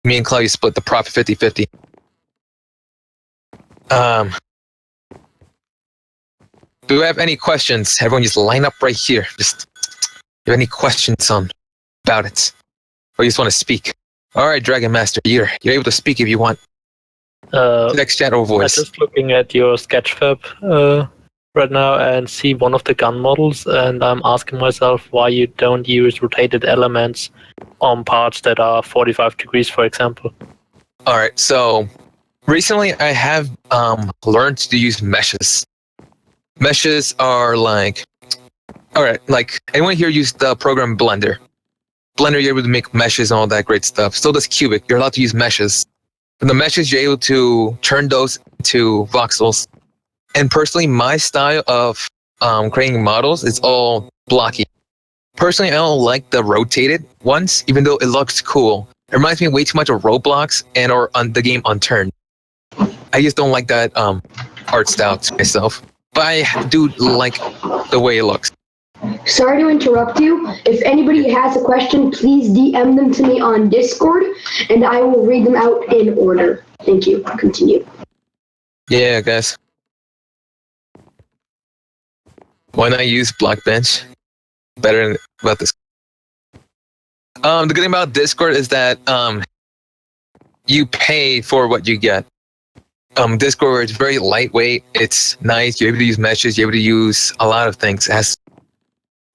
Me and Chloe split the profit 50-50. Do we have any questions? Everyone just line up right here. Just, do you have any questions about it? Or you just want to speak? All right, Dragon Master, you're able to speak if you want. Text, chat, or voice. I'm just looking at your Sketchfab right now and see one of the gun models, and I'm asking myself why you don't use rotated elements on parts that are 45 degrees, for example. All right, so recently I have learned to use meshes. Meshes are like, all right, like anyone here use the program Blender? Blender, you're able to make meshes and all that great stuff. So does Cubic. You're allowed to use meshes. And the meshes, you're able to turn those into voxels. And personally, my style of creating models is all blocky. Personally, I don't like the rotated ones, even though it looks cool. It reminds me way too much of Roblox and or on the game Unturned. I just don't like that art style to myself. But I do like the way it looks. Sorry to interrupt you. If anybody has a question, please DM them to me on Discord, and I will read them out in order. Thank you. Continue. Yeah, guys. Why not use Blockbench? Better than about this. The good thing about Discord is that you pay for what you get. Discord is very lightweight. It's nice. You're able to use meshes. You're able to use a lot of things. It has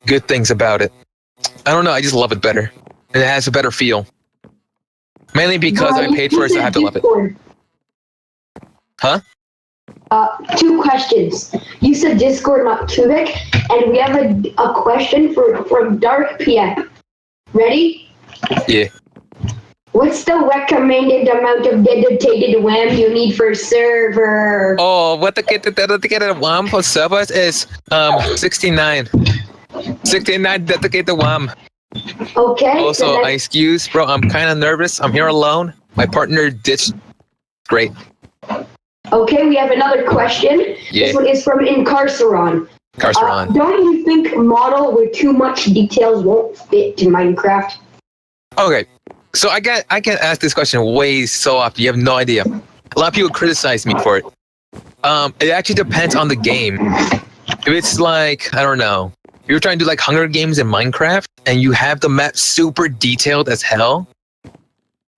good things about it. I don't know. I just love it better. And it has a better feel. Mainly because I paid for it, so I have to love it. Huh? 2 questions. You said Discord, not Cubic, and we have a question from Dark PM. Ready? Yeah. What's the recommended amount of dedicated WAM you need for server? Oh, what the dedicated WAM for servers is 69. 69 dedicated WAM. Okay. Also, excuse, bro, I'm kind of nervous. I'm here alone. My partner ditched. Great. Okay, we have another question. Yeah. This one is from Incarceron. Don't you think model with too much details won't fit to Minecraft? Okay, so I get asked this question way so often. You have no idea. A lot of people criticize me for it. It actually depends on the game. If it's like, I don't know, if you're trying to do like Hunger Games in Minecraft and you have the map super detailed as hell,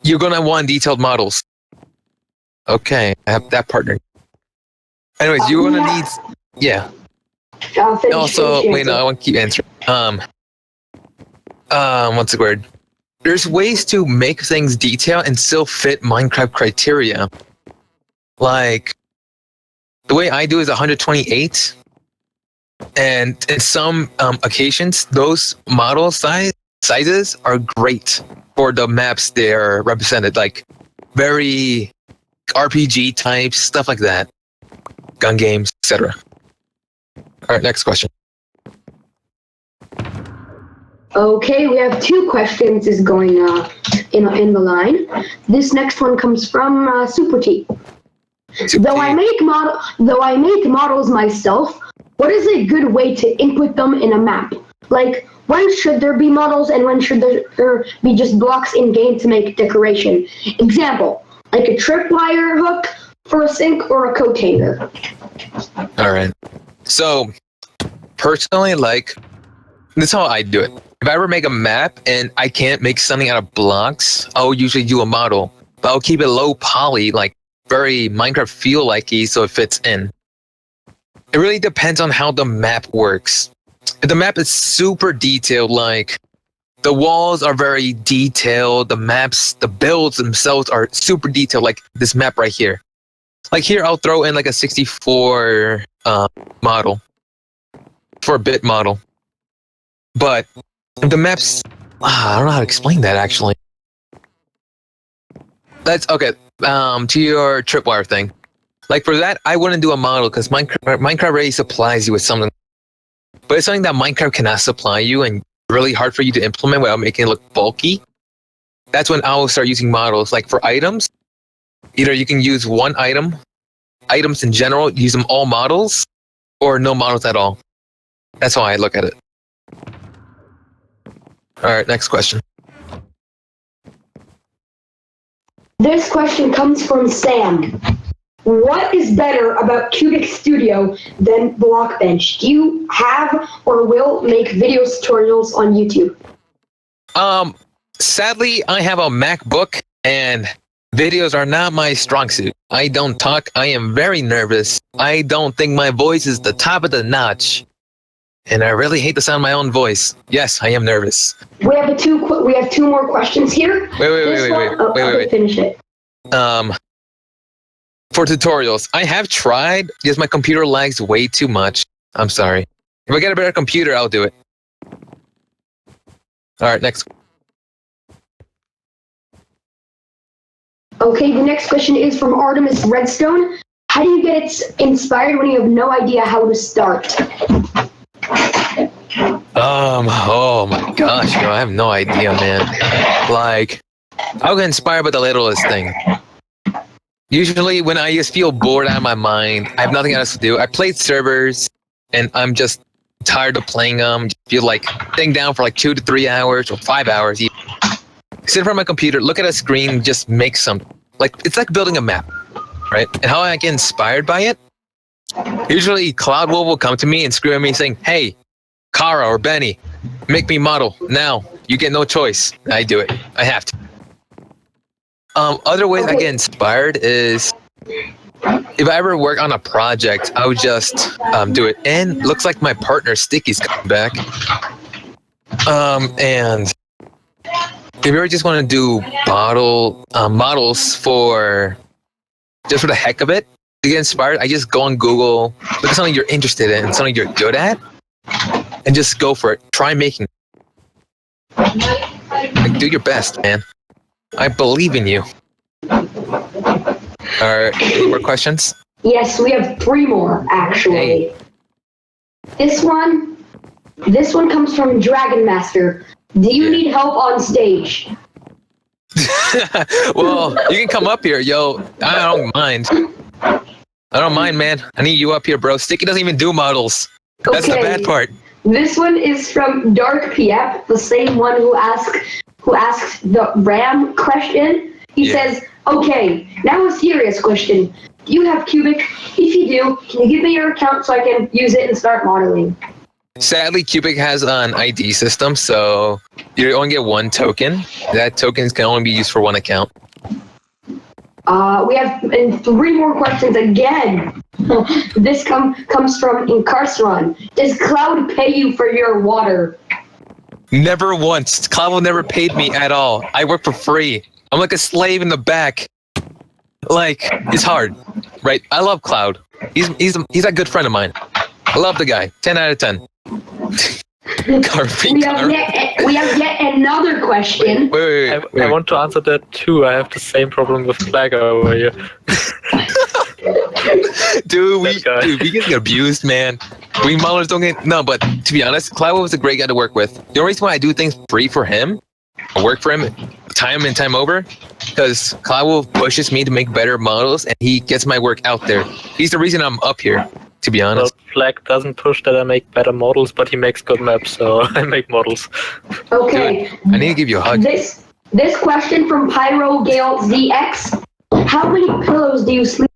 you're gonna want detailed models. Okay, I have that partner. Anyways, you're gonna need, yeah. Wait, no, I want to keep answering. What's the word? There's ways to make things detailed and still fit Minecraft criteria. Like, the way I do is 128. And in some occasions, those model sizes are great for the maps they're represented. Like, very RPG types, stuff like that. Gun games, etc. All right, next question. Okay, we have 2 questions is going in the line. This next one comes from Super T. Though I make models myself, what is a good way to input them in a map? Like, when should there be models and when should there be just blocks in game to make decoration? Example, like a tripwire hook for a sink or a coat hanger. All right. So, personally, like, this is how I do it. If I ever make a map and I can't make something out of blocks, I'll usually do a model. But I'll keep it low poly, like very Minecraft feel-likey so it fits in. It really depends on how the map works. If the map is super detailed, like the walls are very detailed, the maps, the builds themselves are super detailed, like this map right here. Like here, I'll throw in like a 64 model for a bit model. But if the maps, I don't know how to explain that actually. That's okay. To your tripwire thing. Like for that, I wouldn't do a model because Minecraft already supplies you with something. But it's something that Minecraft cannot supply you and really hard for you to implement without making it look bulky. That's when I will start using models. Like for items, either you can use one item, items in general, use them all models, or no models at all. That's how I look at it. All right, next question. This question comes from Sam. What is better about Cubic Studio than Blockbench? Do you have or will make video tutorials on YouTube? Sadly, I have a MacBook and videos are not my strong suit. I don't talk. I am very nervous. I don't think my voice is the top of the notch. And I really hate the sound of my own voice. Yes, I am nervous. We have two more questions here. Wait. Finish it. For tutorials, I have tried because my computer lags way too much. I'm sorry. If I get a better computer, I'll do it. All right, next. Okay, the next question is from Artemis Redstone. How do you get inspired when you have no idea how to start? Oh my gosh, yo, I have no idea, man. Like, I'll get inspired by the littlest thing. Usually, when I just feel bored out of my mind, I have nothing else to do. I played servers, and I'm just tired of playing them. Feel like sitting down for like 2 to 3 hours or 5 hours. Even. Sit in front of my computer, look at a screen, just make something. Like it's like building a map, right? And how I get inspired by it? Usually, Cloud will come to me and scream at me, saying, "Hey, Kara or Benny, make me model now. You get no choice." I do it. I have to. Other ways I get inspired is if I ever work on a project, I would just do it. And looks like my partner Sticky's coming back. And if you ever just want to do models for just for the heck of it, to get inspired, I just go on Google, look at something you're interested in, something you're good at, and just go for it. Try making it. Like, do your best, man. I believe in you. Any more questions? Yes, we have 3 more, actually. Hey. This one comes from Dragon Master. Do you need help on stage? Well, you can come up here, yo. I don't mind. I don't mind, man. I need you up here, bro. Sticky doesn't even do models. That's the bad part. This one is from Dark PF, the same one who asked the RAM question. He says, okay, now a serious question. Do you have Cubic? If you do, can you give me your account so I can use it and start modeling? Sadly, Cubic has an ID system, so you only get 1 token. That token can only be used for 1 account. We have 3 more questions again. This comes from Incarceron. Does Cloud pay you for your water? Never once. Cloud will never paid me at all. I work for free. I'm like a slave in the back. Like, it's hard, right? I love Cloud. He's a good friend of mine. I love the guy. 10 out of 10. We have yet another question. Wait. I want to answer that too. I have the same problem with Flag over here. Dude, we get abused, man. We modelers don't get but to be honest, Cloud was a great guy to work with. The only reason why I do things free for him, I work for him time and time over, because Cloud pushes me to make better models and he gets my work out there. He's the reason I'm up here, to be honest. Well, Flag doesn't push that I make better models, but he makes good maps, so I make models. Okay. Dude, I need to give you a hug. This question from Pyro Gale ZX. How many pillows do you sleep?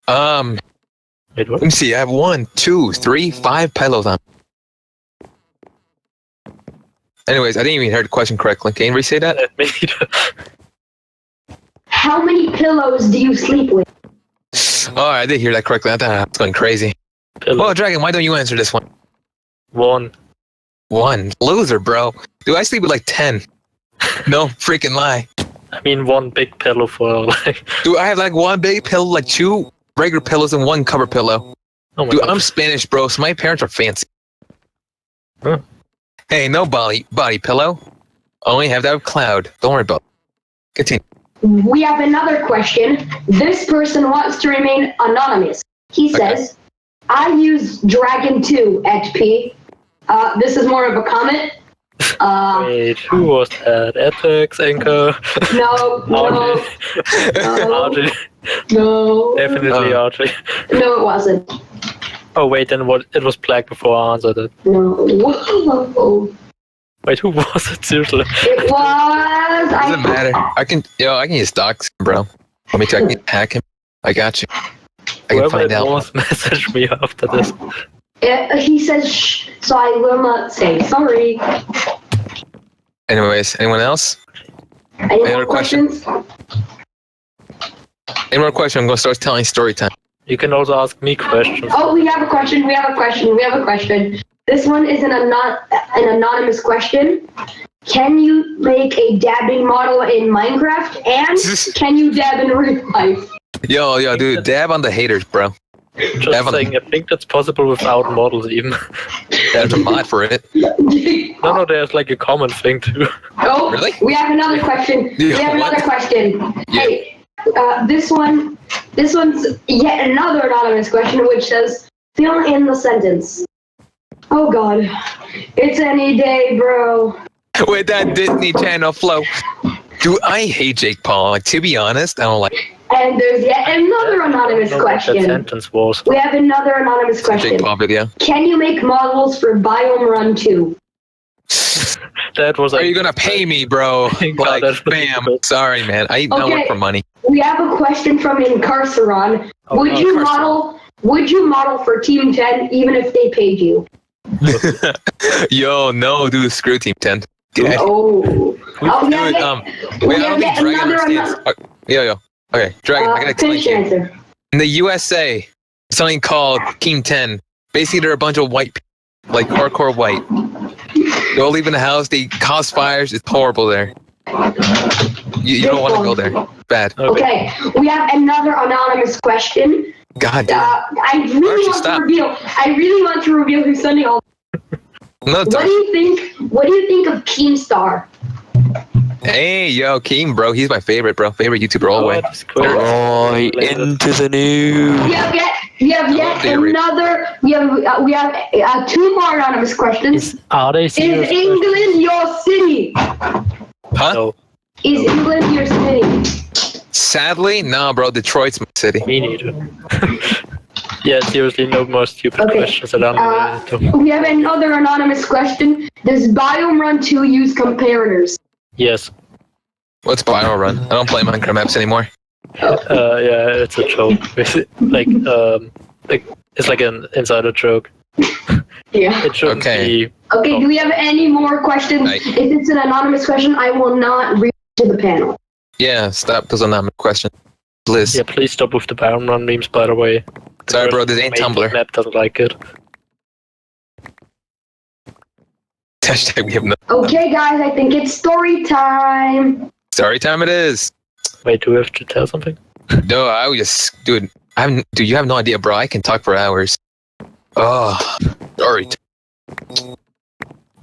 Let me see. I have 1, 2, 3, 5 pillows on. Anyways, I didn't even hear the question correctly. Can you re-say that? How many pillows do you sleep with? Oh, I did hear that correctly. I thought I was going crazy. Well, Dragon, why don't you answer this one? 1. Loser, bro. Dude, I sleep with like 10. No freaking lie. I mean, 1 big pillow for like... Dude, I have like 1 big pillow, like 2 regular pillows and 1 cover pillow. Oh my Dude, God. I'm Spanish, bro, so my parents are fancy. Huh. Hey, no body pillow. Only have that with Cloud. Don't worry about it. Continue. We have another question. This person wants to remain anonymous. He says, I use Dragon 2 XP. This is more of a comment. Wait, who was that? Ethics, Anchor? No. Archie. No. Definitely Archie. No, it wasn't. Oh wait, then what? It was Black before I answered it. No. Wait, who was it? Seriously? It was. Doesn't matter. I can use docs, bro. Let me check. I can hack him. I got you. I can Whoever find it out. was, message me after this. He says shh, so I will not say sorry. Anyways, anyone else? Any Any more other questions? Any more questions? I'm gonna start telling story time. You can also ask me questions. Oh, we have a question. This one is an anonymous question. Can you make a dabbing model in Minecraft? And can you dab in real life? Yo, dude, dab on the haters, bro. Just saying, I think that's possible without models even. There's a mod for it. No, there's like a common thing too. Oh, really? We have another question. Hey, this one's yet another anonymous question, which says, fill in the sentence. Oh God, it's any day, bro. With that Disney Channel flow. Dude, I hate Jake Paul. Like, to be honest, I don't like. And there's yet another anonymous question. What that sentence was. We have another anonymous question. Jake Paul video. Can you make models for Biome Run 2? That was. Are you gonna pay me, bro? Like, bam. Sorry, man. I work for money. We have a question from Incarceron. Would you model for Team 10 even if they paid you? Yo, no, dude, screw Team 10. Oh, Wait, I don't think Dragon understands. Yo. Okay, Dragon, I gotta explain to you. In the USA, something called Team 10. Basically, they're a bunch of white people, like hardcore white. They all leave in the house, they cause fires, it's horrible there. You don't want to go there. Bad. Okay, we have another anonymous question. God damn. I really want to reveal who's sending all. No, What do you think of Keemstar? Hey, yo, Keem, bro. He's my favorite, bro. Favorite YouTuber all the way. Right into the news. We have two more anonymous questions. Are they Is England your city? Huh? No. Is England your city? Sadly, no, bro. Detroit's my city. Me neither. Yeah, seriously, no more stupid questions that I'm related to. We have another anonymous question. Does Biome Run 2 use comparators? Yes. What's Bio Run? I don't play Minecraft maps anymore. Yeah, it's a joke. It's like an insider joke. Yeah. It shouldn't be. Okay, do we have any more questions? If it's an anonymous question, I will not read to the panel. Yeah, stop those anonymous questions. Liz. Yeah, please stop with the Biome Run memes, by the way. Sorry, bro, this ain't Tumblr. Map doesn't like it. Hashtag we have no. Okay, guys, I think it's story time. Story time it is. Wait, do we have to tell something? No, I was just, dude, you have no idea, bro. I can talk for hours. Oh, sorry.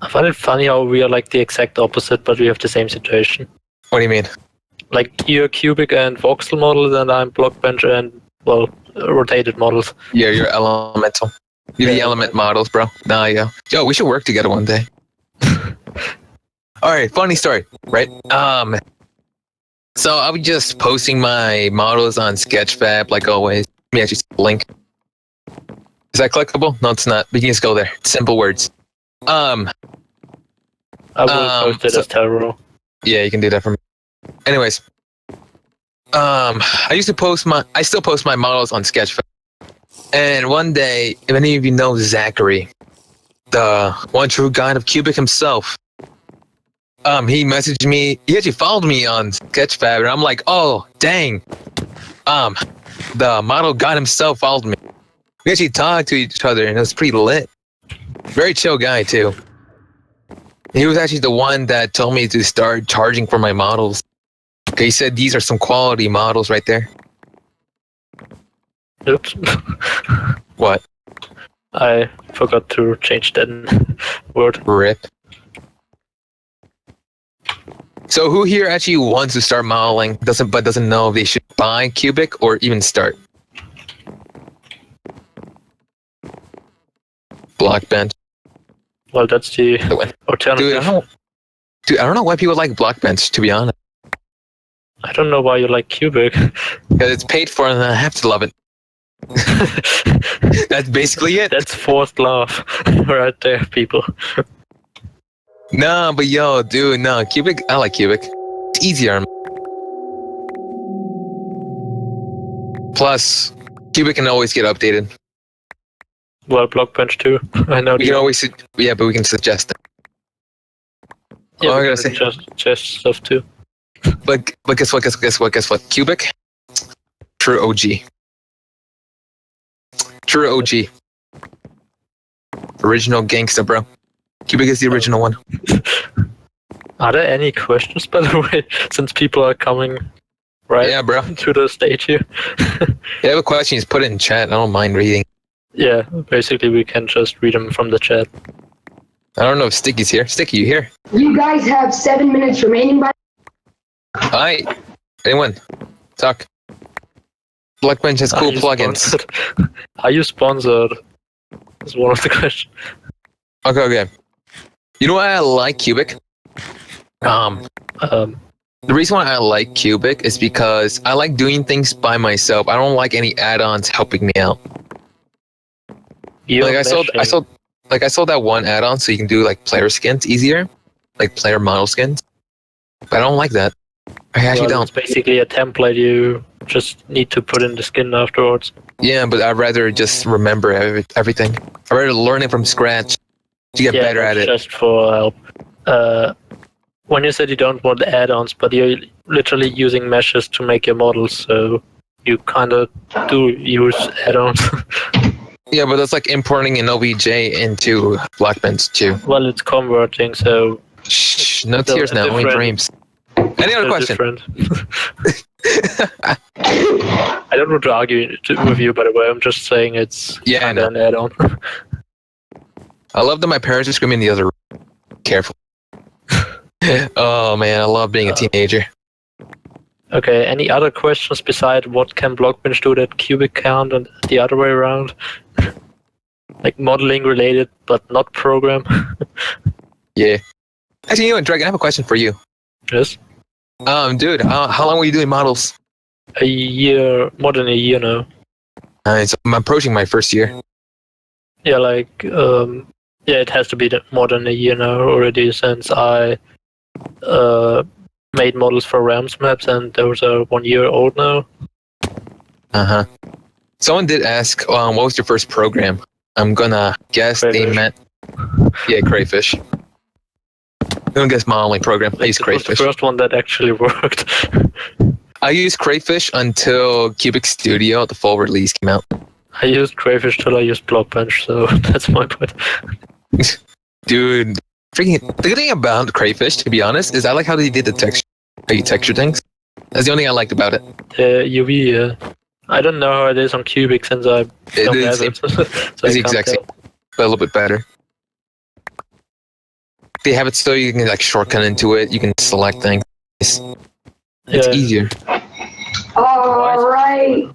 I find it funny how we are like the exact opposite, but we have the same situation. What do you mean? Like, you're cubic and voxel models, and I'm blockbench and, well, rotated models. Yeah, you're elemental. You're the element models, bro. Nah, yo, we should work together one day. All right, funny story, right? So I was just posting my models on Sketchfab like always. Let me actually see the link. Is that clickable? No, it's not. We can just go there. Simple words. I will post it as terror. Yeah, you can do that for me. Anyways, I still post my models on Sketchfab. And one day, if any of you know Zachary, the one true god of Cubic himself, he messaged me. He actually followed me on Sketchfab, and I'm like, oh dang, the model god himself followed me. We actually talked to each other, and it was pretty lit. Very chill guy too. He was actually the one that told me to start charging for my models. Okay, he said these are some quality models right there. Oops. What? I forgot to change that word. RIP. So who here actually wants to start modeling, but doesn't know if they should buy Cubic or even start? Blockbench. Well, that's the alternative. Dude, I don't know why people like Blockbench, to be honest. I don't know why you like Cubic. Because it's paid for and I have to love it. That's basically it. That's forced love right there, people. No, but yo, dude, no. Cubic, I like Cubic. It's easier. Plus, Cubic can always get updated. Well, Blockbench too. I know. We can always, yeah, but we can suggest it. Yeah, I we gotta can suggest stuff too. But guess what? Cubic, true OG. True OG. Original gangsta, bro. Cubic is the original one. Are there any questions, by the way, since people are coming Yeah, bro. to the stage here? If you have a question, just put it in chat. I don't mind reading. Yeah, basically we can just read them from the chat. I don't know if Sticky's here. Sticky, you here? You guys have 7 minutes remaining. Hi. Anyone? Talk. Blockbench has cool plugins. Are you sponsored? That's one of the questions. Okay. You know why I like Cubic? The reason why I like Cubic is because I like doing things by myself. I don't like any add-ons helping me out. I saw that one add-on so you can do like player skins easier, like player model skins. But I don't like that. I actually don't. It's basically a template. You just need to put in the skin afterwards. Yeah, but I'd rather just remember everything. I'd rather learn it from scratch to get better at it. Just for help. When you said you don't want add-ons, but you're literally using meshes to make your models, so you kind of do use add-ons. Yeah, but that's like importing an OBJ into Blockbench too. Well, it's converting, so... Shh, no tears now, only dreams. Any other question? I don't want to argue with you, by the way. I'm just saying it's an add-on. I love that my parents are screaming in the other room. Careful. Oh man, I love being a teenager. Okay, any other questions besides what can Blockbench do that Cubic can't and the other way around? Like modeling related, but not program? Yeah. Actually, you know what, Dragon, I have a question for you. Yes? Dude, how long were you doing models? A year, more than a year now. Nice. I'm approaching my first year. Yeah, it has to be more than a year now already, since I made models for Rams maps, and those are 1 year old now. Someone did ask, what was your first program? I'm gonna guess they meant... Yeah, Crayfish. I'm gonna guess my only program. I used Crayfish. It was the first one that actually worked. I used Crayfish until Cubic Studio, the full release, came out. I used Crayfish till I used Blockbench, so that's my point. Dude, the good thing about Crayfish, to be honest, is I like how they did the texture. How you texture things. That's the only thing I liked about it. UV, I don't know how it is on Cubic since I don't have it. So it's the exact same, but a little bit better. They have it so you can like shortcut into it. You can select things. It's easier. All right.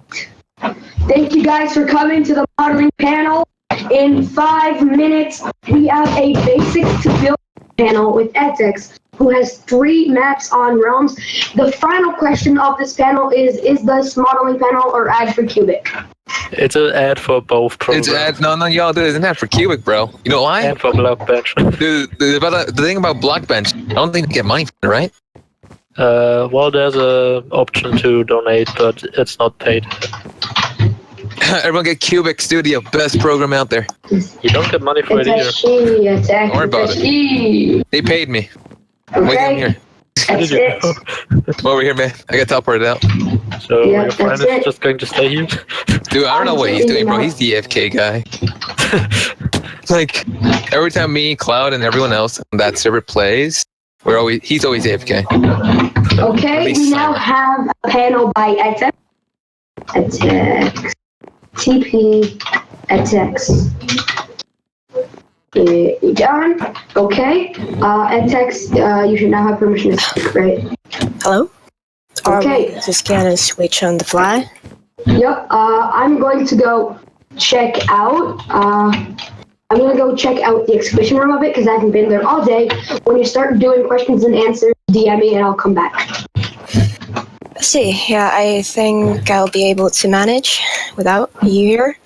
Thank you guys for coming to the modeling panel. In 5 minutes, we have a basic to build panel with Etix, who has 3 maps on realms. The final question of this panel is this modeling panel or ad for Cubic? It's an ad for both programs. It's an ad, no, y'all, dude, it's an ad for Cubic, bro. You know why? And for Blockbench. Dude, the thing about Blockbench, I don't think they get money from it, right? Well, there's a option to donate, but it's not paid. Everyone get Cubic Studio, best program out there. You don't get money for it either. Don't worry about it. They paid me. Okay. Wait, I'm here. That's it. Come over here, man. I got teleported out. So your friend is just going to stay here? Dude, I don't know what he's doing, bro. He's the AFK guy. Like, every time me, Cloud, and everyone else on that server plays, he's always AFK. Okay, we now have a panel by Etix. TP Etix. Done. Okay. Etix, you should now have permission to speak, right? Hello? Okay. Just gonna switch on the fly. Yep. I'm going to go check out. I'm gonna go check out the exhibition room of it because I haven't been there all day. When you start doing questions and answers, DM me and I'll come back. Let's see. Yeah, I think I'll be able to manage without you here.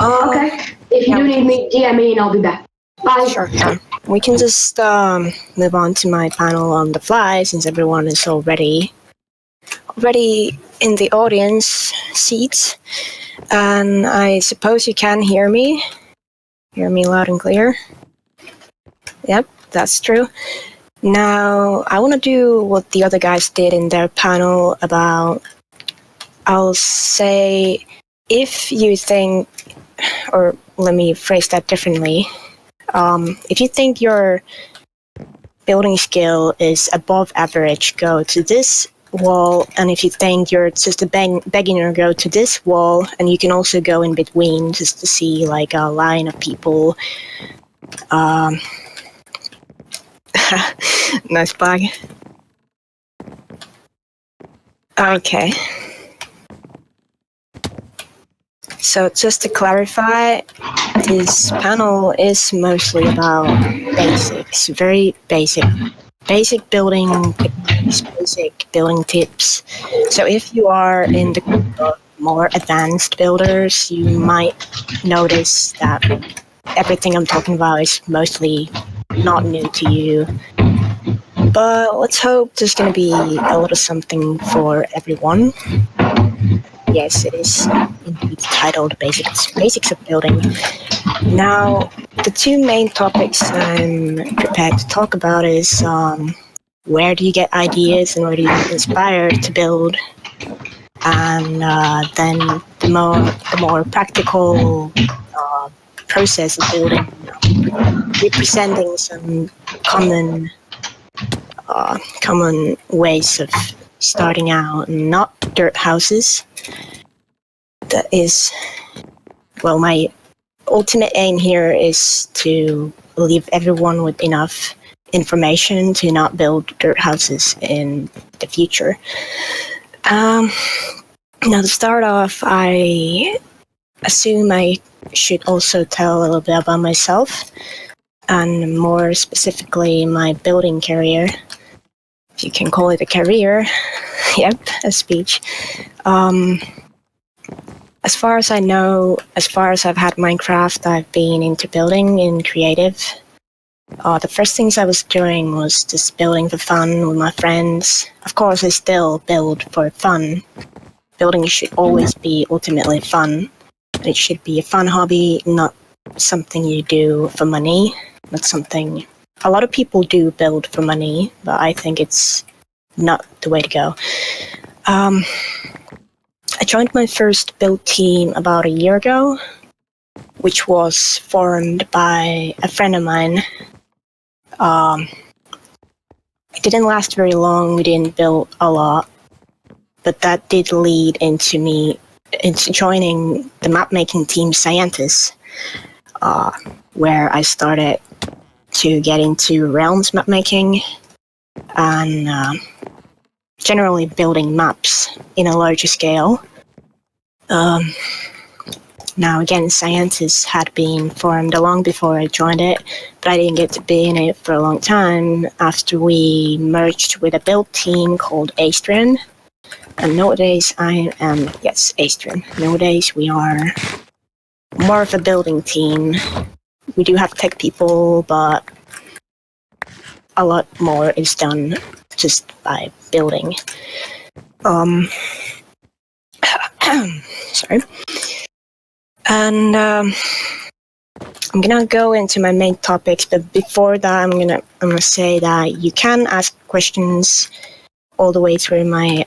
Okay. If you do need me, DM me and I'll be back. Bye. Sure. Yeah. we can just move on to my panel on the fly since everyone is already in the audience seats. And I suppose you can hear me loud and clear. Yep, that's true. Now, I want to do what the other guys did in their panel about, I'll say, if you think, or let me phrase that differently, if you think your building skill is above average, go to this wall, and if you think you're just a beginner, go to this wall, and you can also go in between just to see like a line of people. Nice bug. Okay. So just to clarify, this panel is mostly about basics, very basic building techniques, basic building tips. So if you are in the group of more advanced builders, you might notice that everything I'm talking about is mostly not new to you. But let's hope there's going to be a little something for everyone. Yes, it is indeed titled Basics of Building. Now, the two main topics I'm prepared to talk about is where do you get ideas and where do you get inspired to build, and then the more practical process of building, representing some common ways of starting out, not dirt houses. That is, well, my ultimate aim here is to leave everyone with enough information to not build dirt houses in the future. Now to start off, I assume I should also tell a little bit about myself, and more specifically my building career, if you can call it a career. Yep, a speech. As far as I know, as far as I've had Minecraft, I've been into building in creative. The first things I was doing was just building for fun with my friends. Of course, I still build for fun. Building should always be ultimately fun. It should be a fun hobby, not something you do for money. Not something... A lot of people do build for money, but I think it's not the way to go. I joined my first build team about a year ago, which was formed by a friend of mine. It didn't last very long, we didn't build a lot, but that did lead into joining the map-making team Scientis, where I started to get into realms map-making and generally building maps in a larger scale. Now again, Scientis had been formed long before I joined it, but I didn't get to be in it for a long time after we merged with a build team called Astrin. And nowadays Astrin. Nowadays we are more of a building team. We do have tech people, but a lot more is done just by building. Sorry. And I'm gonna go into my main topics, but before that, I'm gonna say that you can ask questions all the way through my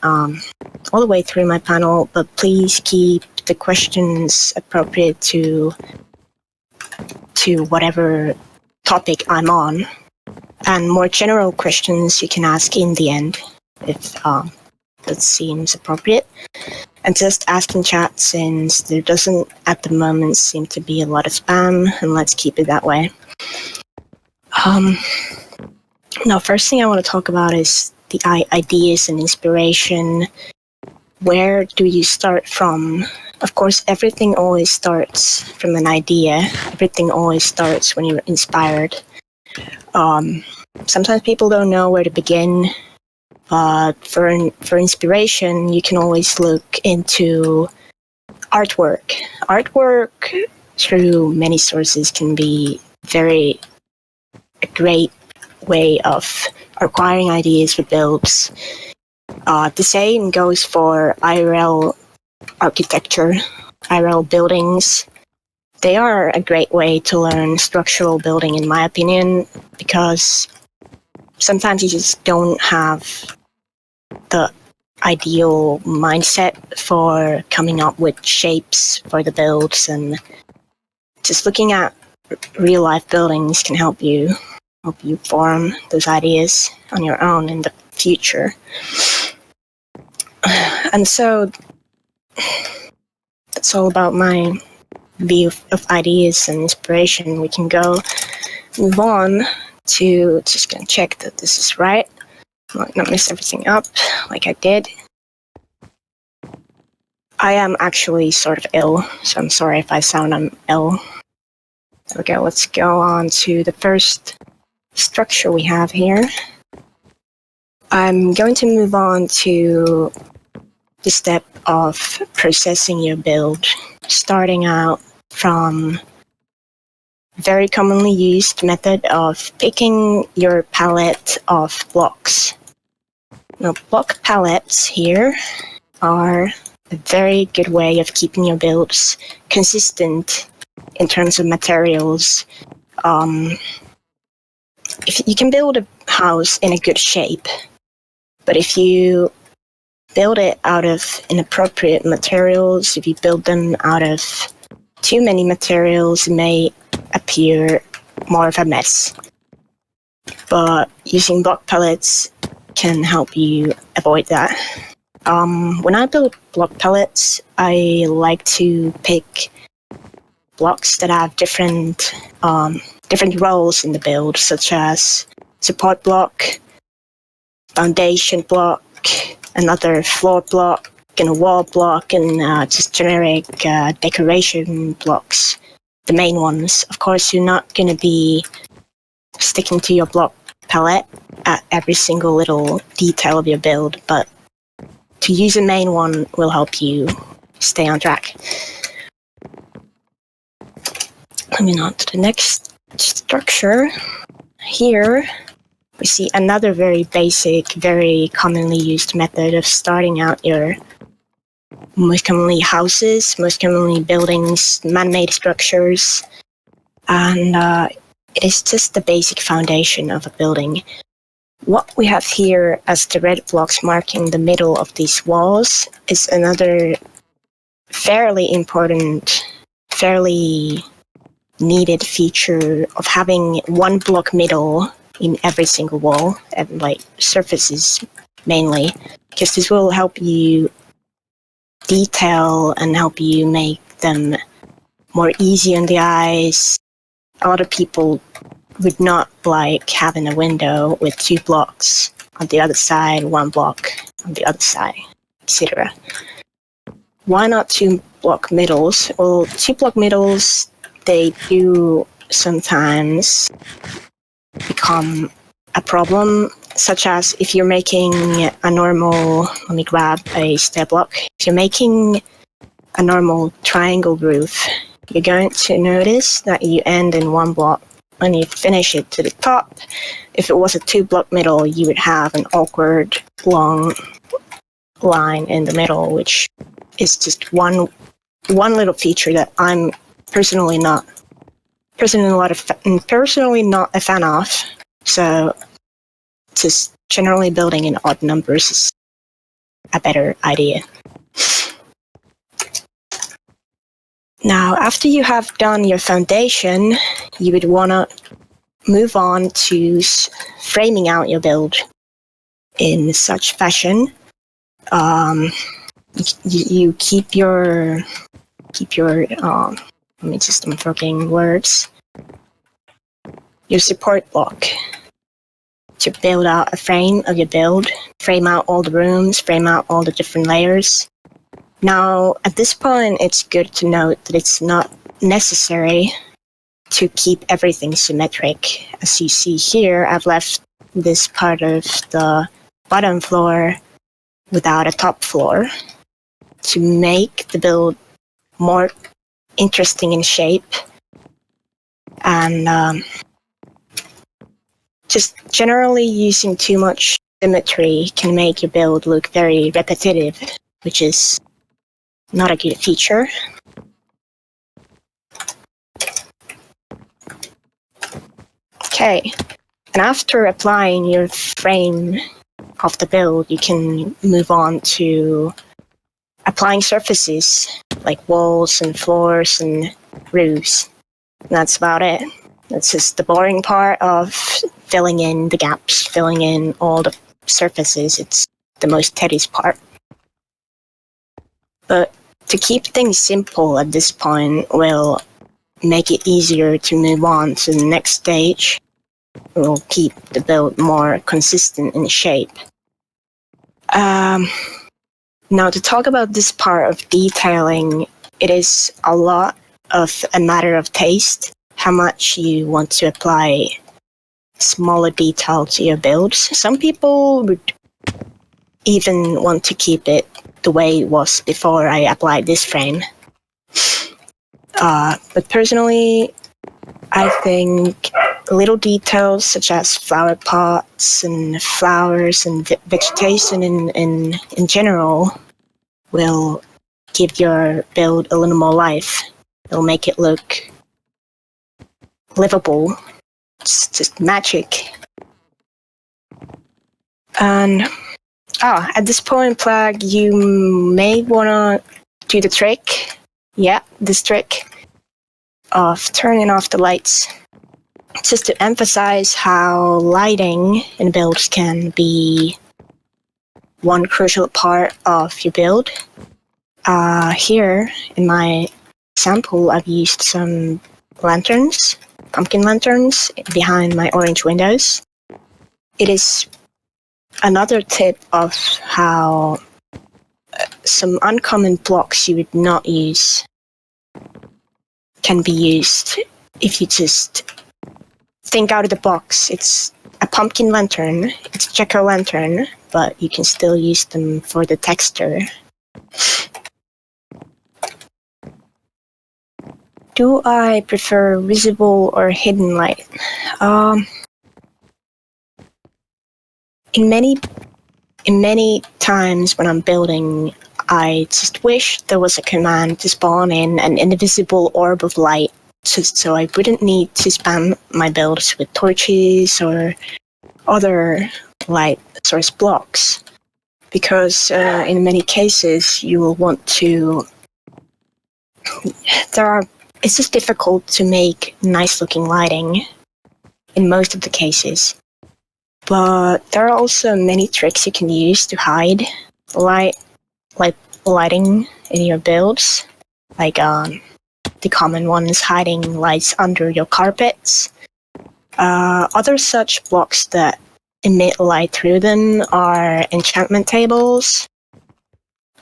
panel, but please keep the questions appropriate to whatever topic I'm on. And more general questions you can ask in the end if that seems appropriate. And just ask in chat since there doesn't at the moment seem to be a lot of spam, and let's keep it that way. Now, first thing I want to talk about is the ideas and inspiration. Where do you start from? Of course, everything always starts from an idea. Everything always starts when you're inspired. Sometimes people don't know where to begin, but for inspiration, you can always look into artwork. Artwork, through many sources, can be very great way of acquiring ideas for builds. The same goes for IRL architecture, IRL buildings. They are a great way to learn structural building, in my opinion, because sometimes you just don't have the ideal mindset for coming up with shapes for the builds, and just looking at real life buildings can help you form those ideas on your own in the future. And so that's all about my view of ideas and inspiration. We can move on to, just gonna check that this is right, not mess everything up like I did. I am actually sort of ill, so I'm sorry if I sound I'm ill. Okay, let's go on to the first structure we have here. I'm going to move on to the step of processing your build, starting out from very commonly used method of picking your palette of blocks. Now, block palettes here are a very good way of keeping your builds consistent in terms of materials. If you can build a house in a good shape, but if you build it out of inappropriate materials, if you build them out of too many materials, it may appear more of a mess. But using block palettes can help you avoid that. When I build block palettes, I like to pick blocks that have different roles in the build, such as support block, foundation block, another floor block, and a wall block, and just generic decoration blocks, the main ones. Of course, you're not going to be sticking to your block palette at every single little detail of your build, but to use a main one will help you stay on track. Coming on to the next structure. Here we see another very basic, very commonly used method of starting out your most commonly houses, most commonly buildings, man-made structures, and it's just the basic foundation of a building. What we have here as the red blocks marking the middle of these walls is another fairly important, fairly needed feature of having one block middle in every single wall, and like surfaces mainly, because this will help you detail and help you make them more easy on the eyes. A lot of people would not like having a window with 2 blocks on the other side, 1 block on the other side, etc. Why not 2 block middles? Well, 2 block middles, they do sometimes become a problem, such as if you're making a normal, let me grab a stair block. If you're making a normal triangle roof, you're going to notice that you end in 1 block when you finish it to the top. If it was a 2 block middle, you would have an awkward long line in the middle, which is just one little feature that I'm personally not a fan of. So just generally building in odd numbers is a better idea. Now, after you have done your foundation, you would want to move on to framing out your build in such fashion. You keep your let me just, I'm forgetting words. Your support block to build out a frame of your build, frame out all the rooms, frame out all the different layers. Now, at this point, it's good to note that it's not necessary to keep everything symmetric. As you see here, I've left this part of the bottom floor without a top floor to make the build more interesting in shape. And just generally using too much symmetry can make your build look very repetitive, which is not a good feature. Okay, and after applying your frame of the build, you can move on to applying surfaces like walls and floors and roofs. And that's about it. That's just the boring part of filling in the gaps, filling in all the surfaces. It's the most tedious part. But to keep things simple at this point will make it easier to move on to the next stage. It will keep the build more consistent in shape. Now to talk about this part of detailing, it is a lot of a matter of taste, how much you want to apply smaller detail to your builds. Some people would even want to keep it the way it was before I applied this frame. But personally, I think little details such as flower pots and flowers and vegetation in general will give your build a little more life. It'll make it look livable. It's just magic. And at this point, Plague, you may wanna do the trick. Yeah, this trick of turning off the lights. Just to emphasize how lighting in builds can be one crucial part of your build. Here in my sample, I've used some lanterns, pumpkin lanterns, behind my orange windows. It is another tip of how some uncommon blocks you would not use can be used if you just think out of the box. It's a pumpkin lantern, it's a jack-o'-lantern, but you can still use them for the texture. Do I prefer visible or hidden light? In many times when I'm building, I just wish there was a command to spawn in an invisible orb of light, so I wouldn't need to spam my builds with torches or other light source blocks. Because in many cases you will want to... It's just difficult to make nice looking lighting in most of the cases. But there are also many tricks you can use to hide lighting in your builds. Like the common one is hiding lights under your carpets. Other such blocks that emit light through them are enchantment tables.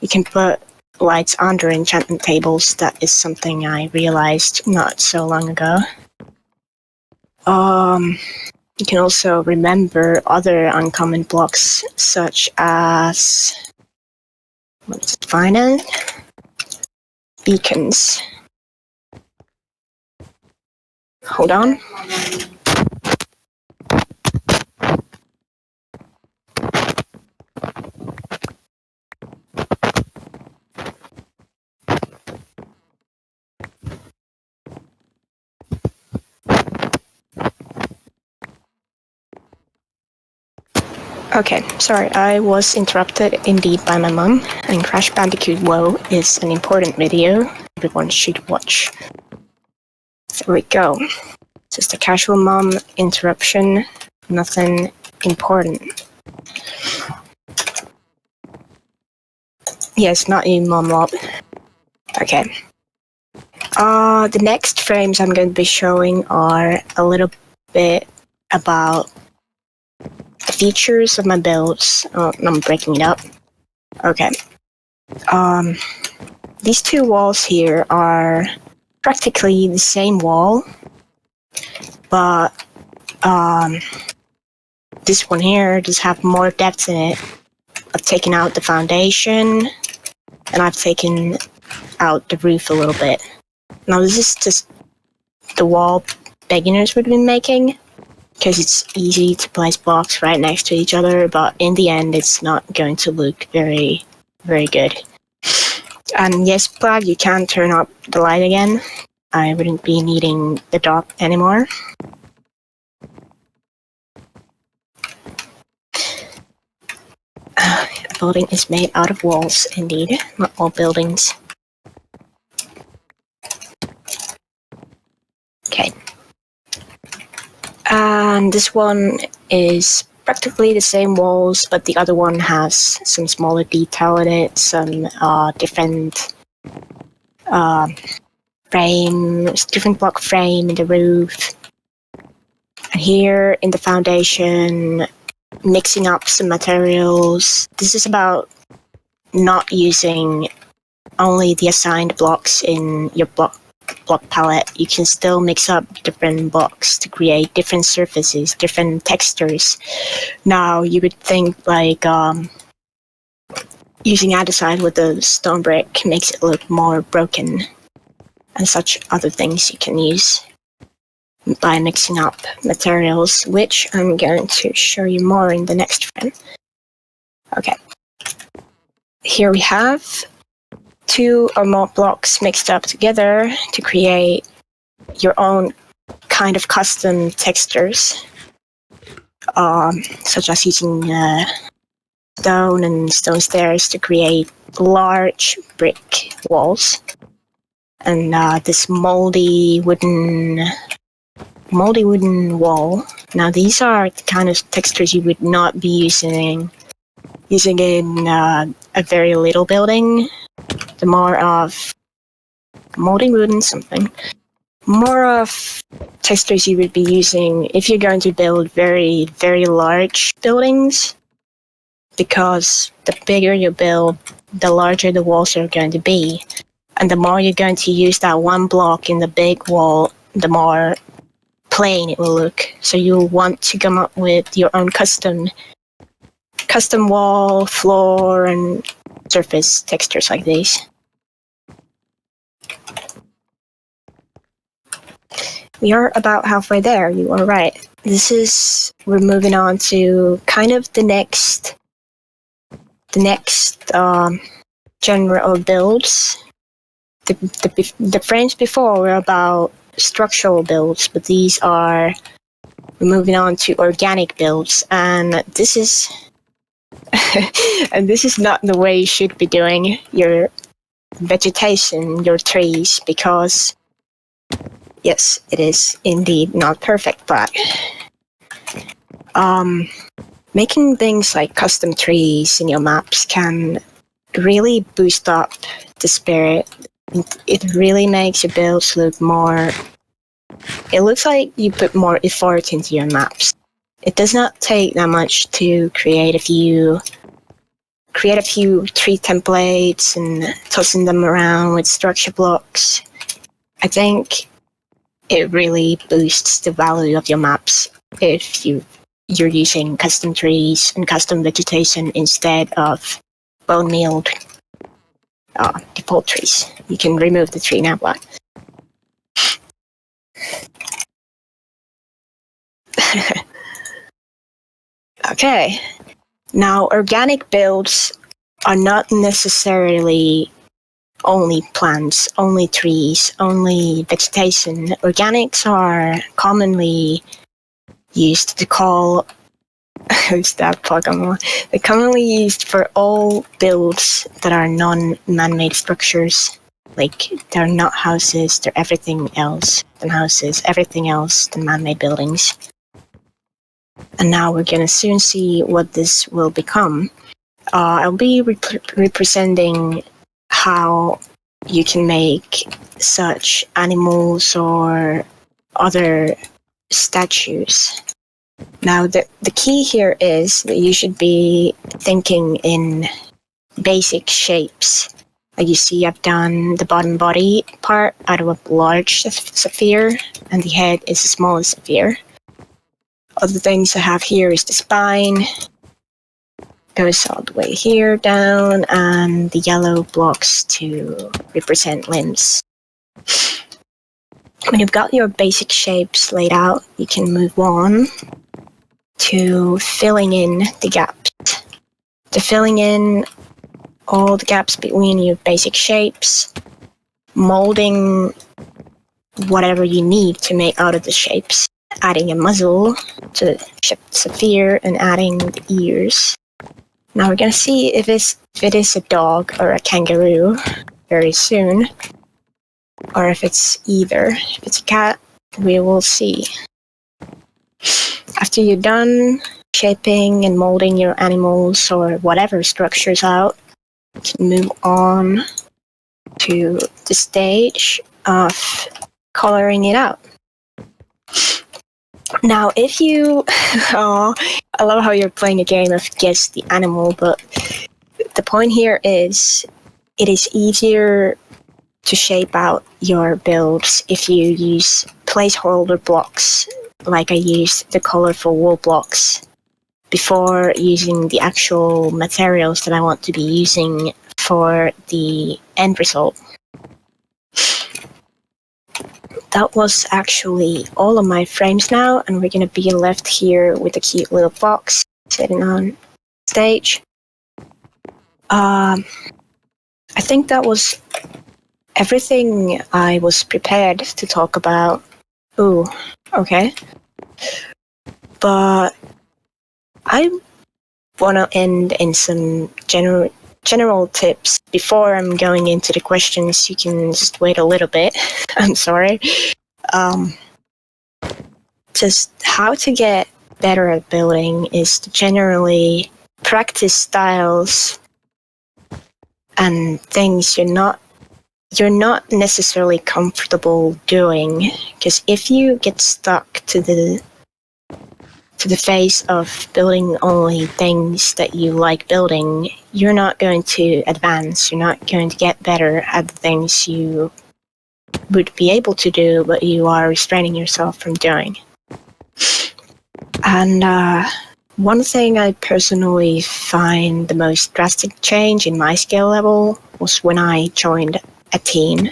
You can put lights under enchantment tables. That is something I realized not so long ago. You can also remember other uncommon blocks such as, let's find it, beacons. Hold on. Okay, sorry, I was interrupted indeed by my mum, and Crash Bandicoot WoW is an important video everyone should watch. There we go. Just a casual mum interruption, nothing important. Yes, not you, Mom Lob. Okay. The next frames I'm going to be showing are a little bit about the features of my builds. I'm breaking it up. Okay. These two walls here are practically the same wall, but this one here does have more depth in it. I've taken out the foundation, and I've taken out the roof a little bit. Now this is just the wall beginners would be making. because it's easy to place blocks right next to each other, but in the end, it's not going to look very, very good. And yes, Plague, you can turn up the light again. I wouldn't be needing the dark anymore. A building is made out of walls, indeed. Not all buildings. Okay. And this one is practically the same walls, but the other one has some smaller detail in it, some different frame, different block frame in the roof. And here in the foundation, mixing up some materials. This is about not using only the assigned blocks in your block palette. You can still mix up different blocks to create different surfaces, different textures. Now you would think like using andesite with the stone brick makes it look more broken, and such other things you can use by mixing up materials, which I'm going to show you more in the next frame. Okay. Here we have 2 or more blocks mixed up together to create your own kind of custom textures, such as using stone and stone stairs to create large brick walls. And this moldy wooden wall. Now these are the kind of textures you would not be using in a very little building. The more of moldy wooden something. More of textures you would be using if you're going to build very, very large buildings, because the bigger you build, the larger the walls are going to be. And the more you're going to use that one block in the big wall, the more plain it will look. So you'll want to come up with your own custom wall, floor, and surface textures like these. We are about halfway there, you are right. We're moving on to kind of the next genre of builds. The frames before were about structural builds, but we're moving on to organic builds, and this is not the way you should be doing your vegetation, your trees, because yes, it is indeed not perfect, but making things like custom trees in your maps can really boost up the spirit. It really makes your builds look more... It looks like you put more effort into your maps. It does not take that much to create a few tree templates and tossing them around with structure blocks. I think it really boosts the value of your maps if you're using custom trees and custom vegetation instead of bone mealed default trees. You can remove the tree now, but okay. Now, organic builds are not necessarily only plants, only trees, only vegetation. Organics are commonly used to call... Who's that Pokemon? They're commonly used for all builds that are non-man-made structures. Like, they're not houses, they're everything else than houses, everything else than man-made buildings. And now we're gonna soon see what this will become. I'll be representing how you can make such animals or other statues. Now, the key here is that you should be thinking in basic shapes. Like you see, I've done the bottom body part out of a large sphere, and the head is a smaller sphere. Other things I have here is the spine. Goes all the way here down, and the yellow blocks to represent limbs. when you've got your basic shapes laid out, you can move on to filling in the gaps. To filling in all the gaps between your basic shapes, molding whatever you need to make out of the shapes, adding a muzzle to the shaped sphere and adding the ears. Now we're gonna see if it is a dog or a kangaroo very soon, or if it's either. If it's a cat, we will see. After you're done shaping and molding your animals or whatever structures out, you can move on to the stage of coloring it out. Now, if you... oh, I love how you're playing a game of guess the animal, but the point here is it is easier to shape out your builds if you use placeholder blocks, like I used the colorful wool blocks, before using the actual materials that I want to be using for the end result. That was actually all of my frames now, and we're going to be left here with a cute little fox sitting on stage. I think that was everything I was prepared to talk about. Ooh, okay. But I want to end in some general tips before I'm going into the questions. You can just wait a little bit. I'm sorry. Just how to get better at building is to generally practice styles and things you're not necessarily comfortable doing, because if you get stuck to the phase of building only things that you like building, you're not going to advance. You're not going to get better at the things you would be able to do, but you are restraining yourself from doing. And one thing I personally find the most drastic change in my skill level was when I joined a team.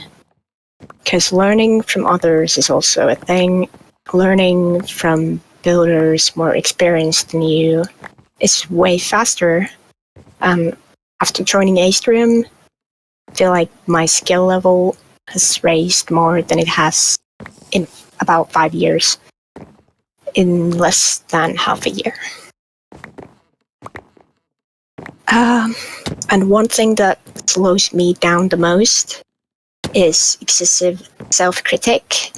Because learning from others is also a thing. Learning from builders more experienced than you is way faster. After joining Astrium, I feel like my skill level has raised more than it has in about 5 years, in less than half a year. And one thing that slows me down the most is excessive self-critique.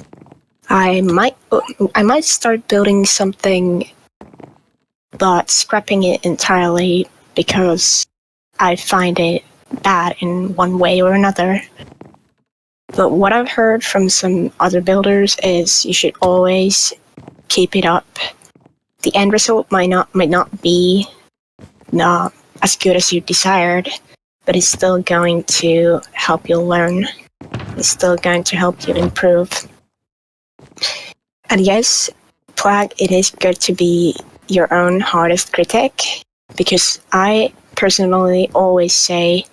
I might start building something but scrapping it entirely because I find it bad in one way or another. But what I've heard from some other builders is you should always keep it up. The end result might not be as good as you desired, but it's still going to help you learn. It's still going to help you improve. And yes, Plague, it is good to be your own hardest critic, because I personally always say,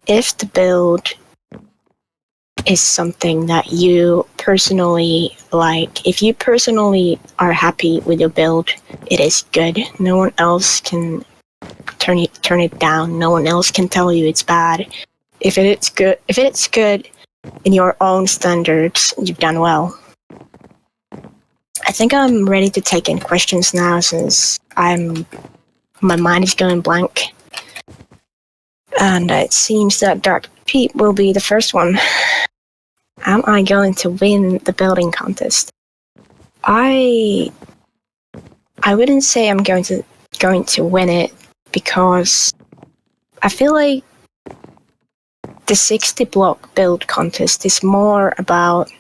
if the build is something that you personally like, if you personally are happy with your build, it is good. No one else can turn it down. No one else can tell you it's bad. If it's good in your own standards, you've done well. I think I'm ready to take in questions now, since my mind is going blank. And it seems that Dark Pete will be the first one. Am I going to win the building contest? I wouldn't say I'm going to win it, because I feel like the 60 block build contest is more about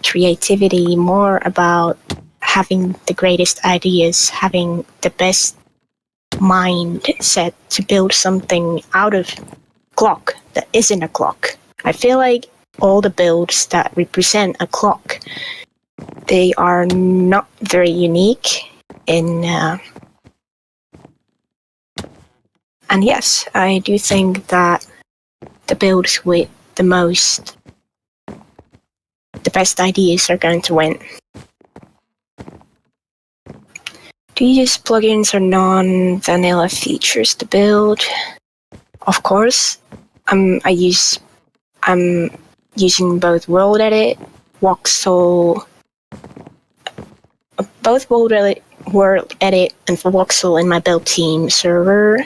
creativity, more about having the greatest ideas, having the best mindset to build something out of clock that isn't a clock. I feel like all the builds that represent a clock, they are not very unique in and yes, I do think that the builds with the best ideas are going to win. Do you use plugins or non-vanilla features to build? Of course, I'm using both World Edit, Voxel, both World Edit and Voxel in my build team server.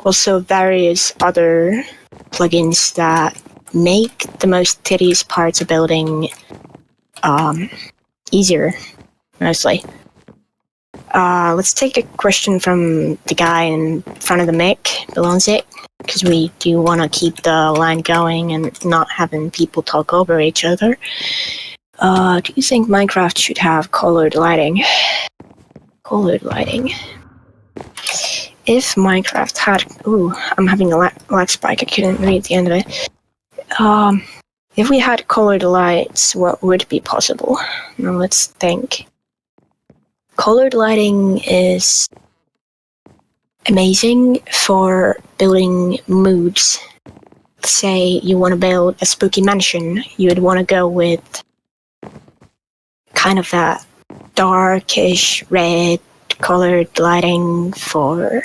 Also various other plugins that make the most tedious parts of building easier, mostly. Let's take a question from the guy in front of the mic, Belonzik, because we do want to keep the line going and not having people talk over each other. Do you think Minecraft should have colored lighting? Colored lighting. If Minecraft had... Ooh, I'm having a lag spike. I couldn't read the end of it. If we had colored lights, what would be possible? Now let's think. Colored lighting is amazing for building moods. Say you want to build a spooky mansion, you would want to go with kind of that darkish red colored lighting for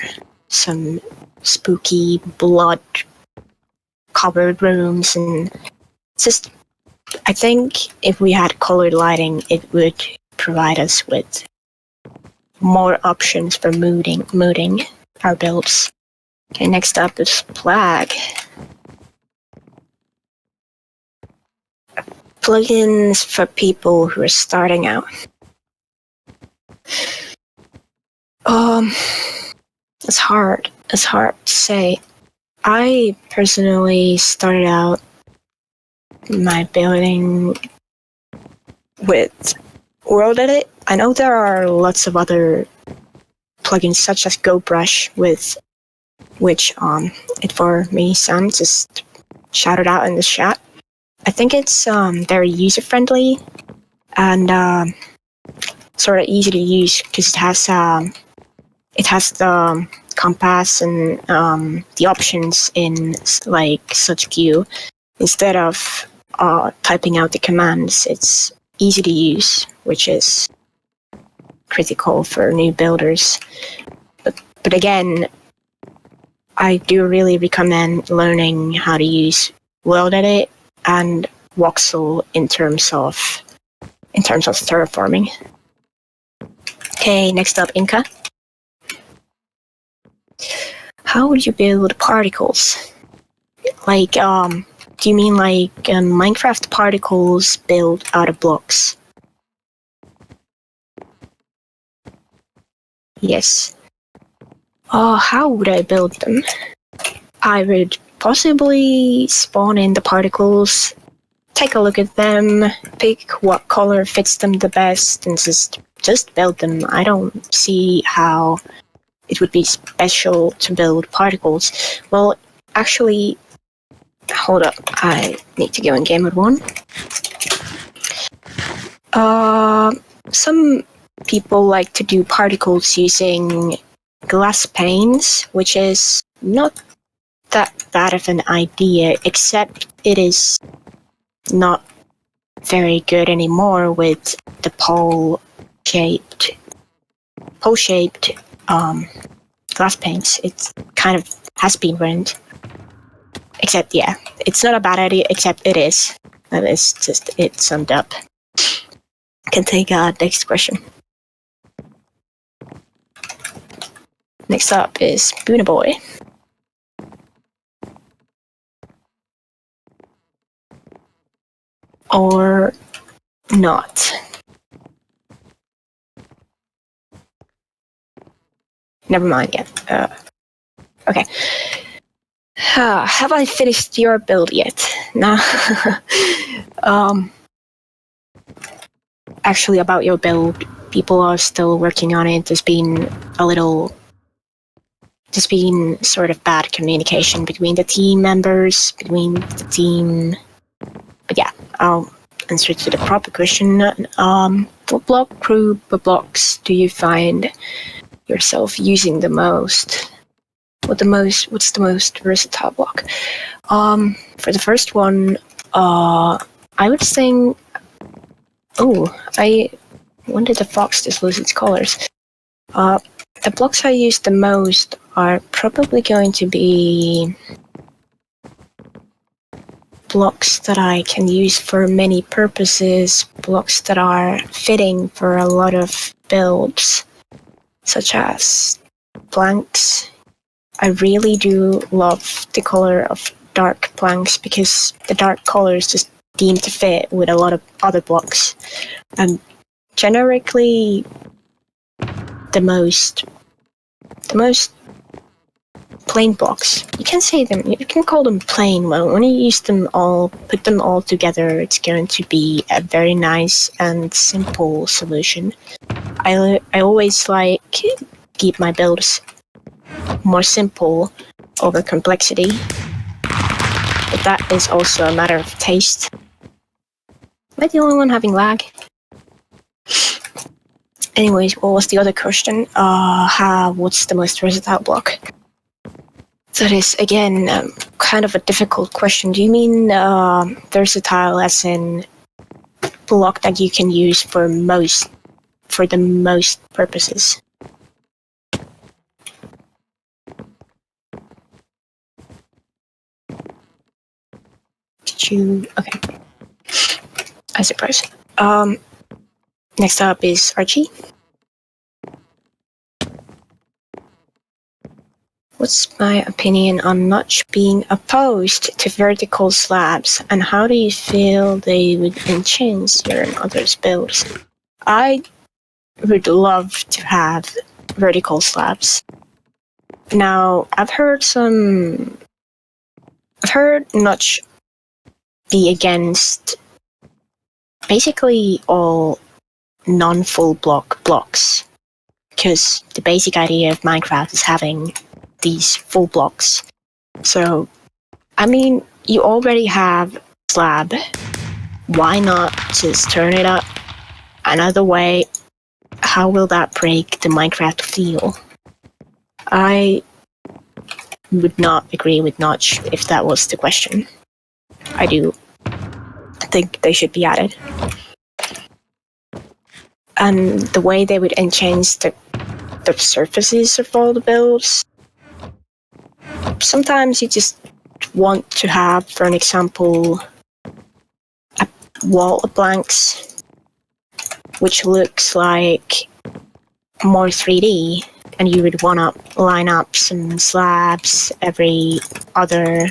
some spooky blood covered rooms, and just I think if we had colored lighting it would provide us with more options for mooding our builds. Okay, next up is Plague. Plugins for people who are starting out. It's hard to say. I personally started out my building with World Edit. I know there are lots of other plugins such as GoBrush, with which it for me son just shouted out in the chat. I think it's very user friendly and sort of easy to use because it has the compass and the options in like such queue. Instead of typing out the commands, it's easy to use, which is critical for new builders. But again, I do really recommend learning how to use World Edit and Voxel in terms of terraforming. Okay, next up, Inca. How would you build particles? Like, do you mean like Minecraft particles built out of blocks? Yes. How would I build them? I would possibly spawn in the particles, take a look at them, pick what color fits them the best, and just build them. I don't see how it would be special to build particles. Well, actually, hold up. I need to go in game mode 1. Some people like to do particles using glass panes, which is not that bad of an idea, except it is not very good anymore with the pole-shaped glass panes. It kind of has been ruined. Except, yeah, it's not a bad idea, except it is. That is just it summed up. Can take next question. Next up is Boona Boy. Or not. Never mind yet. Okay. Have I finished your build yet? No. Actually, about your build, people are still working on it. There's been sort of bad communication between the team members, between the team. But yeah, I'll answer to the proper question. What block group of blocks do you find yourself using the most? What's the most versatile block? For the first one, I would think When did the fox just lose its colors? The blocks I use the most are probably going to be blocks that I can use for many purposes, blocks that are fitting for a lot of builds, such as blanks. I really do love the color of dark blanks because the dark colors just seem to fit with a lot of other blocks. And generically, the most plain blocks. You can say them. You can call them plain. Well, when you use them all, put them all together, it's going to be a very nice and simple solution. I always like keep my builds more simple over complexity, but that is also a matter of taste. Am I the only one having lag? Anyways, what was the other question? What's the most versatile block? That is, again, kind of a difficult question. Do you mean versatile as in block that you can use for the most purposes? Okay. I suppose. Next up is Archie. What's my opinion on Notch being opposed to vertical slabs, and how do you feel they would enhance your and others' builds? I would love to have vertical slabs. Now, I've heard Notch be against basically all non-full block blocks, because the basic idea of Minecraft is having these full blocks. So, I mean, you already have slab. Why not just turn it up another way? How will that break the Minecraft feel? I would not agree with Notch if that was the question. I do think they should be added. And the way they would enhance the surfaces of all the builds, sometimes you just want to have, for an example, a wall of blanks, which looks like more 3D, and you would want to line up some slabs every other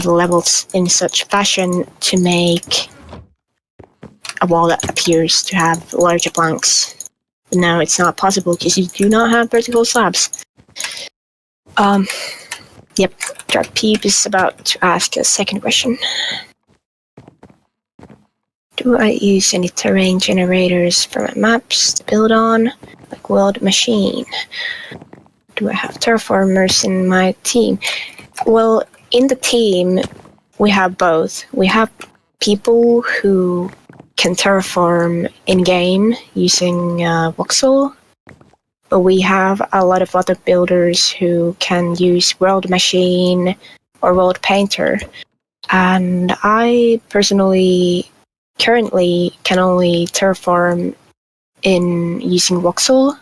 levels in such fashion to make a wall that appears to have larger blanks. But now it's not possible because you do not have vertical slabs. Yep, Dark Peep is about to ask a second question. Do I use any terrain generators for my maps to build on, like World Machine? Do I have terraformers in my team? Well, in the team, we have both. We have people who can terraform in-game using voxel, but we have a lot of other builders who can use World Machine or World Painter. And I personally currently can only terraform in using voxel.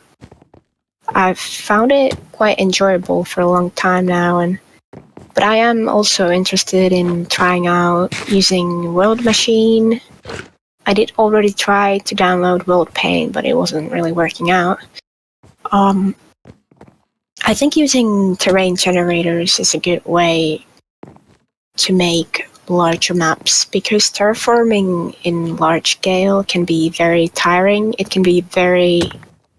I've found it quite enjoyable for a long time now, but I am also interested in trying out using World Machine. I did already try to download World Paint, but it wasn't really working out. I think using terrain generators is a good way to make larger maps, because terraforming in large scale can be very tiring. It can be very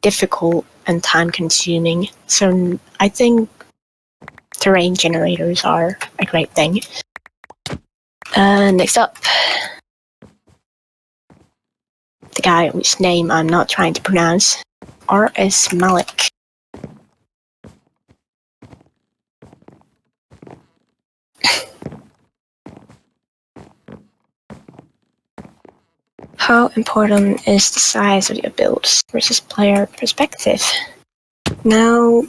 difficult and time consuming. So I think terrain generators are a great thing. Next up, the guy whose name I'm not trying to pronounce, R.S. Malik. How important is the size of your builds versus player perspective? Now,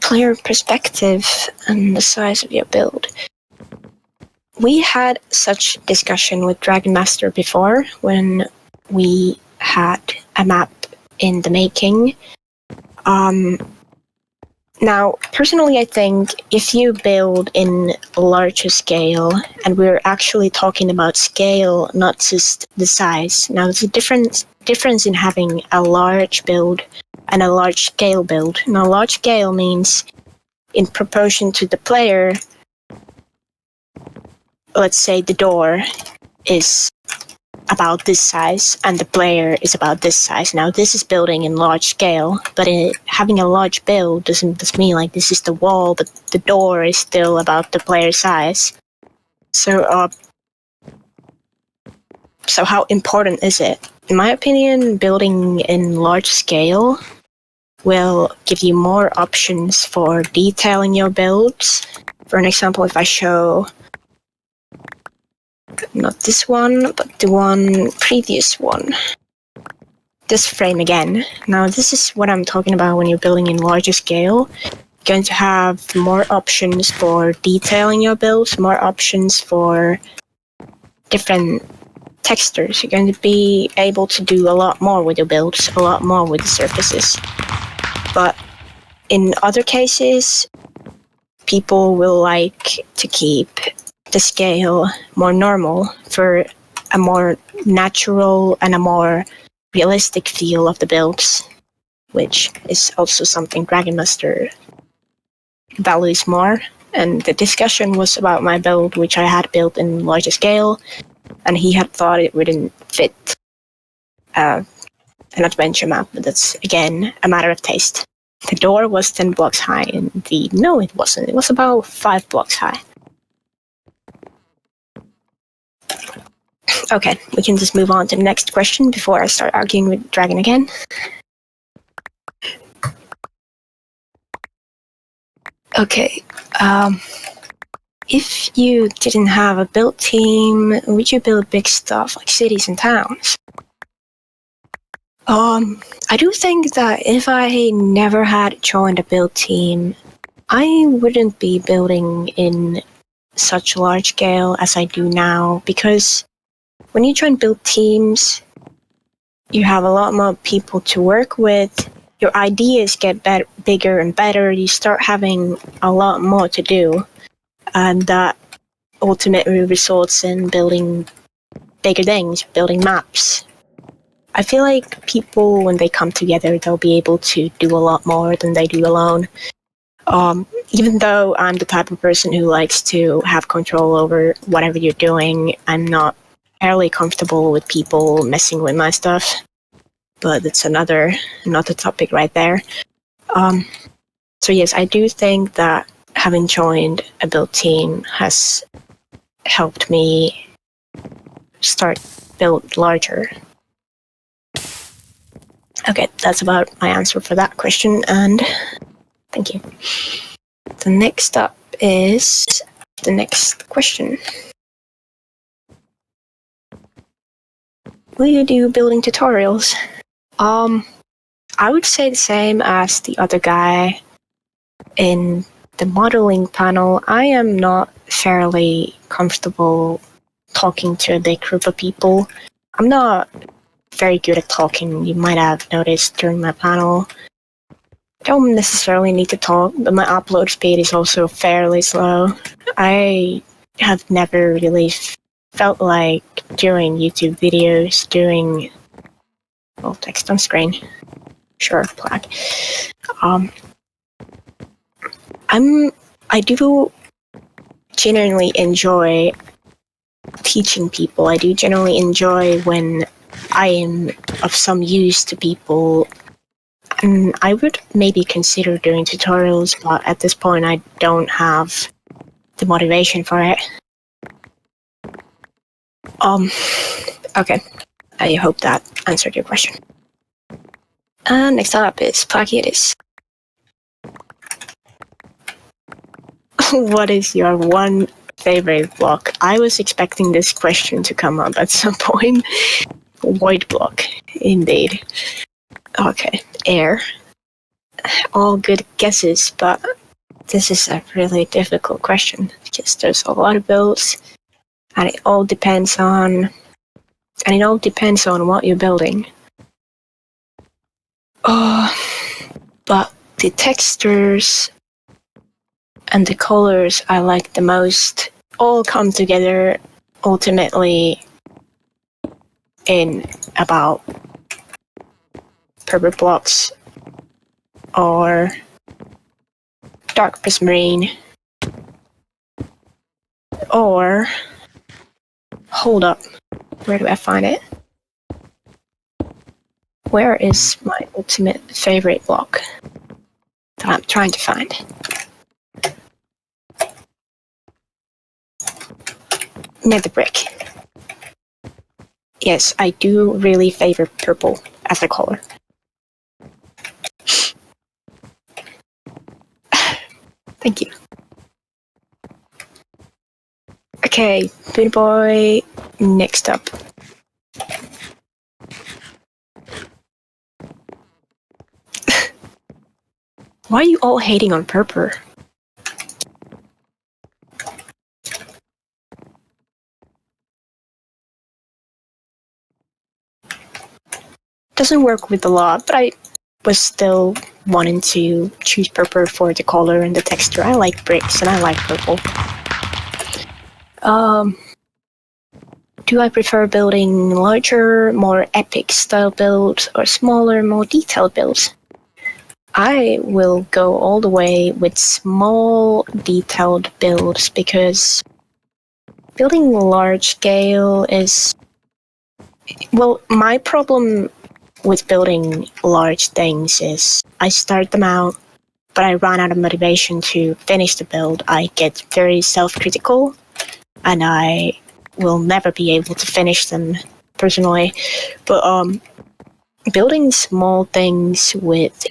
player perspective and the size of your build. we had such discussion with Dragon Master before when we had a map in the making. Now, personally, I think if you build in a larger scale, and we're actually talking about scale, not just the size. Now, there's a difference in having a large build and a large scale build. Now, large scale means in proportion to the player, let's say the door is about this size and the player is about this size. Now this is building in large scale, but having a large build doesn't just mean like this is the wall, but the door is still about the player size. So how important is it? In my opinion, building in large scale will give you more options for detailing your builds. For an example, if I show not this one, but the one previous one. This frame again. Now this is what I'm talking about when you're building in larger scale. You're going to have more options for detailing your builds, more options for different textures. You're going to be able to do a lot more with your builds, a lot more with the surfaces. But in other cases, people will like to keep the scale more normal for a more natural and a more realistic feel of the builds, which is also something Dragon Master values more. And the discussion was about my build, which I had built in larger scale, and he had thought it wouldn't fit an adventure map, but that's again a matter of taste. The door was 10 blocks high, and no, it wasn't. It was about 5 blocks high. Okay, we can just move on to the next question before I start arguing with Dragon again. Okay, if you didn't have a build team, would you build big stuff like cities and towns? I do think that if I never had joined a build team, I wouldn't be building in such large scale as I do now, because when you try and build teams, you have a lot more people to work with. Your ideas get bigger and better. You start having a lot more to do. And that ultimately results in building bigger things, building maps. I feel like people, when they come together, they'll be able to do a lot more than they do alone. Even though I'm the type of person who likes to have control over whatever you're doing, I'm not fairly comfortable with people messing with my stuff, but it's another topic right there. So yes, I do think that having joined a build team has helped me start build larger. Okay, that's about my answer for that question, and thank you. The next up is the next question. Will you do building tutorials? I would say the same as the other guy in the modeling panel. I am not fairly comfortable talking to a big group of people. I'm not very good at talking. You might have noticed during my panel. I don't necessarily need to talk, but my upload speed is also fairly slow. I have never really felt like doing YouTube videos, doing text on screen. Sure, black. I do genuinely enjoy teaching people. I do generally enjoy when I am of some use to people. And I would maybe consider doing tutorials, but at this point I don't have the motivation for it. Okay. I hope that answered your question. Next up is Plagiatus. What is your one favorite block? I was expecting this question to come up at some point. White block, indeed. Okay, air. All good guesses, but this is a really difficult question because there's a lot of builds and it all depends on what you're building. But the textures and the colors I like the most all come together ultimately in about purple blocks or dark prismarine or hold up, where do I find it? Where is my ultimate favorite block that I'm trying to find? Nether brick. Yes, I do really favor purple as a color. Thank you. Okay, Boot Boy, next up. Why are you all hating on purple? Doesn't work with the lot, but I was still wanting to choose purple for the color and the texture. I like bricks and I like purple. Do I prefer building larger, more epic style builds or smaller, more detailed builds? I will go all the way with small, detailed builds because building large scale is... Well, my problem with building large things is I start them out, but I run out of motivation to finish the build. I get very self-critical, and I will never be able to finish them personally. But building small things with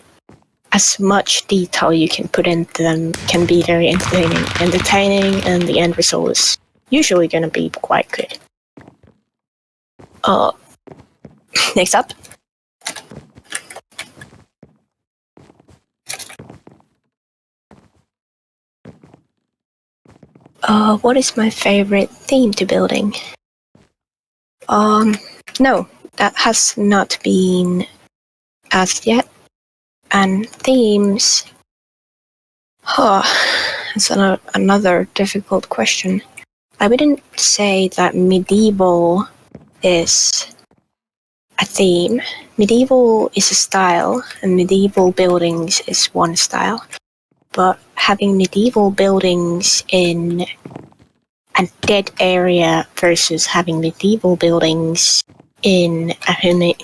as much detail you can put into them can be very entertaining, and the end result is usually going to be quite good. Next up. What is my favorite theme to building? No, that has not been asked yet. And themes... that's another difficult question. I wouldn't say that medieval is a theme. Medieval is a style, and medieval buildings is one style. But having medieval buildings in a dead area versus having medieval buildings in a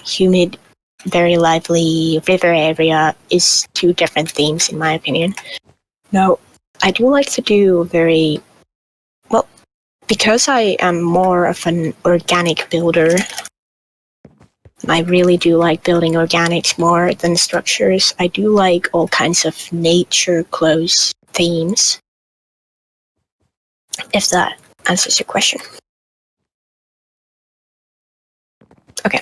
humid, very lively river area is two different themes in my opinion. Now, I do like to do very... Well, because I am more of an organic builder, I really do like building organics more than structures. I do like all kinds of nature-close themes, if that answers your question. Okay.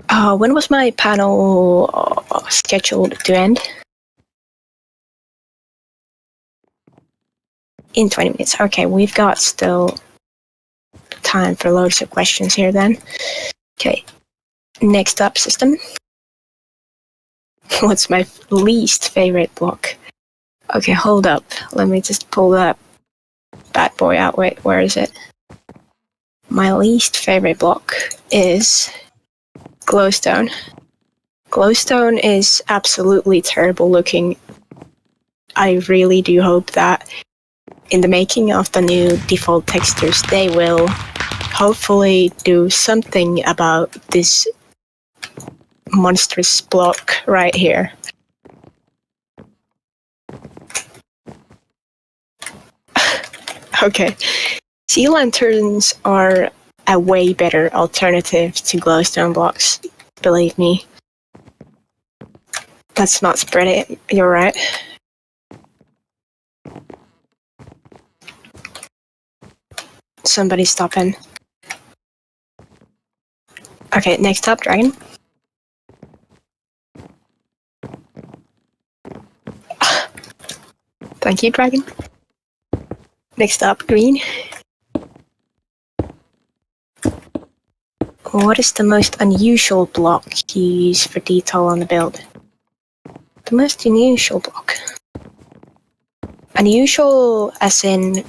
When was my panel scheduled to end? In 20 minutes. Okay, we've got still time for loads of questions here then. Okay, next up, system. What's my least favorite block? Okay, hold up. Let me just pull that bad boy out. Wait, where is it? My least favorite block is glowstone. Glowstone is absolutely terrible looking. I really do hope that in the making of the new default textures, they will hopefully do something about this monstrous block right here. Okay, sea lanterns are a way better alternative to glowstone blocks, believe me. Let's not spread it, you're right. Somebody stop in. Okay, next up, dragon. Thank you, dragon. Next up, green. What is the most unusual block you use for detail on the build? The most unusual block. Unusual as in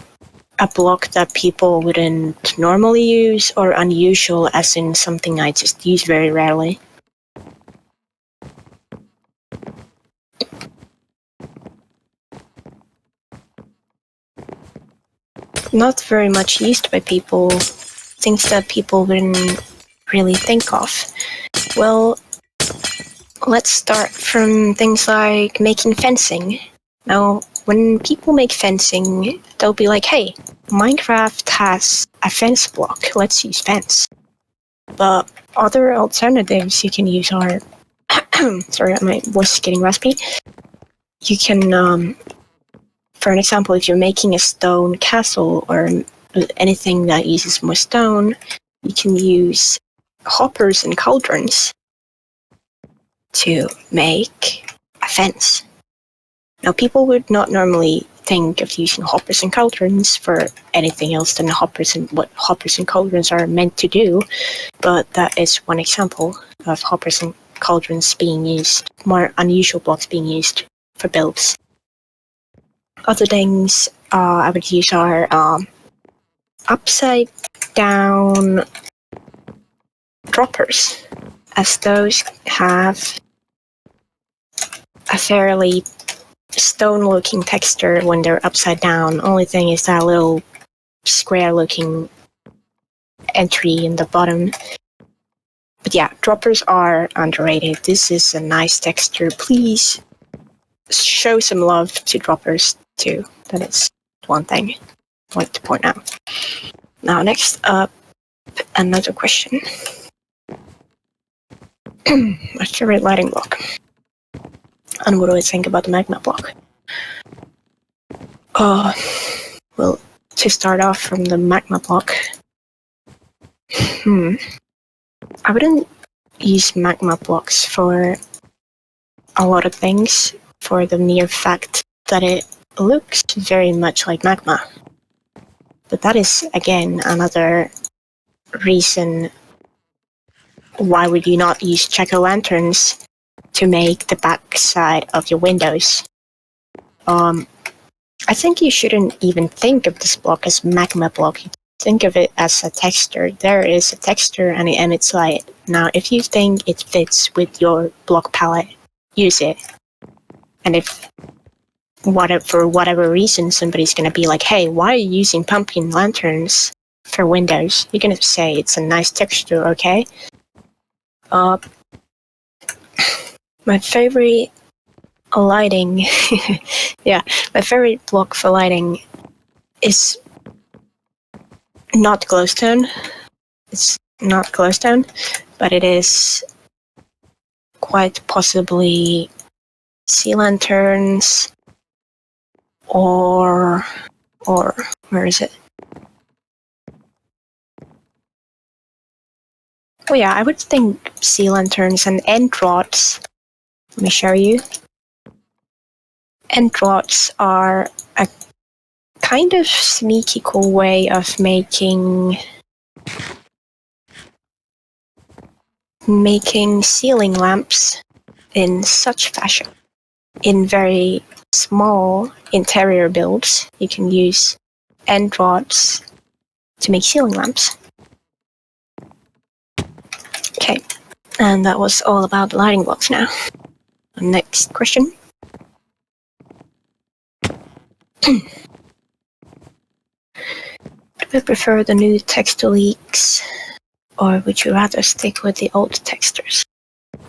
a block that people wouldn't normally use, or unusual as in something I just use very rarely? Not very much used by people. Things that people wouldn't really think of. Well, let's start from things like making fencing. Now, when people make fencing, they'll be like, hey, Minecraft has a fence block, let's use fence. But other alternatives you can use are, sorry, my voice is getting raspy. You can, for an example, if you're making a stone castle or anything that uses more stone, you can use hoppers and cauldrons to make a fence. Now, people would not normally think of using hoppers and cauldrons for anything else than what hoppers and cauldrons are meant to do, but that is one example of hoppers and cauldrons being used, more unusual blocks being used for builds. Other things I would use are upside down droppers, as those have a fairly stone-looking texture when they're upside down. Only thing is that little square-looking entry in the bottom. But yeah, droppers are underrated. This is a nice texture. Please show some love to droppers too. That is one thing I wanted to point out. Now, next up, another question. My favorite lighting block. And what do I think about the magma block? Well, to start off from the magma block, I wouldn't use magma blocks for a lot of things, for the mere fact that it looks very much like magma. But that is, again, another reason why would you not use jack-o'-lanterns to make the back side of your windows. I think you shouldn't even think of this block as magma block. Think of it as a texture. There is a texture and it emits light. Now, if you think it fits with your block palette, use it. And if for whatever reason somebody's going to be like, hey, why are you using pumpkin lanterns for windows? You're going to say it's a nice texture, okay? My favorite lighting, my favorite block for lighting is not glowstone. It's not glowstone, but it is quite possibly sea lanterns or where is it? Oh yeah, I would think sea lanterns and end rods. Let me show you. End rods are a kind of sneaky cool way of making ceiling lamps in such fashion. In very small interior builds, you can use end rods to make ceiling lamps. Okay, and that was all about lighting blocks now. Next question. Do you prefer the new texture leaks, or would you rather stick with the old textures?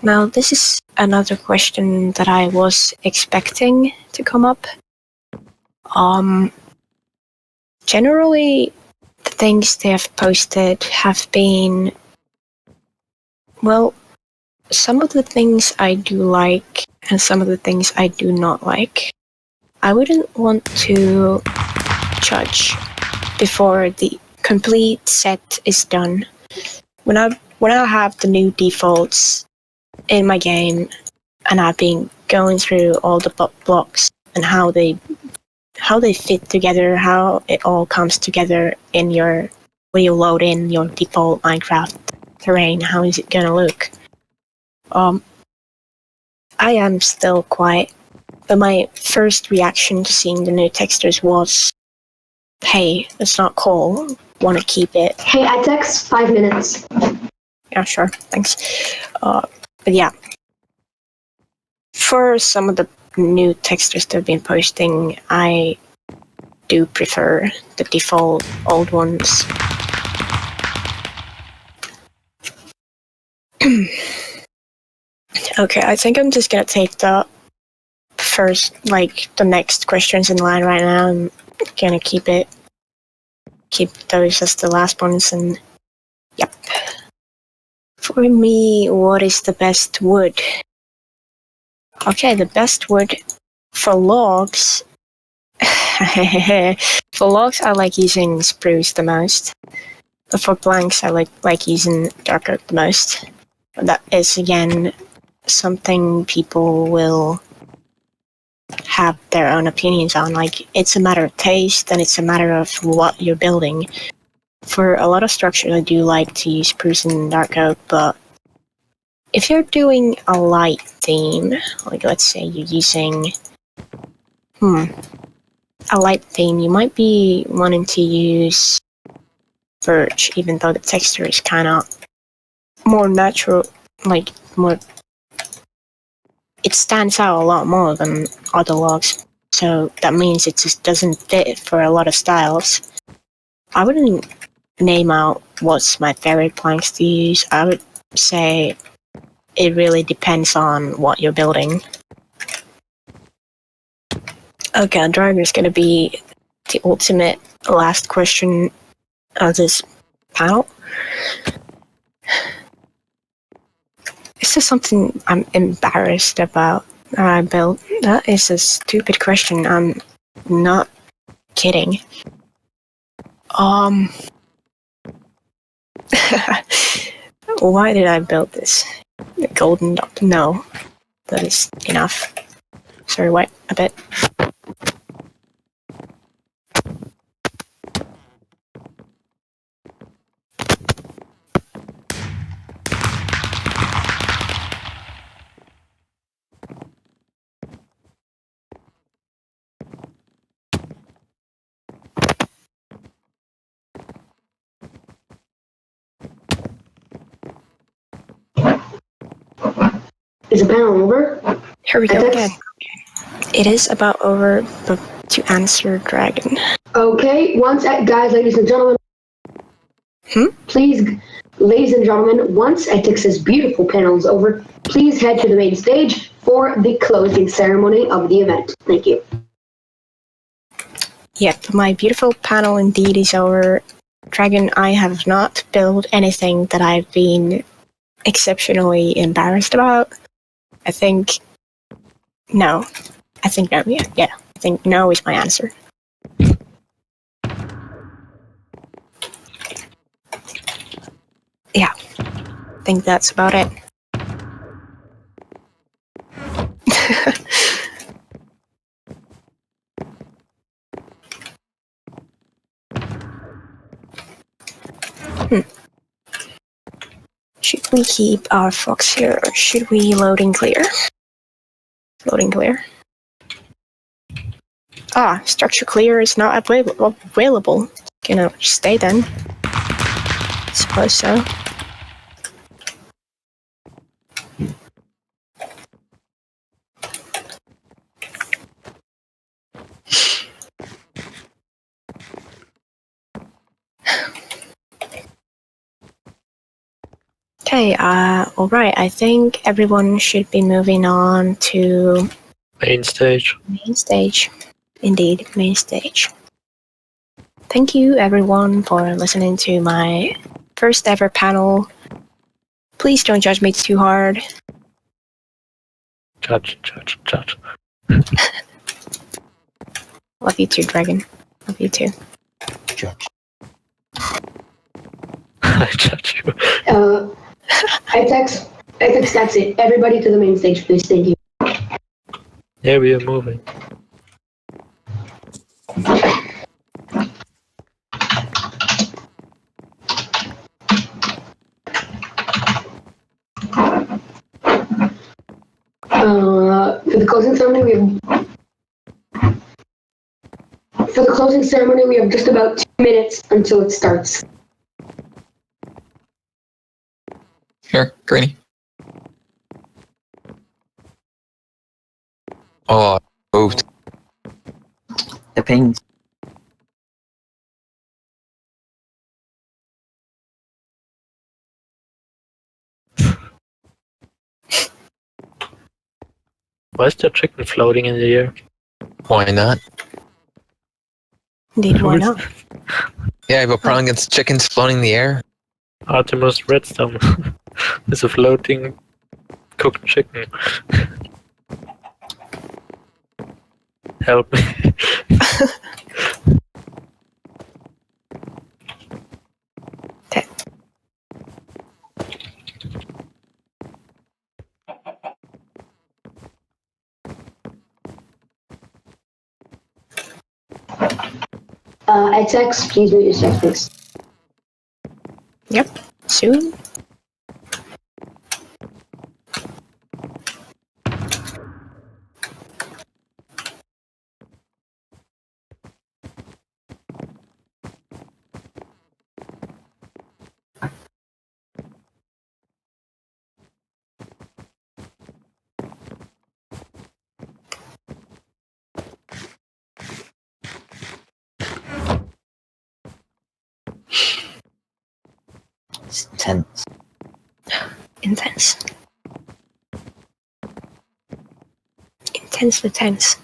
Now, this is another question that I was expecting to come up. Generally, the things they have posted have been, well, some of the things I do like, and some of the things I do not like. I wouldn't want to judge before the complete set is done. When I have the new defaults in my game, and I've been going through all the blocks and how they fit together, how it all comes together in when you load in your default Minecraft terrain, how is it gonna look? I am still quite. But my first reaction to seeing the new textures was, hey, it's not cool. Want to keep it. Hey, I text 5 minutes. Yeah, sure. Thanks. But yeah. For some of the new textures they've been posting, I do prefer the default old ones. Okay, I think I'm just gonna take the the next questions in line right now. I'm gonna keep those as the last ones, and yep. For me, what is the best wood? Okay, the best wood for logs. For logs, I like using spruce the most. But for planks, I like using dark oak the most. That is, again, something people will have their own opinions on. Like, it's a matter of taste, and it's a matter of what you're building. For a lot of structures, I do like to use spruce and dark oak, but if you're doing a light theme, like let's say you're using a light theme, you might be wanting to use birch, even though the texture is kind of more natural, like more. It stands out a lot more than other logs, so that means it just doesn't fit for a lot of styles. I wouldn't name out what's my favorite planks to use. I would say it really depends on what you're building. Okay, Driver is going to be the ultimate last question of this panel. Is there something I'm embarrassed about that I built? That is a stupid question. I'm not kidding. Why did I build this? The golden dot? No. That is enough. Sorry, wait a bit. Is the panel over? Here we go again. It is about over, but to answer Dragon. Okay, guys, ladies and gentlemen. Please, ladies and gentlemen, once Etix's beautiful panel is over, please head to the main stage for the closing ceremony of the event. Thank you. Yep, my beautiful panel indeed is over. Dragon, I have not built anything that I've been exceptionally embarrassed about. I think no. I think no, yeah. I think no is my answer. Yeah, I think that's about it. Should we keep our fox here, or should we load and clear? Load and clear. Ah, structure clear is not available. Gonna stay then. Suppose so. Okay, alright, I think everyone should be moving on to main stage. Main stage. Indeed, main stage. Thank you everyone for listening to my first ever panel. Please don't judge me too hard. Judge. Love you too, Dragon. Love you too. Judge. I judge you. I text, that's it. Everybody to the main stage, please. Thank you. Yeah, we are moving. closing ceremony, we have just about 2 minutes until it starts. Here, Granny. Oh, I moved. The pings. Why is there chicken floating in the air? Why not? Indeed, why not? Yeah, I have a problem against chickens floating in the air. Artemis Redstone is a floating cooked chicken. Help me. XX, please mute your settings. Yep, soon. It's tense. Intense. Intensely tense.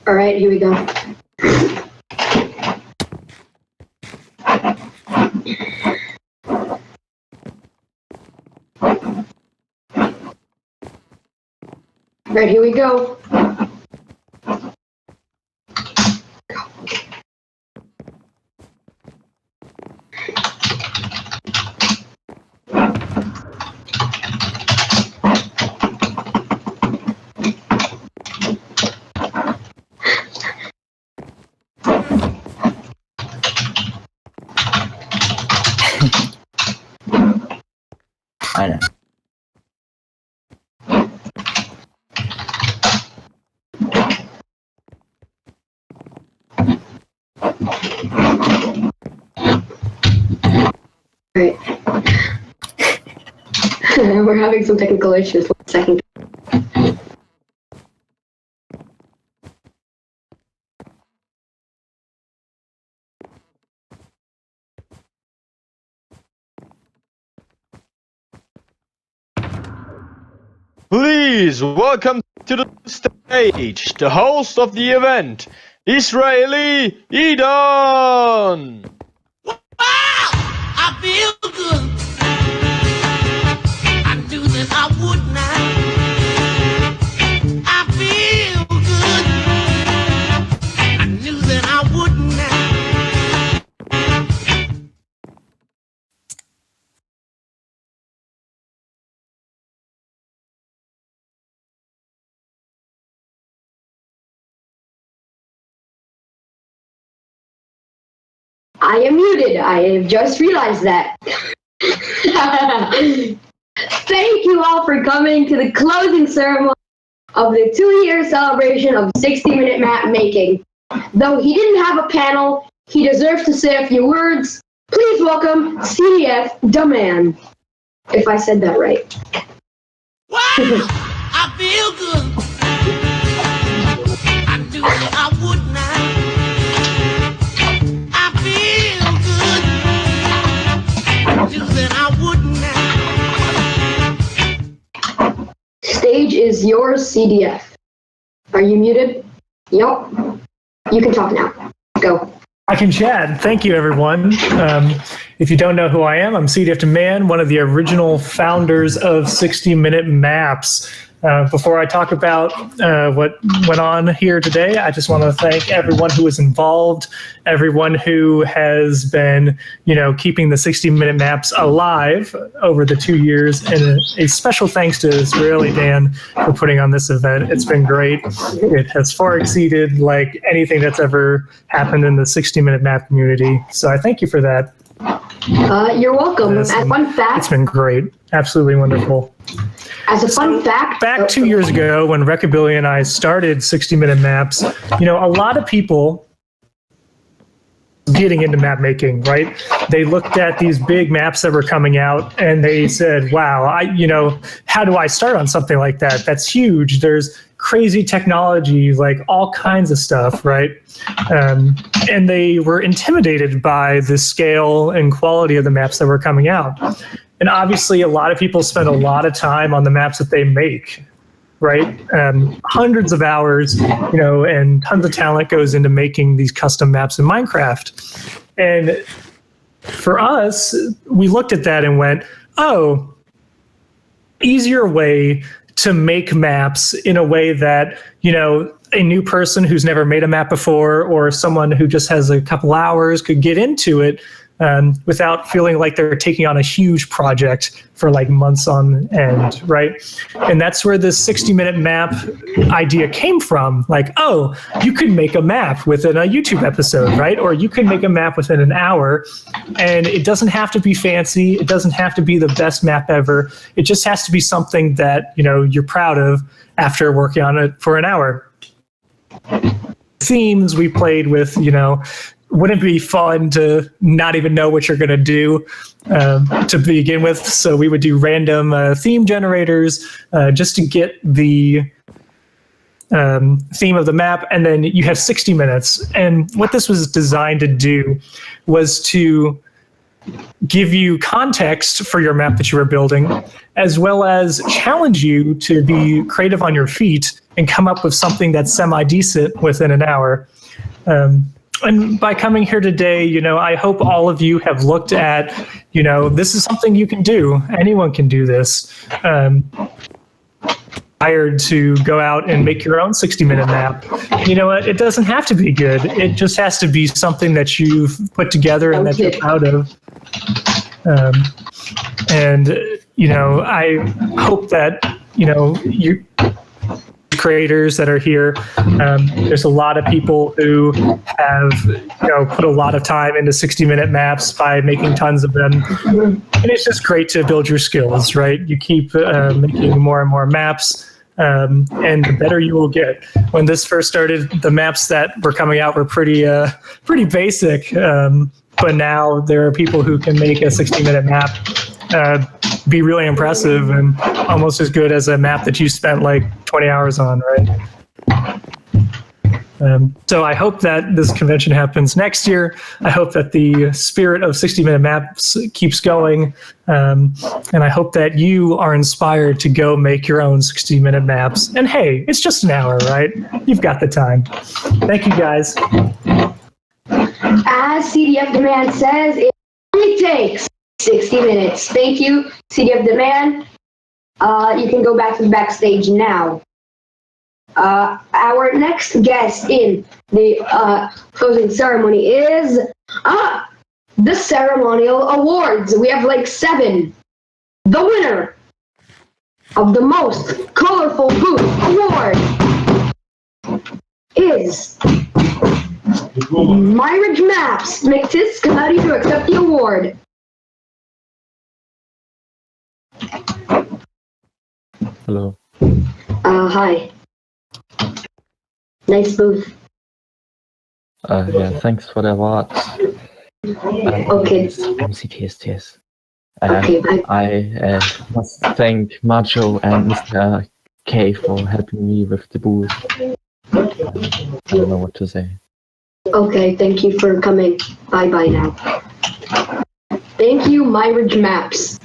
All right, here we go. Right, here we go. I know. Right. We're having some technical issues. 1 second. Please welcome to the stage the host of the event, Israeli Edon. I feel good. I knew that I would now. I feel good. I knew that I would now. I am muted. I have just realized that. Thank you all for coming to the closing ceremony of the 2-year celebration of 60-minute map making. Though he didn't have a panel, he deserves to say a few words. Please welcome CDF the man. If I said that right. I feel good. I knew that I would now. I feel good. I knew that I would now. Stage is yours, CDF. Are you muted? Yup. You can talk now. Go. I can chat. Thank you, everyone. If you don't know who I am, I'm CDF Man, one of the original founders of 60-Minute Maps. Before I talk about what went on here today, I just want to thank everyone who was involved, everyone who has been, keeping the 60-minute maps alive over the 2 years, and a special thanks to Israeli Dan for putting on this event. It's been great. It has far exceeded anything that's ever happened in the 60-minute map community. So I thank you for that. You're welcome. As a fun fact, it's been great. Absolutely wonderful. As a fun fact, back 2 years ago when Reckabilly and I started 60-minute maps, a lot of people getting into map making, right? They looked at these big maps that were coming out and they said, wow, how do I start on something like that? That's huge. There's crazy technology, all kinds of stuff, right? And they were intimidated by the scale and quality of the maps that were coming out. And obviously a lot of people spend a lot of time on the maps that they make, right? Hundreds of hours, and tons of talent goes into making these custom maps in Minecraft. And for us, we looked at that and went, oh, easier way to make maps in a way that, a new person who's never made a map before or someone who just has a couple hours could get into it without feeling like they're taking on a huge project for months on end, right? And that's where this 60-minute map idea came from. Oh, you could make a map within a YouTube episode, right? Or you can make a map within an hour, and it doesn't have to be fancy. It doesn't have to be the best map ever. It just has to be something that, you're proud of after working on it for an hour. Themes we played with, wouldn't it be fun to not even know what you're going to do to begin with? So we would do random theme generators just to get the theme of the map, and then you have 60 minutes. And what this was designed to do was to give you context for your map that you were building, as well as challenge you to be creative on your feet and come up with something that's semi-decent within an hour. And by coming here today, I hope all of you have looked at, this is something you can do. Anyone can do this. Hired to go out and make your own 60-minute map. You know what? It doesn't have to be good. It just has to be something that you've put together and that you're proud of. I hope that, you creators that are here. There's a lot of people who have, put a lot of time into 60-minute maps by making tons of them. And it's just great to build your skills, right? You keep making more and more maps, and the better you will get. When this first started, the maps that were coming out were pretty basic. But now there are people who can make a 60-minute map be really impressive and almost as good as a map that you spent 20 hours on, right? So I hope that this convention happens next year. I hope that the spirit of 60-minute maps keeps going. And I hope that you are inspired to go make your own 60-minute maps. And hey, it's just an hour, right? You've got the time. Thank you, guys. As CDF Demand says, it only takes 60 minutes. Thank you, CDF Demand. You can go back to the backstage now. Our next guest in the closing ceremony is the ceremonial awards. We have 7. The winner of the most colorful booth award is Myridge Maps. Mctis, come out here to accept the award. Hello. Hi. Nice booth. Yeah, thanks for the awards. Okay. MCTSTS. Okay, I must thank Macho and Mr. K for helping me with the booth. I don't know what to say. Okay, thank you for coming. Bye-bye now. Thank you, Myridge Maps.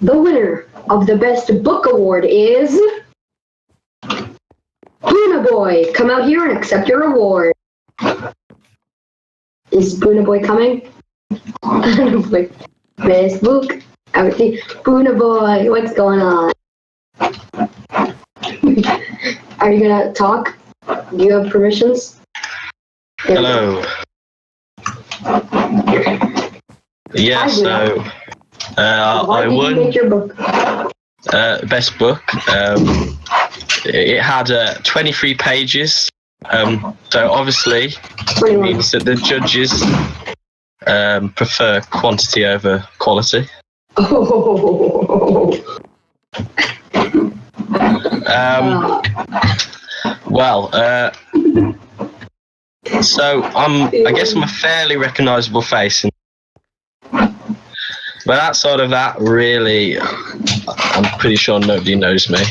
The winner of the Best Book Award is Buna Boy. Come out here and accept your award. Is Buna Boy coming? Best book. Everything. Buna Boy, what's going on? Are you gonna talk? Do you have permissions? Hello. Yeah, so Why I did you won make your book? best book. It had 23 pages. So obviously it means that the judges prefer quantity over quality. Well, so I guess I'm a fairly recognisable face, but outside of that, really, I'm pretty sure nobody knows me.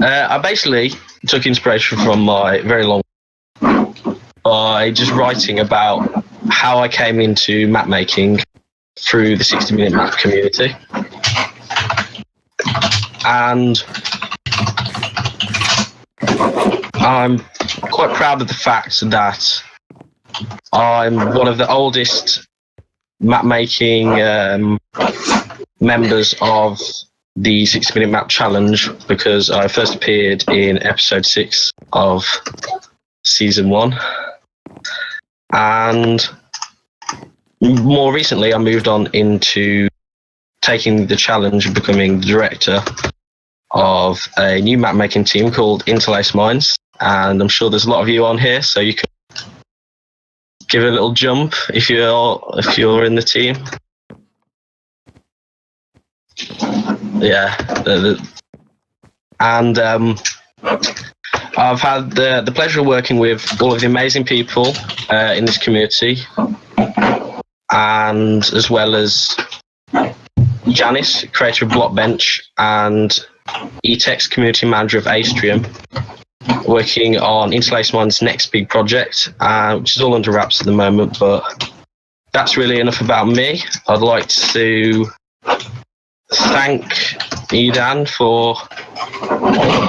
I basically took inspiration from my very long by just writing about how I came into map making through the 60-minute map community. And I'm quite proud of the fact that I'm one of the oldest map making members of the 60-minute map challenge, because I first appeared in episode 6 of season 1. And more recently, I moved on into taking the challenge and becoming the director of a new map making team called 60Mins2Yrs. And I'm sure there's a lot of you on here, so you can give it a little jump if you're in the team. Yeah, and I've had the pleasure of working with all of the amazing people in this community, and as well as Janice, creator of Blockbench, and Etex, community manager of Astrium, working on 60Mins2Yrs' next big project, which is all under wraps at the moment, but that's really enough about me. I'd like to thank Edan for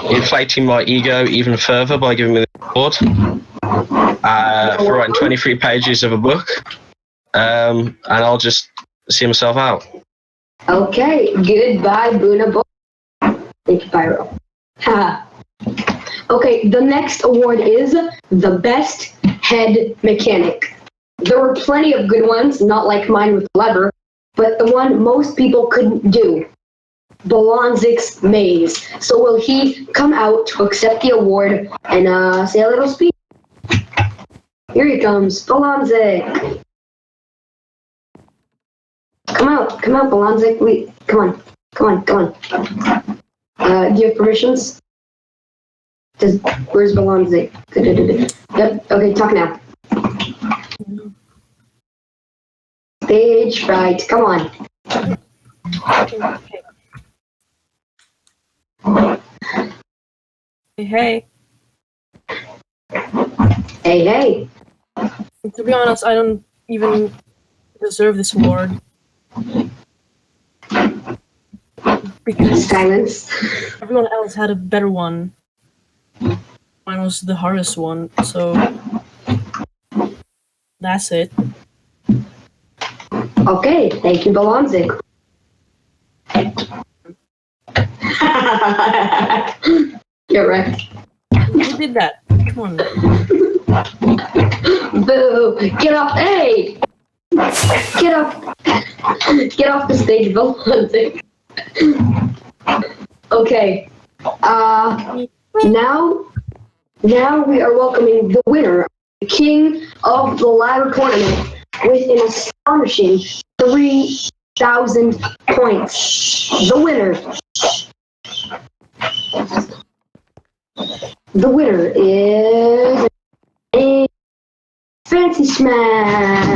inflating my ego even further by giving me the award for writing 23 pages of a book, and I'll just see myself out. Okay, goodbye, Buna Boy. Thank you, Pyro. Okay, the next award is the best head mechanic. There were plenty of good ones, not like mine with the lever, but the one most people couldn't do, Bolonzic's maze. So will he come out to accept the award and say a little speech? Here he comes, Bolonzic. Come out, Bolonzic. Wait, come on. Do you have permissions? Where's Bolonzic? Yep. Okay, talk now. Stage fright. Come on. Hey. Hey. To be honest, I don't even deserve this award. Because silence. Everyone else had a better one. Mine was the hardest one, so that's it. Okay, thank you, Bolonzic. You're right. Who did that? Come on. Boo! Get off! Hey! Get off! Get off the stage, Bolonzic. Okay. Now we are welcoming the winner, the king of the ladder tournament, with an astonishing 3,000 points. The winner is a Fancy Smash.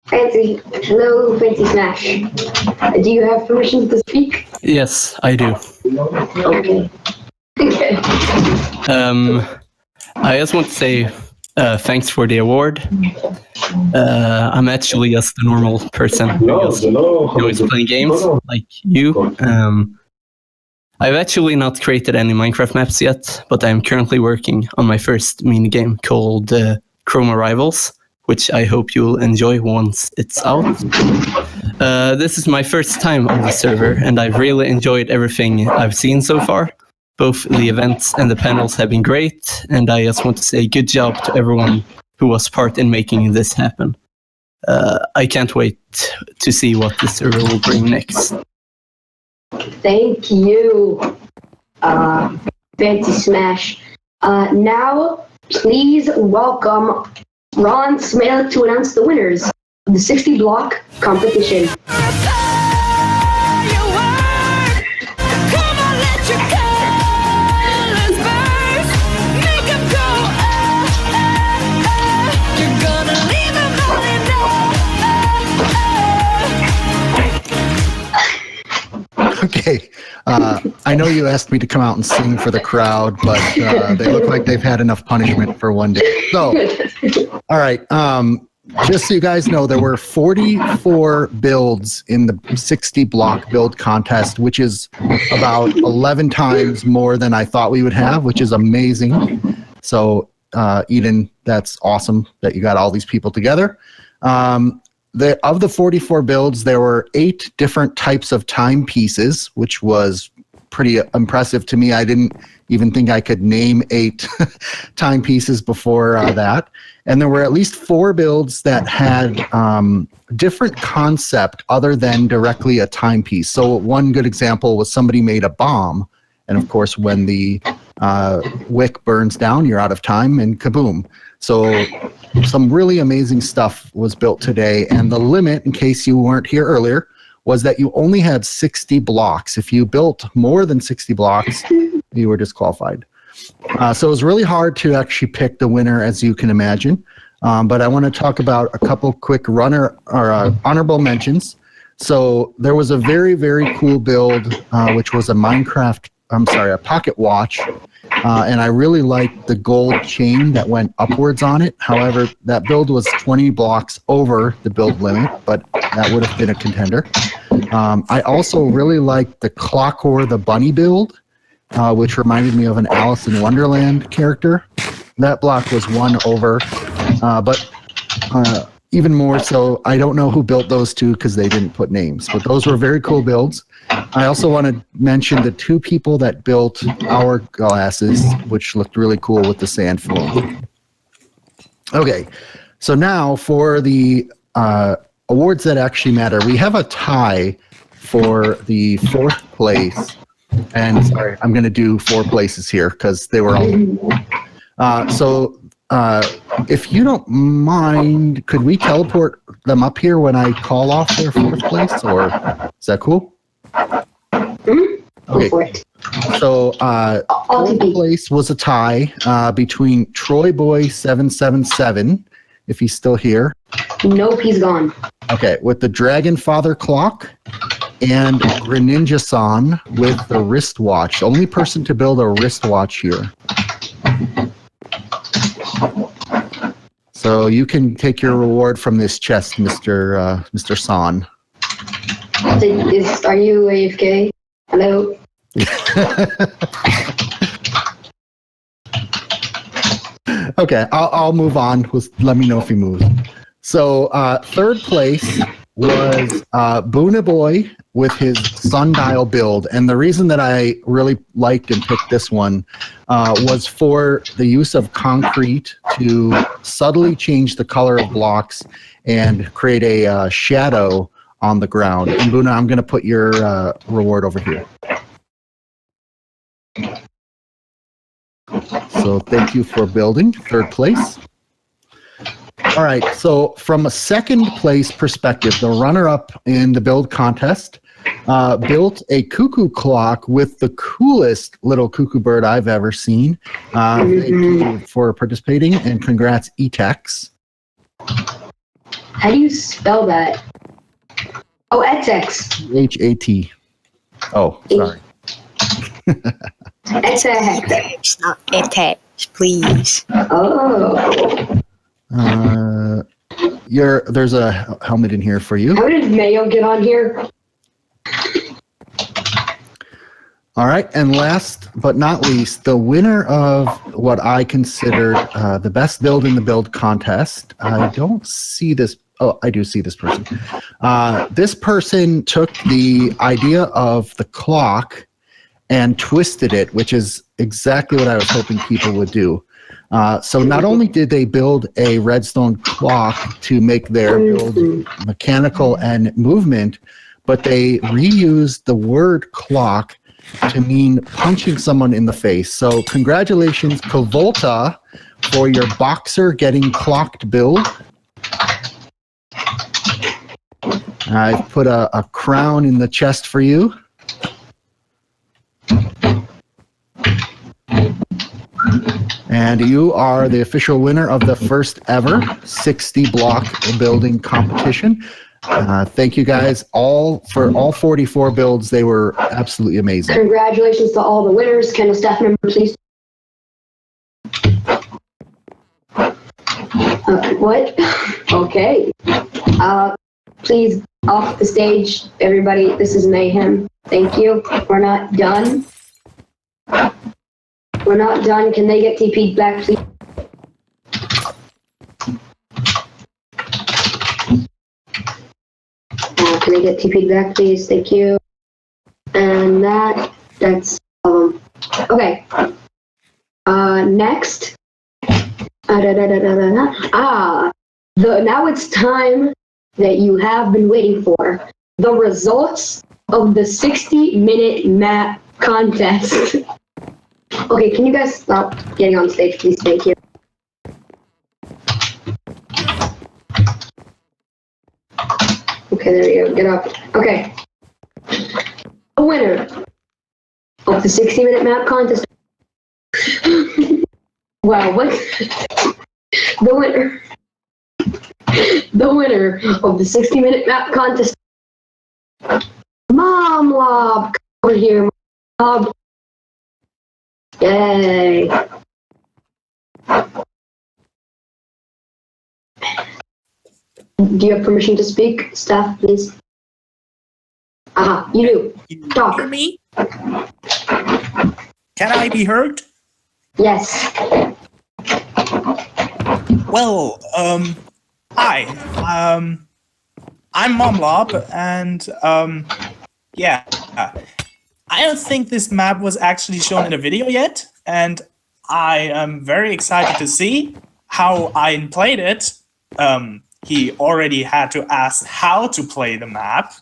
Hello, Fancy Smash. Do you have permission to speak? Yes, I do. Okay. I just want to say thanks for the award. I'm actually just a normal person who just enjoys playing games like you. I've actually not created any Minecraft maps yet, but I'm currently working on my first minigame called Chroma Rivals, which I hope you'll enjoy once it's out. This is my first time on the server, and I've really enjoyed everything I've seen so far. Both the events and the panels have been great, and I just want to say good job to everyone who was part in making this happen. I can't wait to see what the server will bring next. Thank you, Fancy Smash. Now, please welcome Ron Smale to announce the winners of the 60 block competition. Okay, I know you asked me to come out and sing for the crowd, but they look like they've had enough punishment for one day. So, all right, just so you guys know, there were 44 builds in the 60 block build contest, which is about 11 times more than I thought we would have, which is amazing. So, Eden, that's awesome that you got all these people together. Of the 44 builds, there were 8 different types of timepieces, which was pretty impressive to me. I didn't even think I could name 8 timepieces before that. And there were at least 4 builds that had different concept other than directly a timepiece. So one good example was somebody made a bomb. And of course, when the wick burns down, you're out of time and kaboom. So some really amazing stuff was built today. And the limit, in case you weren't here earlier, was that you only had 60 blocks. If you built more than 60 blocks, you were disqualified. So it was really hard to actually pick the winner, as you can imagine. But I want to talk about a couple quick honorable mentions. So there was a very, very cool build, which was a pocket watch. And I really liked the gold chain that went upwards on it. However, that build was 20 blocks over the build limit, but that would have been a contender. I also really liked the Clockor the Bunny build, which reminded me of an Alice in Wonderland character. That block was 1 over, but even more so, I don't know who built those two because they didn't put names, but those were very cool builds. I also want to mention the 2 people that built hourglasses, which looked really cool with the sand floor. Okay, so now for the awards that actually matter. We have a tie for the 4th place. And sorry, I'm going to do 4 places here because they were all. So if you don't mind, could we teleport them up here when I call off their 4th place? Or is that cool? Okay. So 4th place was a tie between Troy Boy 777, if he's still here. Nope, he's gone. Okay, with the Dragon Father clock and Greninja-san with the wristwatch. Only person to build a wristwatch here. So you can take your reward from this chest, Mr. San. Are you AFK? Hello? Okay, I'll move on. Let me know if he moves. So 3rd place was Boona Boy with his sundial build. And the reason that I really liked and picked this one was for the use of concrete to subtly change the color of blocks and create a shadow on the ground. And Boona, I'm going to put your reward over here. So thank you for building 3rd place. All right, so from a 2nd place perspective, the runner-up in the build contest built a cuckoo clock with the coolest little cuckoo bird I've ever seen. Thank you for participating, and congrats, Etex. How do you spell that? Oh, Etex. H-A-T. Oh, sorry. Etex, not Etex, please. Oh. There's a helmet in here for you. How did Mayo get on here? All right, and last but not least, the winner of what I considered the best build in the build contest. I don't see this. Oh, I do see this person. This person took the idea of the clock and twisted it, which is exactly what I was hoping people would do. So not only did they build a redstone clock to make their build mechanical and movement, but they reused the word clock to mean punching someone in the face. So congratulations, Kovolta, for your boxer getting clocked build. I've put a crown in the chest for you. And you are the official winner of the first ever 60 block building competition. Thank you guys all for all 44 builds. They were absolutely amazing. Congratulations to all the winners. Can the staff member please? What? Okay. Please off the stage, everybody. This is mayhem. Thank you. We're not done. We're not done. Can they get TP'd back, please? Can I get TP'd back, please? Thank you. And that's okay. Next. Now it's time that you have been waiting for. The results of the 60-minute map contest. Okay, can you guys stop getting on stage, please? Thank you. Okay, there you go. Get up. Okay. The winner of the 60-minute map contest. Wow, what? The winner of the 60-minute map contest. Mom Lob, come over here, Mom. Yay. Do you have permission to speak, staff, please? You do. Talk. Hear me? Can I be heard? Yes. Well, hi. I'm Momlob, and yeah. I don't think this map was actually shown in a video yet, and I am very excited to see how I played it. He already had to ask how to play the map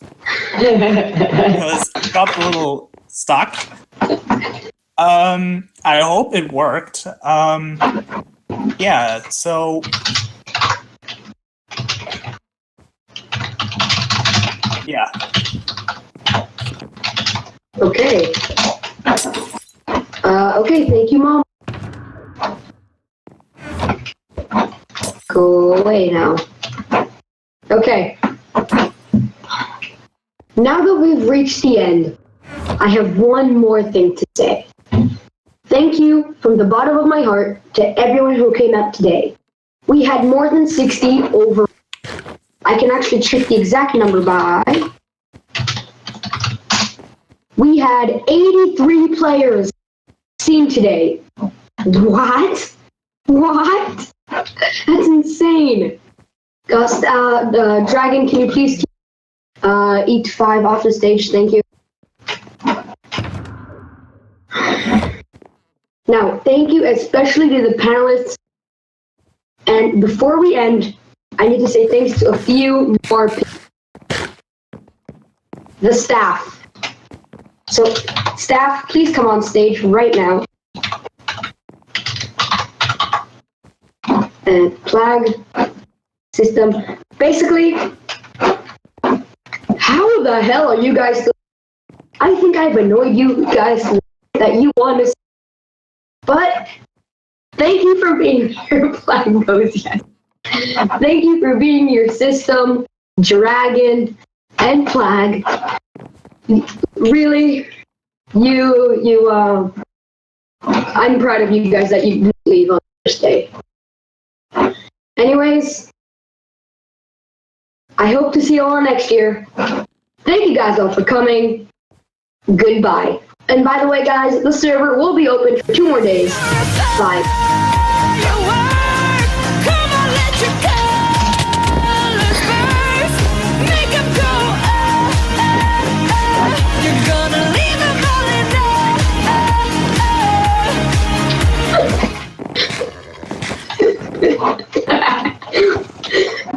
because it got a little stuck. I hope it worked. Yeah, so yeah. Okay. Okay, thank you, Mom. Go away now. Okay. Now that we've reached the end, I have one more thing to say. Thank you from the bottom of my heart to everyone who came out today. We had more than 60 over. I can actually check the exact number by. We had 83 players seen today. What? What? That's insane. Gus, Dragon, can you please eat 5 off the stage? Thank you. Now, thank you especially to the panelists. And before we end, I need to say thanks to a few more people. The staff. So, staff, please come on stage right now. And flag system. Basically, how the hell are you guys still? I think I've annoyed you guys that you want to. But thank you for being here, flag goes yes. Thank you for being your system, Dragon, and flag. Really, I'm proud of you guys that you didn't leave on Thursday. Anyways, I hope to see you all next year. Thank you guys all for coming. Goodbye. And by the way, guys, the server will be open for 2 more days. Bye.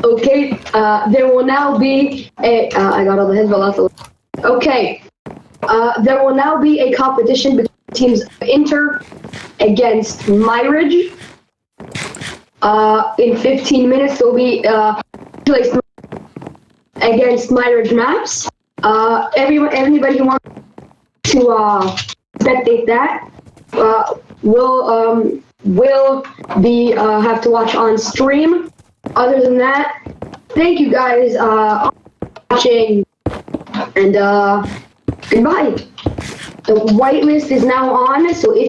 Okay, there will now be a, I got all the heads, but lots of, okay. There will now be a competition between teams Inter against Myridge. In 15 minutes, there'll be against Myridge maps. Anybody who wants to spectate that will be have to watch on stream. Other than that, thank you guys for watching, and goodbye. The whitelist is now on, so if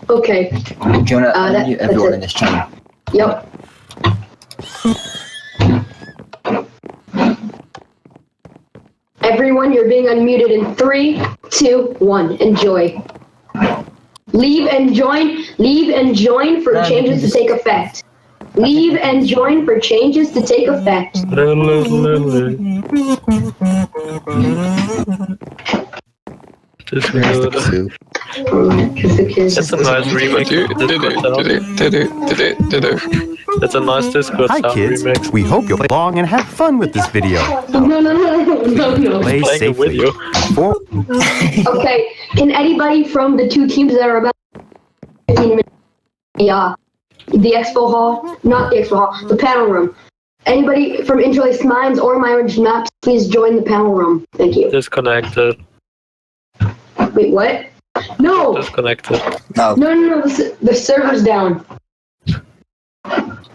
okay. Do you want to unmute everyone in this channel? Yep. Everyone, you're being unmuted in 3, 2, 1. Enjoy. Leave and join for changes to take effect. Leave and join for changes to take effect. That's a nice remix. That's a nice Discord Hi sound kids, remix. we hope you'll play along and have fun with this video. No. Play Playing safely. with you. Okay, can anybody from the 2 teams that are about 15 minutes, the expo hall, not the expo hall, the panel room. Anybody from Interlaced Minds or Myridge Maps, please join the panel room. Thank you. Disconnected. Wait, what? No! Disconnected. No, the server's down.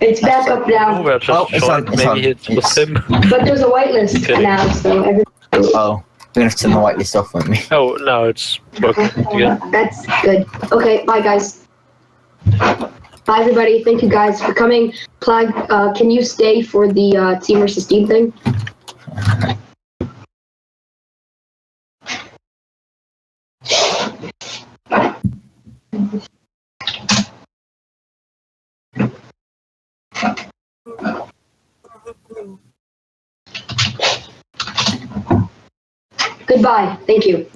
It's back up now. We're just joined. Maybe it was him. But there's a whitelist now, so everybody... Oh, you're going to turn the whitelist off on me. Oh, no, it's working again. That's good. Okay, bye guys. Bye everybody. Thank you guys for coming. Plug, can you stay for the team versus team thing? Goodbye. Thank you.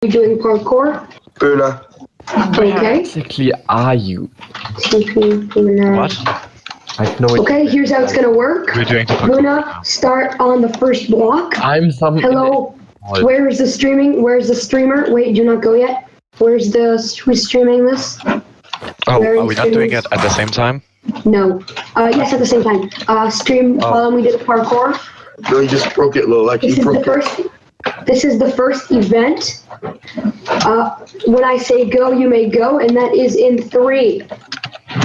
doing parkour? Bruna. Okay. Exactly are you? What? I have no idea. Okay, here's how it's gonna work. We're doing the parkour Luna, start on the first block. I'm some. Hello. Where's the streaming? Where's the streamer? Wait, do not go yet. Who's streaming this? Oh, Where are we not doing it at the same time? No. Yes, at the same time. Stream while we did the parkour. No, you just broke it, Lil. Like This you is the broke it. first. This is the first event. When I say go, you may go, and that is in 3,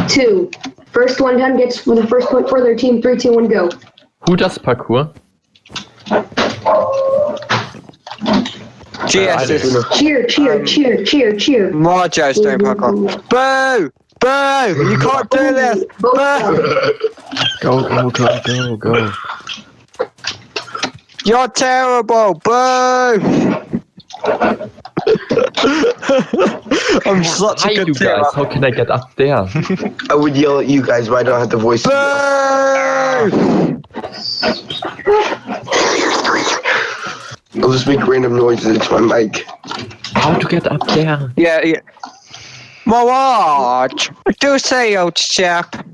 2. First one done gets the first point for their team. 3, 2, 1, go. Who does parkour? Cheer, cheer. Marjo's doing parkour. Boo! Boo! You can't do this! Boo! Go. You're terrible! Boo! I'm such a good you guys. How can I get up there? I would yell at you guys, but I don't have the voice. I'll just make random noises into my mic. How to get up there? Yeah. What? Do say, old chap.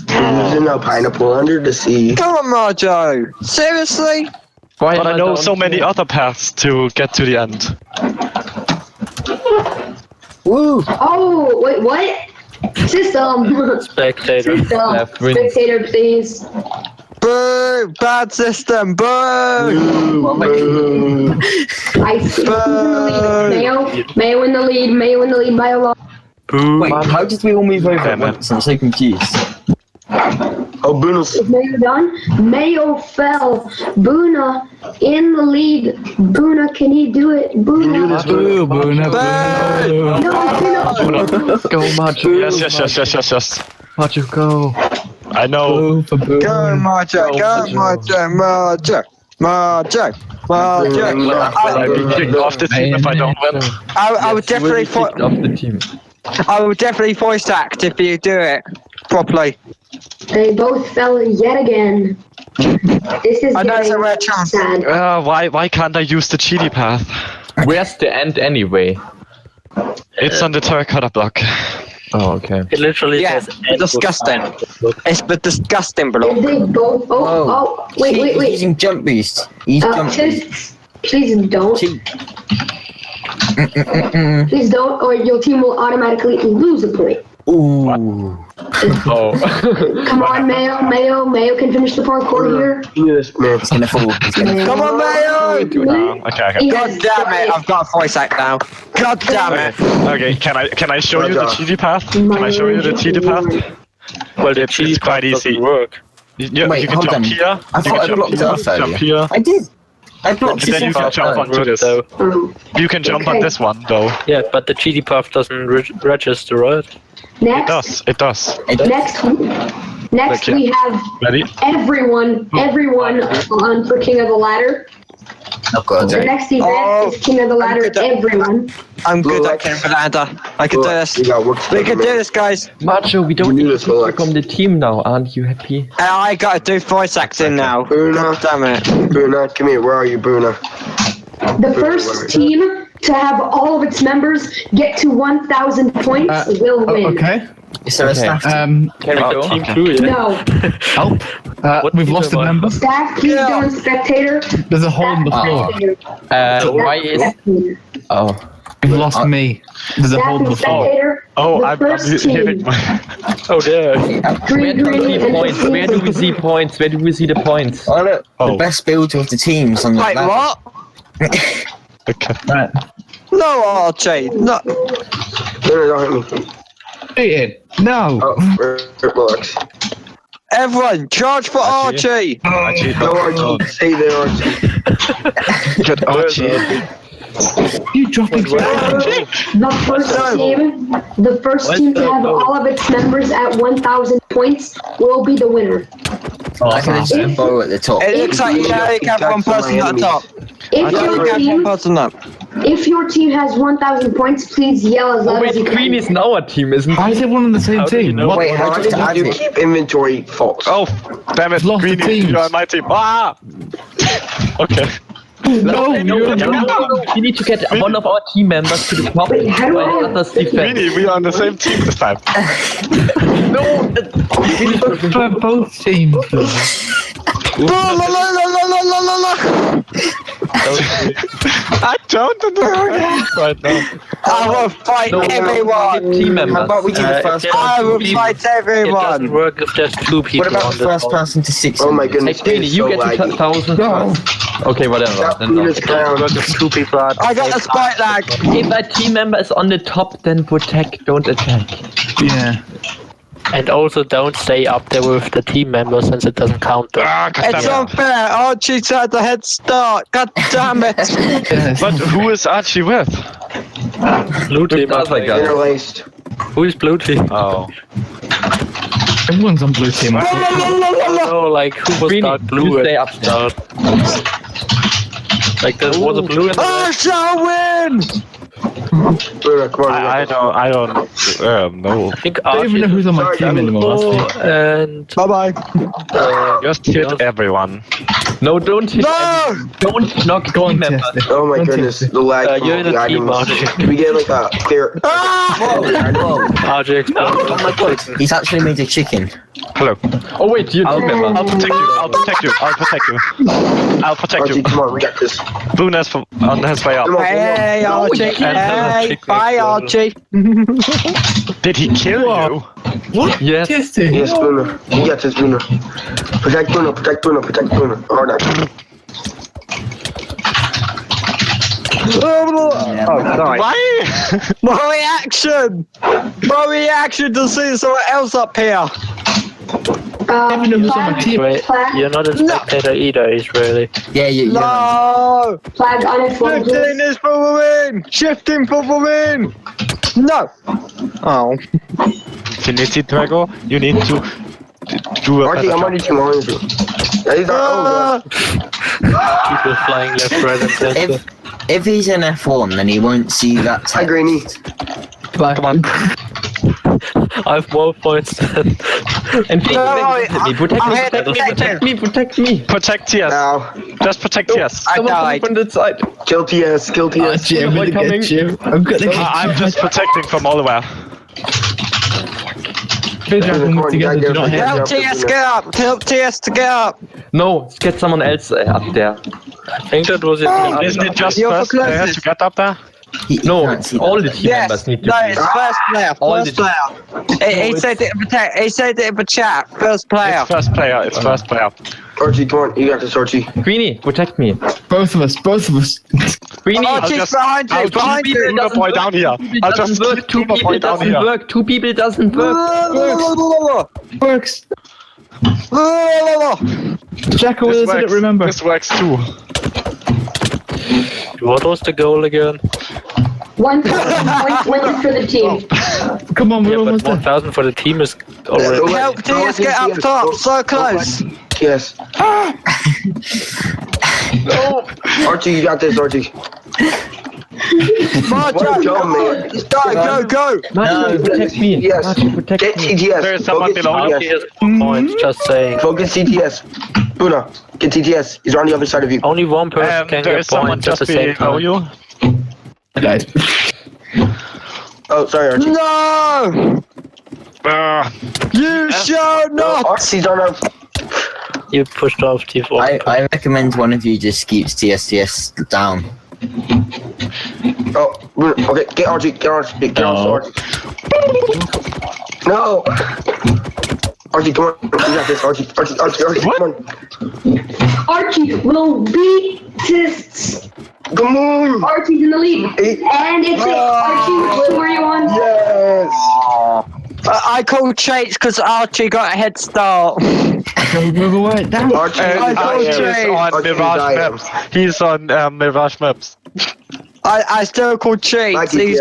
There's no pineapple under the sea. Come on, Marjo. Seriously? But I know so many other paths to get to the end. Woo! Oh, wait, what? System. Spectator. System. Spectator, please. Boo! Bad system. Boo! I see. Mayo in the lead. Mayo in the lead by a lot. Wait, how did we all move over at once? I'm so confused. Oh, Buna's. Is Mayo done? Mayo fell. Buna in the lead. Buna, can he do it? Buna. Buna. Go, Macho. Yes. Macho, go. I know. Go, Marjo. Go, Marjo. Marjo. Will I be kicked off the team if I don't win? I would definitely kicked off the team. I would definitely voice act if you do it properly. They both fell yet again. This is getting sad. Why can't I use the cheaty path? Where's the end anyway? It's on the terracotta block. Oh, okay. It literally says disgusting. It's the disgusting block. They both. Oh, wait. He's using jump boost. He's jump boost. Please don't. Please don't, or your team will automatically lose a point. Ooh. Come on, Mayo can finish the parkour here. Yes, man. He's gonna fall. Come on, Mayo! Okay. God damn it! I've got a voice act now. God damn it! Okay, can I show you the cheaty path? Can I show you the cheaty path? Well, the cheaty quite path easy. doesn't work. You Wait, can hold jump on. here. I thought I blocked it off Jump earlier. here. I did. I blocked And then you can jump onto this. You can jump on this one though. Yeah, but the cheaty path doesn't register, right? Next. It does. Next we have Ready? everyone on for King of the Ladder. Oh god. The next event is King of the Ladder. Everyone. I'm good at King of the Ladder. I can do this. We can do this, guys. Macho, we don't need to become the team now. Aren't you happy? I gotta do voice acting now. God damn it. Bruna, come here. Where are you, Bruna? The first team to have all of its members get to 1,000 points will win. Okay. Is there a staff Can we go? Team crew, yeah. No. Help. We've lost a member. Staff, please go on spectator. There's a hole in the floor. Why is... Oh. You've lost me. There's a hole in the floor. I'm hitting my... Oh, there. Where do we see points? Where do we see points? Where do we see the points? Oh, look. The best builder of the teams on the Wait, ladder. what? Okay. Right. No, Archie. No. Don't hit me. Ian, no. Oh, relax. Everyone, charge for Archie. No, Archie. Stay there, Archie. Good Archie. You dropping The first team to have all of its members at 1,000 points will be the winner. I can just bow at the top. It looks like you only have one person at the top. If your team has 1,000 points, please yell as loud as you can. Queen is in our team, isn't it? Why is everyone on the same team? Wait, how do You keep inventory false. Oh, damn it. Lost the Greenie, teams. you're on my team. Ah! Okay. No, we need to get one of our team members to the top while others defend. Really, we are on the same team this time. No, we prefer both teams. I don't understand right now. I will fight everyone. Team members. How about we do the first I will person? fight It doesn't everyone. work if there's two people What about on the the first top. person to 6? Oh my goodness. Hey, Queenie, you get to 1,000. Okay, whatever. Then Luna's crown. two people are. I got the spike lag. If a team member is on the top, then protect, don't attack. Yeah. And also don't stay up there with the team member since it doesn't count. It's unfair. Archie's had the head start. God damn it. But who is Archie with? Blue team. Interlaced. Who is blue team? Oh. Everyone's on blue team. No, like who was dark blue? Stay up there. Like there was a blue. I shall win. Luna, come on. I don't know. I think I don't even know who's on my team anymore. And bye bye. Just hit everyone. No, don't hit. No! Don't knock team members. Oh my goodness, the lag. You're in a team, Can we get like a clear? RJ, Oh my god, he's actually made a chicken. Hello. Oh wait, you team member. I'll protect you. I'll protect you. I'll protect you. I'll protect Archie, you. come on, we got this. Luna's on his way up. Come on, Hey, Archie. Hey, bye, Archie. Did he kill you? What? Yes. Yes, Luna. You got this, Luna. Protect Luna, protect Luna, protect Luna. Oh, no. Oh, sorry. Why? My reaction to see someone else up here. Even who's on my team. Wait, you're not a spectator either, is really. Yeah, you. No. Flag uninformed. Shifting is for the win. Shifting for the win. No. Oh. Infinity Drago, you need to do a Archie, I'm already too long. People flying left, right, and center. If he's an F1, then he won't see that text. Hi, Greenie. Come on. I have more points than. And protect me. Protect TS. Now. Just protect TS. I died. From the side. Kill TS, kill TS. Jim, I'm gonna get you. I'm gonna get you. I'm just protecting from all the way. Together, do not hit. Help TS get up. Help TS to get up. No, get someone else up there. I think that was it. Isn't it just You're first for player closest. to get up there? No, all the team members need to No, be. it's first player. All First the- player. He said it in the he said it in the chat. First player. It's first player. It's first player. Archie, come on, you got this, Archie. Queenie, protect me. Both of us. Queenie, Archie's behind you. I'll Behind keep you. Luna boy down here. I'll just keep Two Luna boy people down doesn't here. work. Two people doesn't work. Works. Jacko This is it, works. remember. This works too. What was the goal again? 1,000 for the team. Come on, we're Yeah, but almost there. 1,000 for the team is already. Help TS get up top. So close. Yes. No. Archie, you got this, Archie. March Let's up. go, man. Go. Martin, protect me. Yes. Martin, protect Get me. TTS. There is someone Go get below. Martin TTS. has points, just saying. Focus CTS. Luna, get TTS. He's on the other side of you. Only one person can There get is someone points at just the same below time. you. Guys. Oh, sorry, Archie. No. You shall not. Archie's on our... You pushed off T4. I recommend one of you just keeps TSTS down. Oh, okay, get Archie, get Archie, get Archie. No! Archie, come on, you got this, Archie, come on. Archie will beat this. Come on! Archie's in the lead. And it's it. Archie, 2-1. Yes! I called Chates because Archie got a head start. Archie, Archie is on Mirage Maps. He's on Mirage Maps. I still called Chates. He's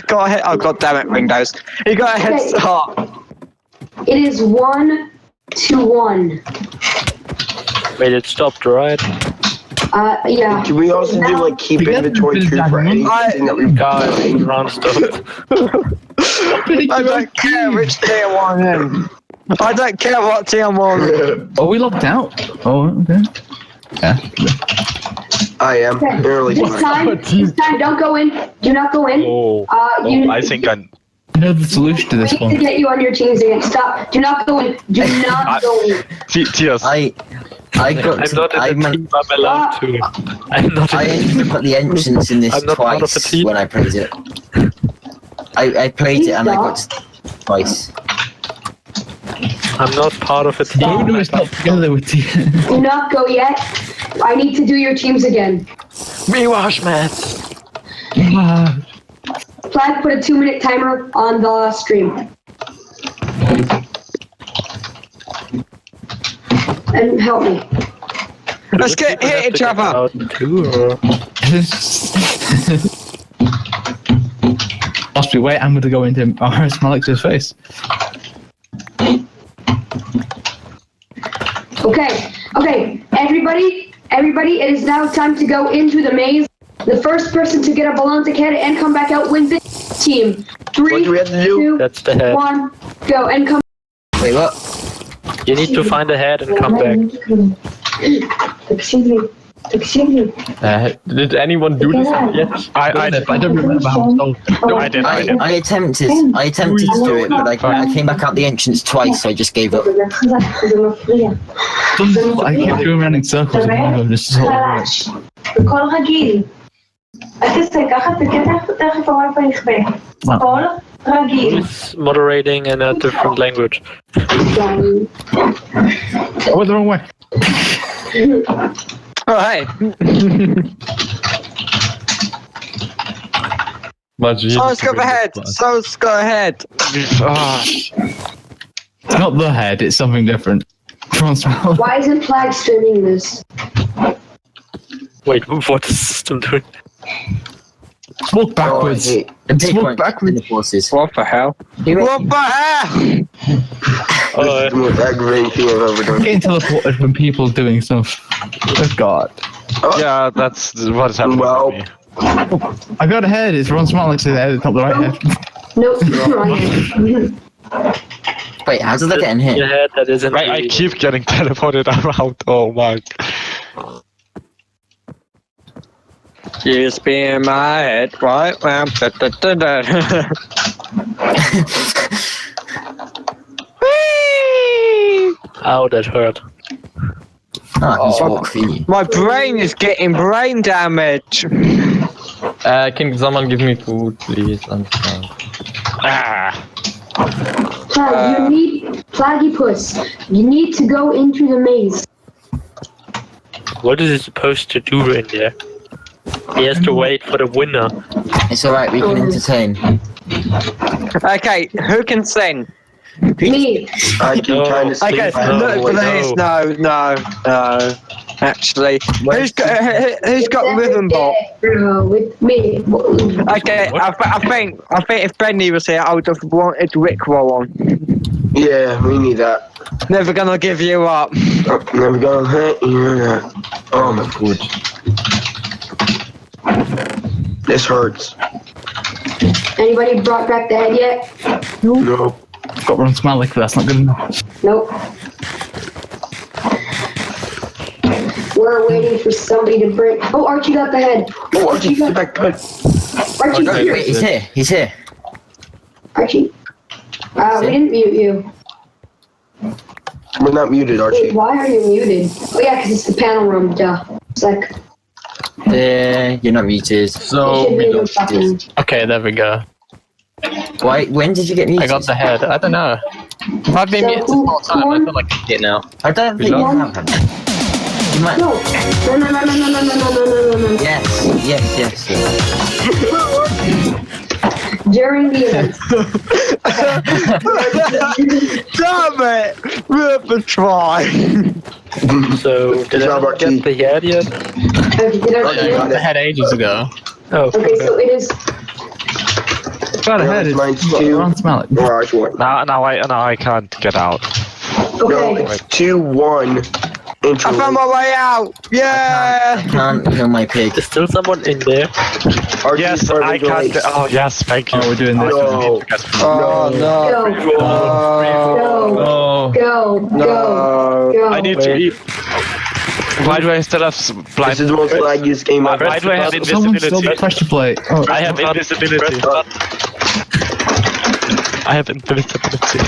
got a head. Oh god damn it, Windows. He got a head start. It is 1-1. Wait, it stopped, right? Yeah. Can we also do like keep inventory true for anything that we've got? Round stopped. I don't care which tier I'm in. I don't care what tier I'm on. Oh, we locked out. Oh, okay. Yeah. I am. Early. This time, don't go in. Do not go in. I think I know the solution to this We need one. to get you on your teams again. Stop. Do not go in. Do not go in. Tears. I got. I'm not in the team. I'm allowed to. I'm not. I only got the entrance in this I'm not part of the twice team. when I played it. I played it and I got twice. I'm not part of a team. No, it's not together with you. Do not go yet. I need to do your teams again. Rewash, Matt. Flag, put a 2-minute timer on the stream. And help me. Let's get hit each other. Must be wait, I'm gonna go into Malix's face. Okay, everybody, it is now time to go into the maze. The first person to get a balloon to head and come back out wins the team. 3, What do we have to do? 2, That's the head. 1, go, and come. Wait, what? You need to find a head and come back. Excuse me. Did anyone do this yet? I don't remember how it's done. No, I did. I attempted to do it, but I came back out the entrance twice, so I just gave up. I keep going around in circles and one of them just sort of works. בקול רגיל. אל תעשה ככה, תכף הוואי פיי יכבה. קול רגיל. Who's moderating in a different language? I went the wrong way. Oh, hey. Someone's got ahead. Someone's got ahead. It's not the head, it's something different. Why isn't Flag streaming this? Wait, what is the system doing? Let's walk backwards. Let's walk backwards. What the hell? What the hell? This is the most aggravating thing I've ever done. Getting teleported when people doing stuff. Oh god. Yeah, that's what's happening to me. I got a head, it's Ron Smalix at the top, the right head. Nope, wrong. Wait, how does that get in here? Your head that isn't. I keep getting teleported around. Oh my. She's being my head, right? Well, Ow, that hurt. My brain is getting brain damage. Can someone give me food, please? I'm sorry. Flag, you need Platypus. You need to go into the maze. What is it supposed to do in there? He has to wait for the winner. It's alright, we can entertain. Okay, who can sing? Me. I keep trying to sleep. Okay, look, please, no. Actually, who's got rhythm bot? With me. Okay, I think if Benny was here, I would have wanted Rickroll on. Yeah, we need that. Never gonna give you up. Never gonna hurt you. Oh my god. This hurts. Anybody brought back the head yet? No. Got Ron Smalix, but that's not good enough. Nope. We're waiting for somebody to bring. Oh, Archie got the head. Oh, Archie, get back good. Archie, here. Wait, he's here. Archie. We didn't mute you. We're not muted, Archie. Wait, why are you muted? Oh yeah, because it's the panel room. Duh. It's like. You're not muted. So we lost this. Okay, there we go. Why? When did you get muted? I got the head. I don't know. I've been muted this whole time. I feel like I get now. I don't think you have. You might... No. No. Yes. During the event. Damn it! Worth a try. So, did I get the head yet? Did I got the head ages ago. Oh. Okay, so it is. Got a head. Mine's 2. Ron Smalix. Now I can't get out. No, it's 2-1. I found my way out! Yeah! I can't kill my pig. There's still someone in there. Yes, I can't. Oh, yes, thank you. Oh, we're doing this. Go. Oh. Go. I need to eat. Why do I still have blind? This is the most laggiest game ever. Why do I have Someone still invisibility? press to play. Oh, I have invisibility. I have invisibility.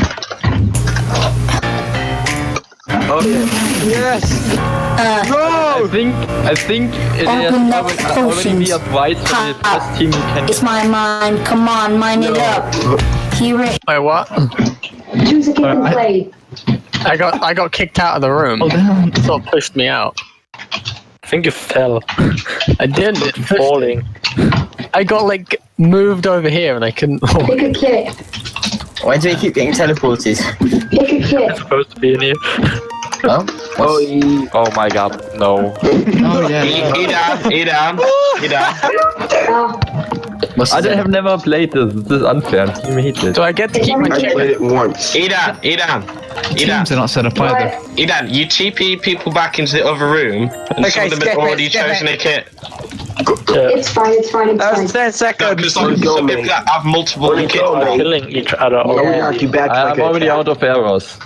Okay. Yes. I think it is Open up already be potions. advised for the first team you can. It's my mind. Come on, mine it up. Hear it. Wait, what? Choose a kid and play. I got kicked out of the room. oh damn. Sort of pushed me out. I think you fell. I did it falling. I got like moved over here and I couldn't. Pick a kid. Why do we keep getting teleported? Pick a kid. I'm supposed to be in here. Oh? Oh my god, no. Oh yeah. Eat down. Oh, What's I that? have never played this. This is unfair. Team hates it. Do I get to keep my I played it once. Eat down. Teams are not set up either. Idan, you TP people back into the other room, and some of them have already chosen a kit. it's fine. 10 No, seconds. because some people that have multiple kits. Killing each other. Knock you back I'm like a already attack. out of arrows.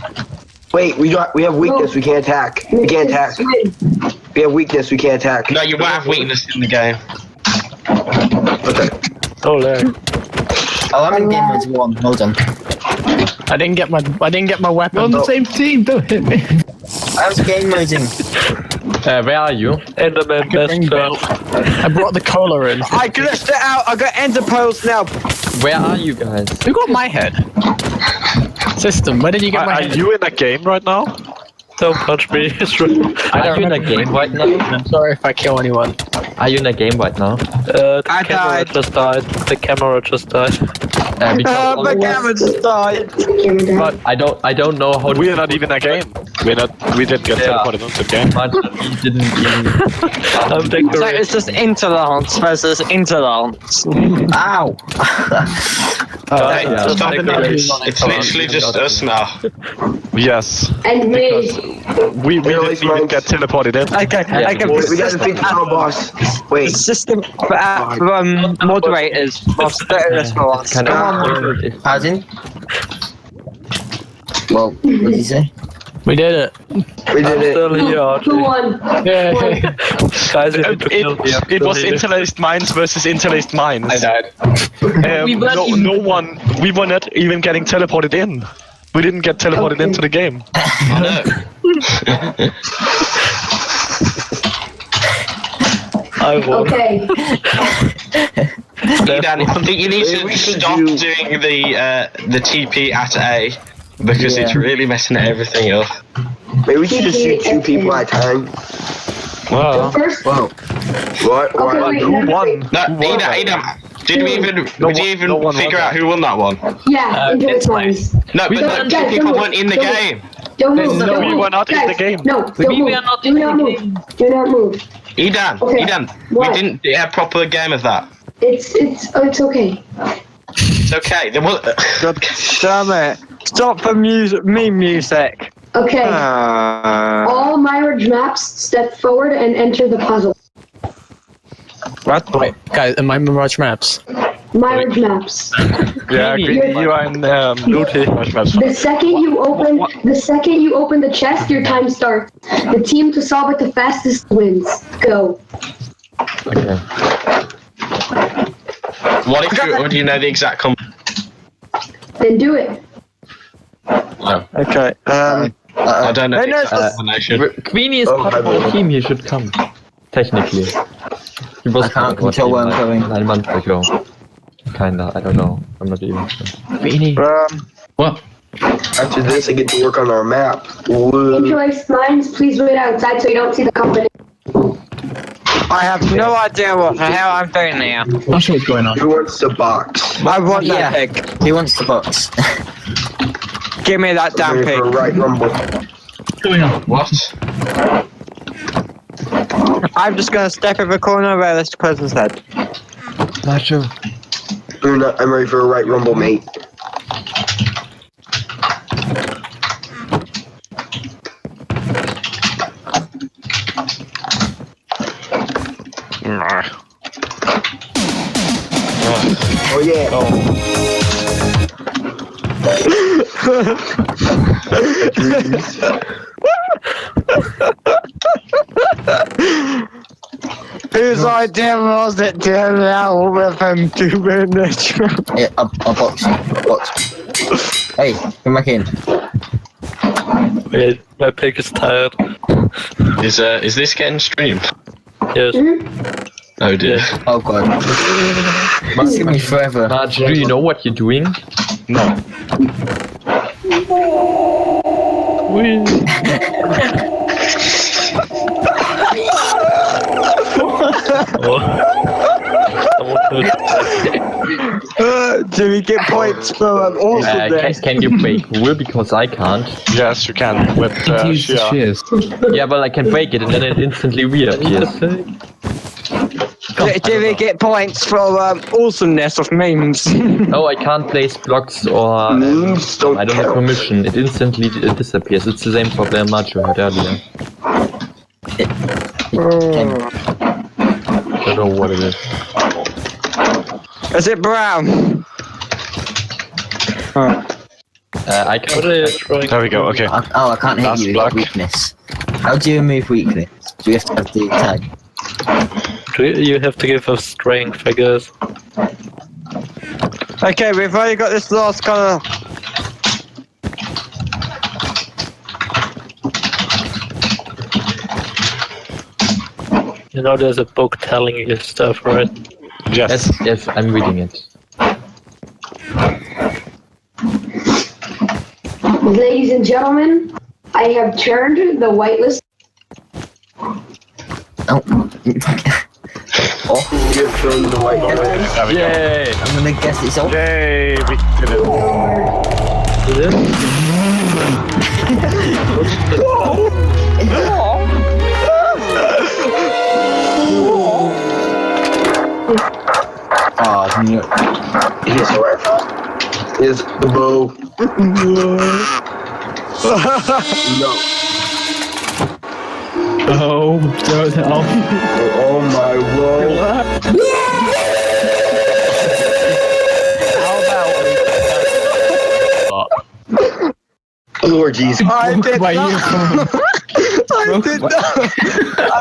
Wait, we have weakness. We can't attack. We can't attack. We have weakness. We can't attack. No, you won't have weakness in the game. Okay. Oh, there. Oh, I'm in game mode 1. Hold on. I didn't get my weapon. We're on the same team. Don't hit me. I was game moding. Where are you? Enderman best friend. I brought the cola in. I glitched it out. I got ender pearls now. Where are you guys? Who got my head? System, where did you get my Are head? you in a game right now? Don't punch me. It's true. Are you in a game right now? I'm sorry if I kill anyone. Are you in a game right now? The camera just died. The camera just died. Because My camera just died. but I don't know how. We are not even a game. We didn't get teleported into the game. Much we didn't even. So it's just interlance versus interlance. Ow! Stop it. It's literally just us now. Yes. And me. We didn't even get teleported in. Okay, I can. We got to think our boss. Wait. The system for moderators must better this for us. Kind of. Pardon? Well, what did you say? We did it. We did it. Still here. Who won? Yeah. Guys, It was interlaced minds versus interlaced minds. I died. We were not even getting teleported in. We didn't get teleported into the game. I won. Okay. Idan, I think you need to stop doing the TP at A because it's really messing everything up. Maybe we should just shoot 2 people at a time. Wow. First. Whoa. What? Okay, Who won? No, Idan, did we even figure out who won that one? Yeah, into the times. No, but the 2 people weren't in the game. Don't move. No, don't we move. were not in the game. No, don't move. Do not move. Do not move. Idan, Okay. Idan, What? we didn't have a proper game of that. It's okay. It's okay. There was. God damn it! Stop the music. Okay. All Myridge maps step forward and enter the puzzle. What? Wait, guys, am I Mirage Maps? Myridge maps. Yeah, Greedy, you are in Booty. The second you open the chest, your time starts. The team to solve it the fastest wins. Go. Okay. What if you know the exact Then do it. Okay. I don't know the exact explanation. Queenie is part of our team. He should come. Technically, he was. I can't control where I'm going. 9 months ago. Kinda. I don't know. I'm not even sure. Queenie. What? After this, I get to work on our map. Interlaced minds, please wait outside so you don't see the company. I have no idea what the hell I'm doing now. Not sure what's going on. Who wants the box? I want that pig. He wants the box. Give me that damn pig. Right rumble. What's going on? What? I'm just gonna step in the corner where this person's head. Not sure. I'm ready for a right rumble, mate. Oh yeah. Whose idea was it to allow with him to win this? Yeah, I'll box you. Hey, come back in. Wait, my pig is tired. Is this getting streamed? Yes. Oh dear. Oh god. Must give me forever. Marge, do you know what you're doing? No. Do we get points for awesomeness? Can you break wool because I can't? Yes, you can with shears. Yeah, but I can break it and then it instantly reappears. Do we get points for awesomeness of memes? No, I can't place blocks or I don't have permission. It instantly disappears. It's the same problem Macho had earlier. I don't know what it is. Is it brown? I can't. There we go. Okay. Oh, I can't hit Last you. block. Weakness. How do you remove weakness? Do you have to have the tag? You have to give us strength, I guess. Okay, we've already got this last colour. You know, there's a book telling you stuff, right? Yes, I'm reading it. Ladies and gentlemen, I have turned the whitelist. Oh. You've thrown the white list. Yay! I'm gonna guess it's all. Yay! We did it. Oh, no. Here's the rifle. Here's the bow. No. Oh, no. Oh my word. Lord Jesus. I did not.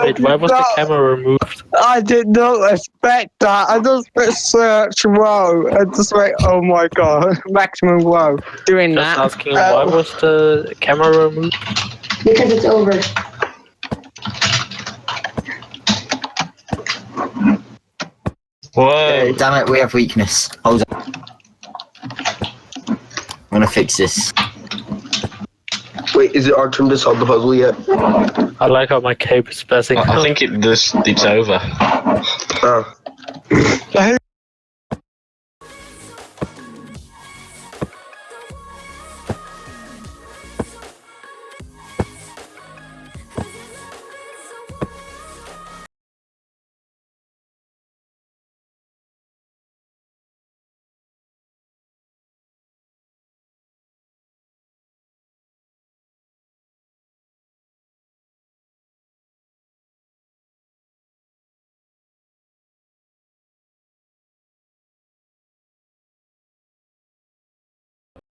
Wait, why was the camera removed? I did not expect that. I just put search row and just went, oh my god, maximum row. Doing Just that. asking why was the camera removed? Because it's over. Whoa. Damn it, we have weakness. Hold on. I'm gonna fix this. Wait, is it our turn to solve the puzzle yet? I like how my cape is passing. I think it's over. Oh.